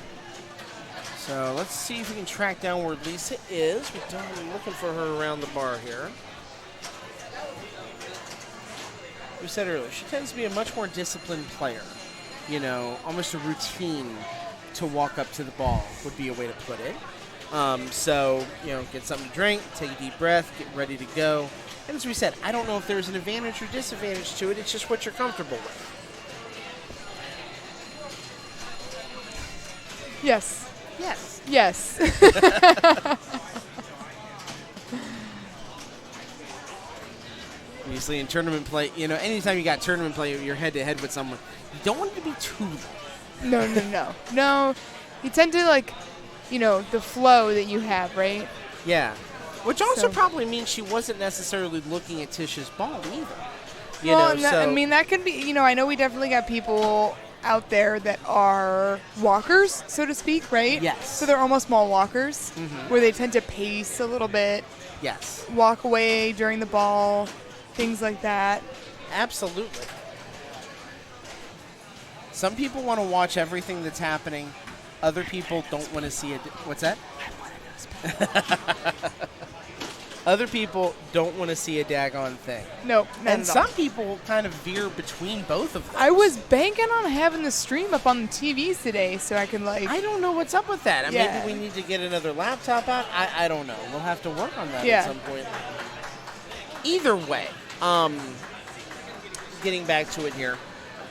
So let's see if we can track down where Lisa is. We're looking for her around the bar here. We said earlier, she tends to be a much more disciplined player. You know, almost a routine to walk up to the ball would be a way to put it. So, you know, get something to drink, take a deep breath, get ready to go. And as we said, I don't know if there's an advantage or disadvantage to it. It's just what you're comfortable with. Yes. Yes. Yes. Obviously, in tournament play, you know, anytime you got tournament play, you're head-to-head with someone, you don't want it to be too long. No. You tend to, like, you know, the flow that you have, right? Yeah. Which also probably means she wasn't necessarily looking at Tish's ball either. You well, know, so I mean, that can be, you know, I know we definitely got people out there that are walkers, so to speak, right? Yes. So they're almost mall walkers, where they tend to pace a little bit. Yes. Walk away during the ball, things like that. Absolutely. Some people want to watch everything that's happening. Other people don't want to see it. What's that? Other people don't want to see a daggone thing. Nope. And some people kind of veer between both of them. I was banking on having the stream up on the TVs today so I can, like... I don't know what's up with that. Maybe we need to get another laptop out. I don't know. We'll have to work on that at some point. Either way, getting back to it here.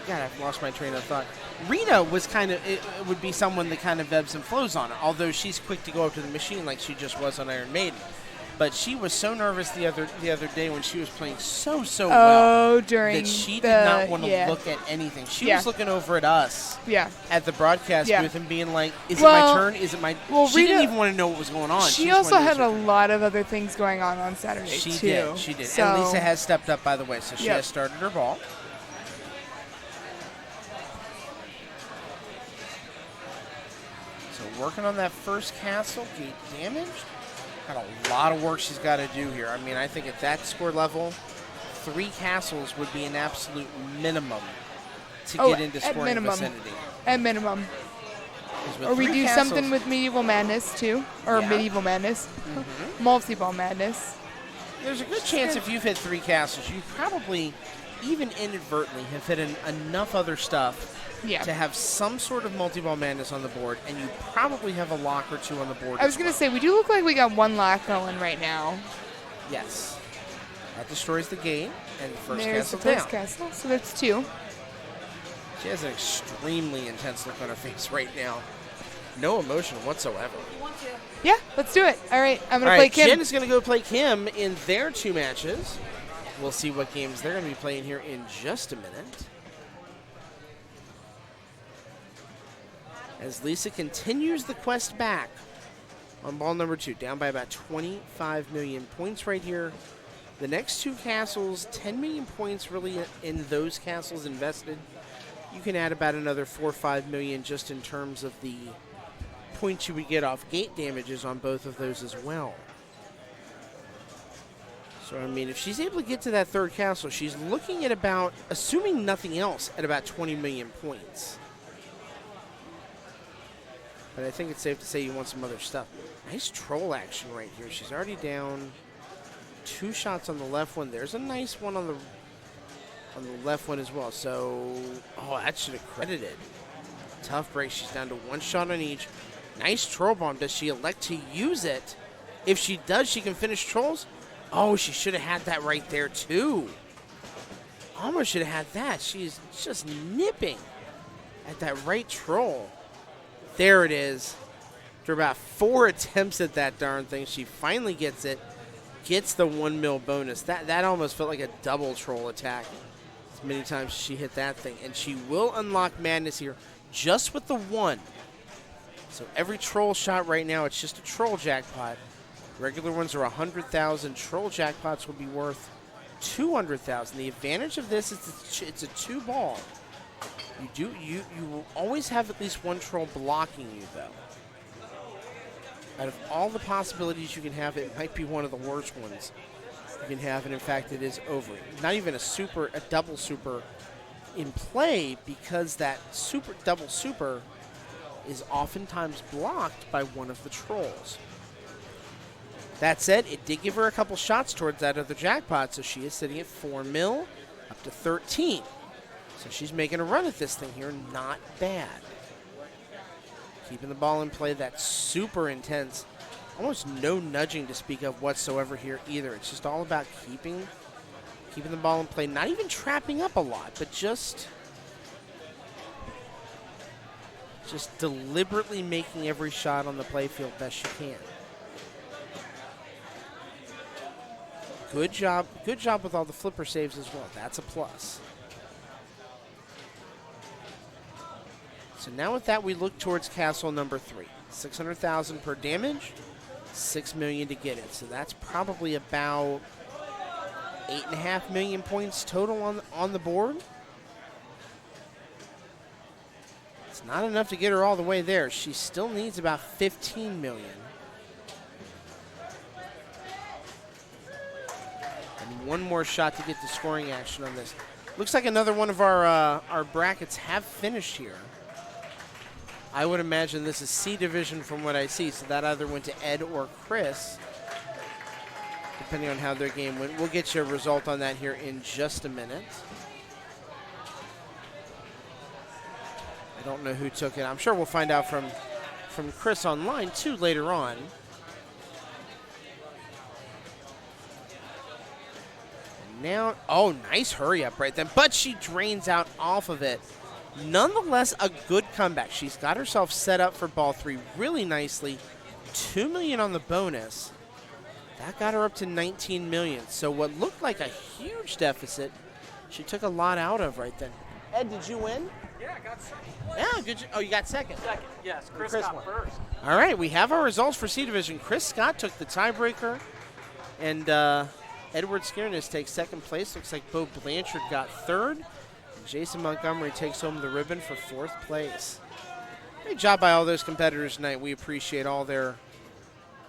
God, I've lost my train of thought. Rita was it would be someone that kind of ebbs and flows on it, although she's quick to go up to the machine like she just was on Iron Maiden. But she was so nervous the other day when she was playing so well during that she did not want to look at anything. She was looking over at us at the broadcast booth and being like, is it my turn? Is it my... she didn't even want to know what was going on. She also had a lot of other things going on Saturday, too. She did. So, and Lisa has stepped up, by the way, so she has started her ball. So working on that first castle, gate damaged. Got a lot of work she's got to do here. I mean, I think at that score level, 3 castles would be an absolute minimum to get into scoring vicinity. At minimum. Or we do something with Medieval Madness, too. Or Medieval Madness. Multi-ball Madness. There's a good chance if you've hit 3 castles, you probably, even inadvertently, have hit enough other stuff Yeah. to have some sort of multi-ball madness on the board, and you probably have a lock or two on the board. I was going to say, we do look like we got one lock going right now. Yes. That destroys the gate, and first There's castle the first down. castle, so that's 2. She has an extremely intense look on her face right now. No emotion whatsoever. Yeah, let's do it. All right, I'm All going to play right, Kim. Jen is going to go play Kim in their 2 matches. We'll see what games they're going to be playing here in just a minute. As Lisa continues the quest back on ball number 2, down by about 25 million points right here. The next 2 castles, 10 million points really in those castles invested. You can add about another 4 or 5 million just in terms of the points you would get off gate damages on both of those as well. So, I mean, if she's able to get to that 3rd castle, she's looking at about, assuming nothing else, at about 20 million points. But I think it's safe to say you want some other stuff. Nice troll action right here. She's already down 2 shots on the left one. There's a nice one on the left one as well. So, oh, that should have credited. Tough break. She's down to 1 shot on each. Nice troll bomb. Does she elect to use it? If she does, she can finish trolls. Oh, she should have had that right there, too. Almost should have had that. She's just nipping at that right troll. There it is. After about 4 attempts at that darn thing, she finally gets it. Gets the 1 mil bonus. That almost felt like a double troll attack. As many times she hit that thing. And she will unlock madness here just with the 1. So every troll shot right now, it's just a troll jackpot. Regular ones are 100,000. Troll jackpots will be worth 200,000. The advantage of this is it's a 2 ball. You will always have at least 1 troll blocking you, though. Out of all the possibilities you can have, it might be one of the worst ones you can have, and in fact, it is over. Not even a double super in play, because that double super is oftentimes blocked by one of the trolls. That said, it did give her a couple shots towards that other jackpot, so she is sitting at 4 mil, up to 13. So she's making a run at this thing here, not bad. Keeping the ball in play, that's super intense. Almost no nudging to speak of whatsoever here either. It's just all about keeping the ball in play, not even trapping up a lot, but just deliberately making every shot on the playfield best she can. Good job with all the flipper saves as well. That's a plus. So now with that, we look towards castle number 3. 600,000 per damage, 6 million to get it. So that's probably about 8.5 million points total on the board. It's not enough to get her all the way there. She still needs about 15 million. And 1 more shot to get the scoring action on this. Looks like another one of our brackets have finished here. I would imagine this is C division from what I see, so that either went to Ed or Chris, depending on how their game went. We'll get you a result on that here in just a minute. I don't know who took it. I'm sure we'll find out from Chris online, too, later on. And now, oh, nice hurry up right then, but she drains out off of it. Nonetheless, a good comeback. She's got herself set up for ball 3 really nicely. 2 million on the bonus. That got her up to 19 million. So what looked like a huge deficit, she took a lot out of right then. Ed, did you win? Yeah, I got second. Yeah, good. Oh, you got second. Second, yes. Chris Chris got won. first. All right, we have our results for C Division. Chris Scott took the tiebreaker, and Edward Skiernes takes second place. Looks like Bo Blanchard got third. And Jason Montgomery takes home the ribbon for fourth place. Great job by all those competitors tonight. We appreciate all their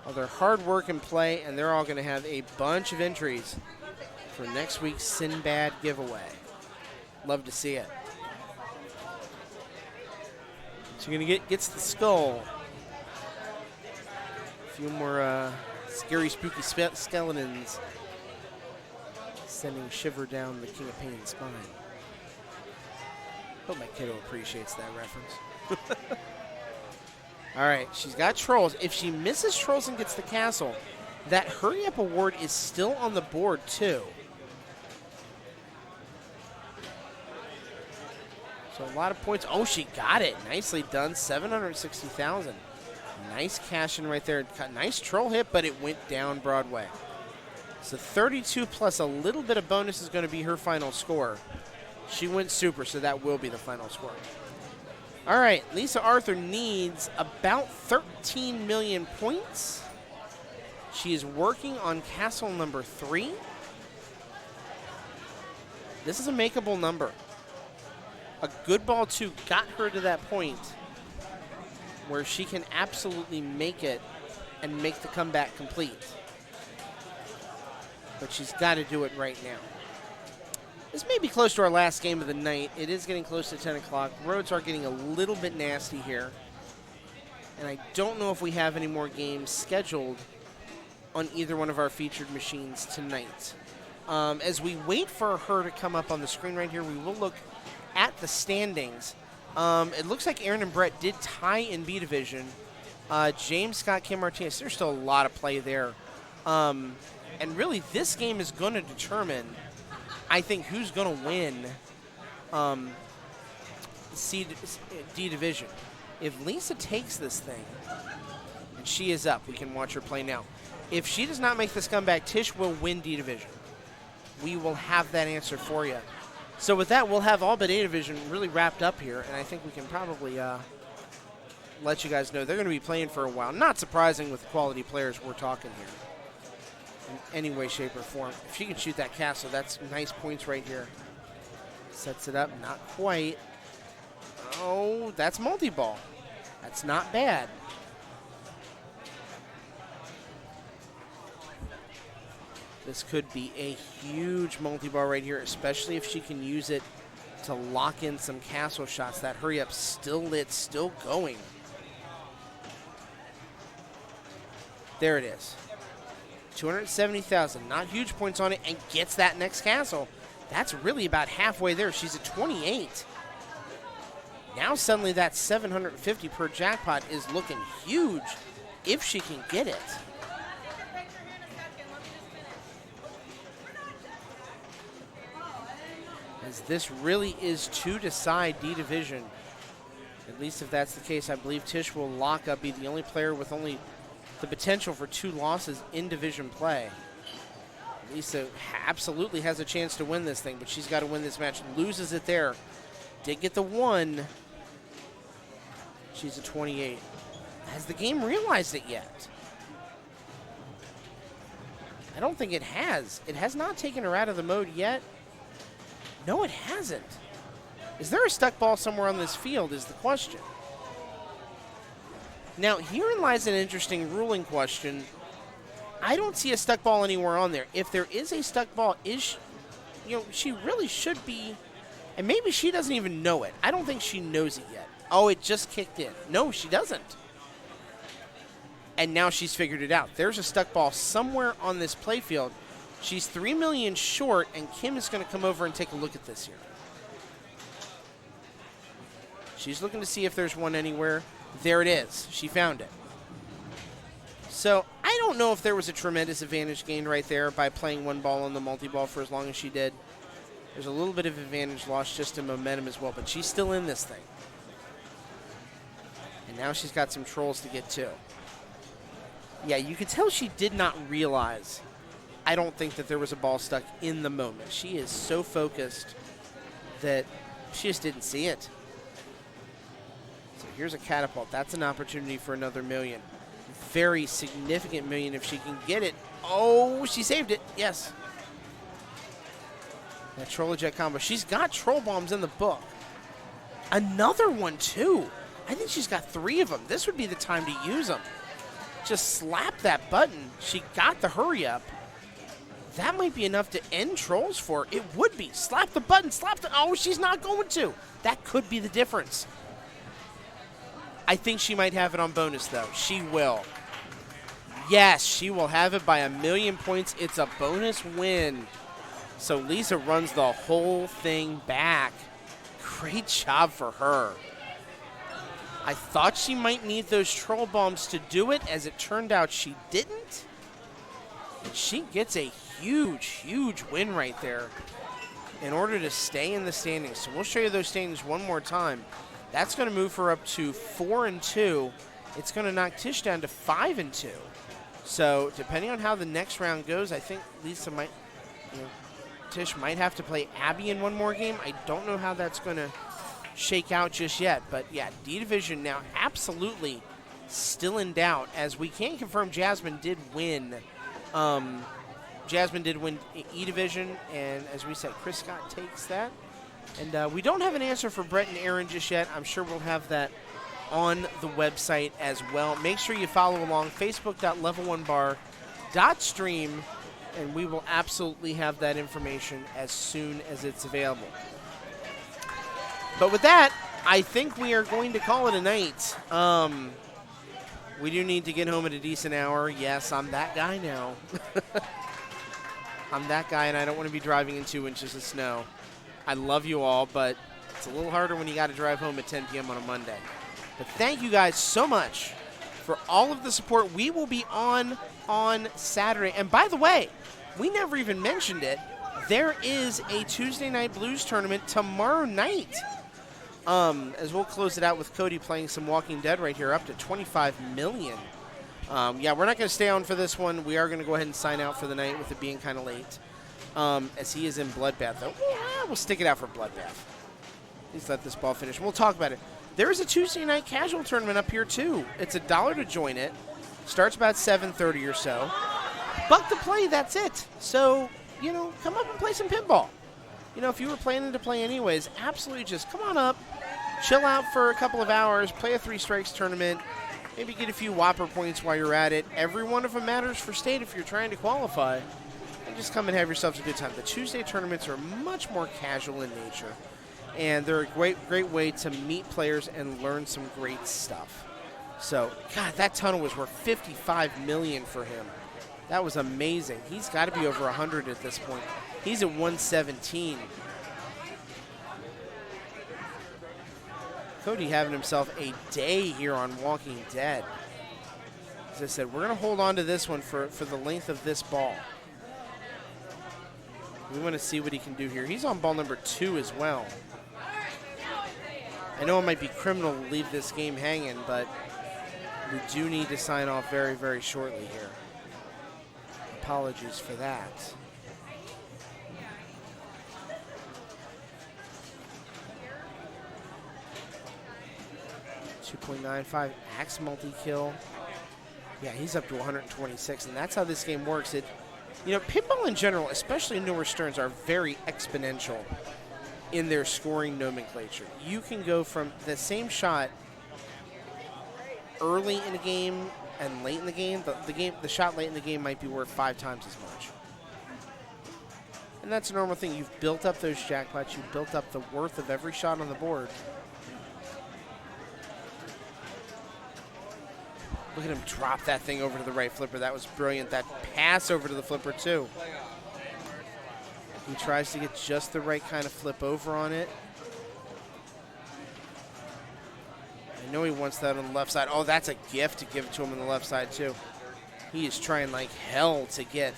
hard work and play, and they're all going to have a bunch of entries for next week's Sinbad giveaway. Love to see it. So you're going to gets the skull. A few more scary, spooky skeletons sending shiver down the King of Pain spine. Hope my kiddo appreciates that reference. All right, she's got trolls. If she misses trolls and gets the castle, that hurry up award is still on the board too. So a lot of points. Oh, she got it. Nicely done. 760,000. Nice cash in right there. Nice troll hit, but it went down Broadway. So 32 plus a little bit of bonus is going to be her final score. She went super, so that will be the final score. All right, Lisa Arthur needs about 13 million points. She is working on castle number 3. This is a makeable number. A good ball 2 got her to that point where she can absolutely make it and make the comeback complete. But she's got to do it right now. This may be close to our last game of the night. It is getting close to 10 o'clock. Roads are getting a little bit nasty here. And I don't know if we have any more games scheduled on either one of our featured machines tonight. As we wait for her to come up on the screen right here, we will look at the standings. It looks like Aaron and Brett did tie in B Division. James, Scott, Kim Martinez, there's still a lot of play there. And really, this game is going to determine, I think, who's going to win D Division. If Lisa takes this thing, and she is up, we can watch her play now. If she does not make this comeback, Tish will win D Division. We will have that answer for you. So with that, we'll have all but A Division really wrapped up here, and I think we can probably let you guys know they're going to be playing for a while. Not surprising with the quality players we're talking here in any way, shape, or form. If she can shoot that castle, that's nice points right here. Sets it up, not quite. Oh, that's multi-ball. That's not bad. This could be a huge multi-ball right here, especially if she can use it to lock in some castle shots. That hurry-up still lit, still going. There it is. 270,000, not huge points on it, and gets that next castle. That's really about halfway there. She's at 28. Now suddenly that 750 per jackpot is looking huge if she can get it. As this really is to decide D Division. At least if that's the case, I believe Tish will lock up, be the only player with only the potential for 2 losses in division play. Lisa absolutely has a chance to win this thing, but she's got to win this match. Loses it there. Did get the 1. She's at 28. Has the game realized it yet? I don't think it has. It has not taken her out of the mode yet. No, it hasn't. Is there a stuck ball somewhere on this field is the question. Now, herein lies an interesting ruling question. I don't see a stuck ball anywhere on there. If there is a stuck ball, she really should be, and maybe she doesn't even know it. I don't think she knows it yet. Oh, it just kicked in. No, she doesn't. And now she's figured it out. There's a stuck ball somewhere on this playfield. She's 3 million short, and Kim is going to come over and take a look at this here. She's looking to see if there's one anywhere. There it is. She found it. So I don't know if there was a tremendous advantage gained right there by playing 1 ball on the multi-ball for as long as she did. There's a little bit of advantage lost just in momentum as well, but she's still in this thing. And now she's got some trolls to get to. Yeah, you could tell she did not realize, I don't think, that there was a ball stuck in the moment. She is so focused that she just didn't see it. So here's a catapult. That's an opportunity for another million. Very significant million if she can get it. Oh, she saved it. Yes. That troll eject combo. She's got troll bombs in the book. Another one, too. I think she's got 3 of them. This would be the time to use them. Just slap that button. She got the hurry up. That might be enough to end trolls for her. It would be. Slap the button. Slap the... Oh, she's not going to. That could be the difference. I think she might have it on bonus, though. She will. Yes, she will have it by 1,000,000 points. It's a bonus win. So Lisa runs the whole thing back. great job for her. I thought she might need those troll bombs to do it. As it turned out, she didn't. And she gets a huge, huge win right there in order to stay in the standings. So we'll show you those standings one more time. That's going to move her up to 4-2. It's going to knock Tish down to 5-2. So depending on how the next round goes, I think Lisa might, Tish might have to play Abby in one more game. I don't know how that's going to shake out just yet. But yeah, D Division now absolutely still in doubt, as we can confirm Jasmine did win. Jasmine did win E Division, and as we said, Chris Scott takes that. And we don't have an answer for Brett and Aaron just yet. I'm sure we'll have that on the website as well. Make sure you follow along, facebook.level1bar.stream, and we will absolutely have that information as soon as it's available. But with that, I think we are going to call it a night. We do need to get home at a decent hour. Yes, I'm that guy now. I'm that guy, and I don't want to be driving in 2 inches of snow. I love you all, but it's a little harder when you got to drive home at 10 p.m. on a Monday. But thank you guys so much for all of the support. We will be on Saturday. And by the way, we never even mentioned it. There is a Tuesday Night Blues tournament tomorrow night. As we'll close it out with Cody playing some Walking Dead right here, up to 25 million. Yeah, we're not going to stay on for this one. We are going to go ahead and sign out for the night with it being kind of late. As he is in Bloodbath, though. Yeah, we'll stick it out for Bloodbath. Please let this ball finish. We'll talk about it. There is a Tuesday night casual tournament up here, too. It's $1 to join it. Starts about 7:30 or so. $1 to play, that's it. So, come up and play some pinball. If you were planning to play anyways, absolutely just come on up, chill out for a couple of hours, play a 3 strikes tournament, maybe get a few Whopper points while you're at it. Every one of them matters for state if you're trying to qualify. And just come and have yourselves a good time. The Tuesday tournaments are much more casual in nature, and they're a great way to meet players and learn some great stuff. So, God, that tunnel was worth $55 million for him. That was amazing. He's got to be over 100 at this point. He's at 117. Cody having himself a day here on Walking Dead. As I said, we're going to hold on to this one for the length of this ball. We want to see what he can do here. He's on ball number 2 as well. I know it might be criminal to leave this game hanging, but we do need to sign off very, very shortly here. Apologies for that. .95 axe multi-kill. Yeah, he's up to 126, and that's how this game works. Pinball in general, especially newer Sterns, are very exponential in their scoring nomenclature. You can go from the same shot early in a game and late in the game. The shot late in the game might be worth 5 times as much. And that's a normal thing. You've built up those jackpots. You've built up the worth of every shot on the board. Look at him drop that thing over to the right flipper. That was brilliant. That pass over to the flipper, too. He tries to get just the right kind of flip over on it. I know he wants that on the left side. Oh, that's a gift to give it to him on the left side, too. He is trying like hell to get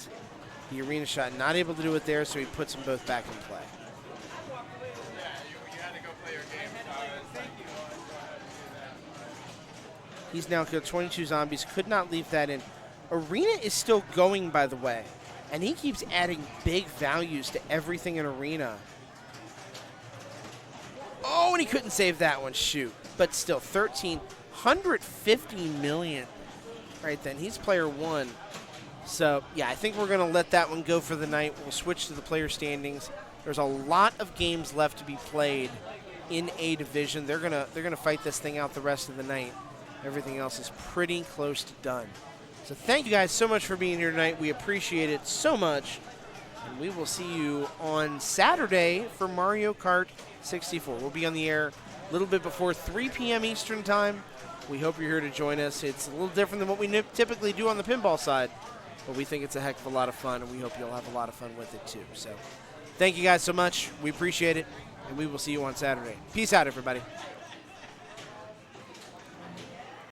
the arena shot. Not able to do it there, so he puts them both back in play. He's now killed 22 zombies. Could not leave that in. Arena is still going, by the way. And he keeps adding big values to everything in Arena. Oh, and he couldn't save that one. Shoot. But still, 150 million right then. He's player 1. So, yeah, I think we're going to let that one go for the night. We'll switch to the player standings. There's a lot of games left to be played in A Division. They're gonna fight this thing out the rest of the night. Everything else is pretty close to done. So thank you guys so much for being here tonight. We appreciate it so much. And we will see you on Saturday for Mario Kart 64. We'll be on the air a little bit before 3 p.m. Eastern time. We hope you're here to join us. It's a little different than what we typically do on the pinball side, but we think it's a heck of a lot of fun, and we hope you'll have a lot of fun with it too. So thank you guys so much. We appreciate it. and we will see you on Saturday. Peace out, everybody.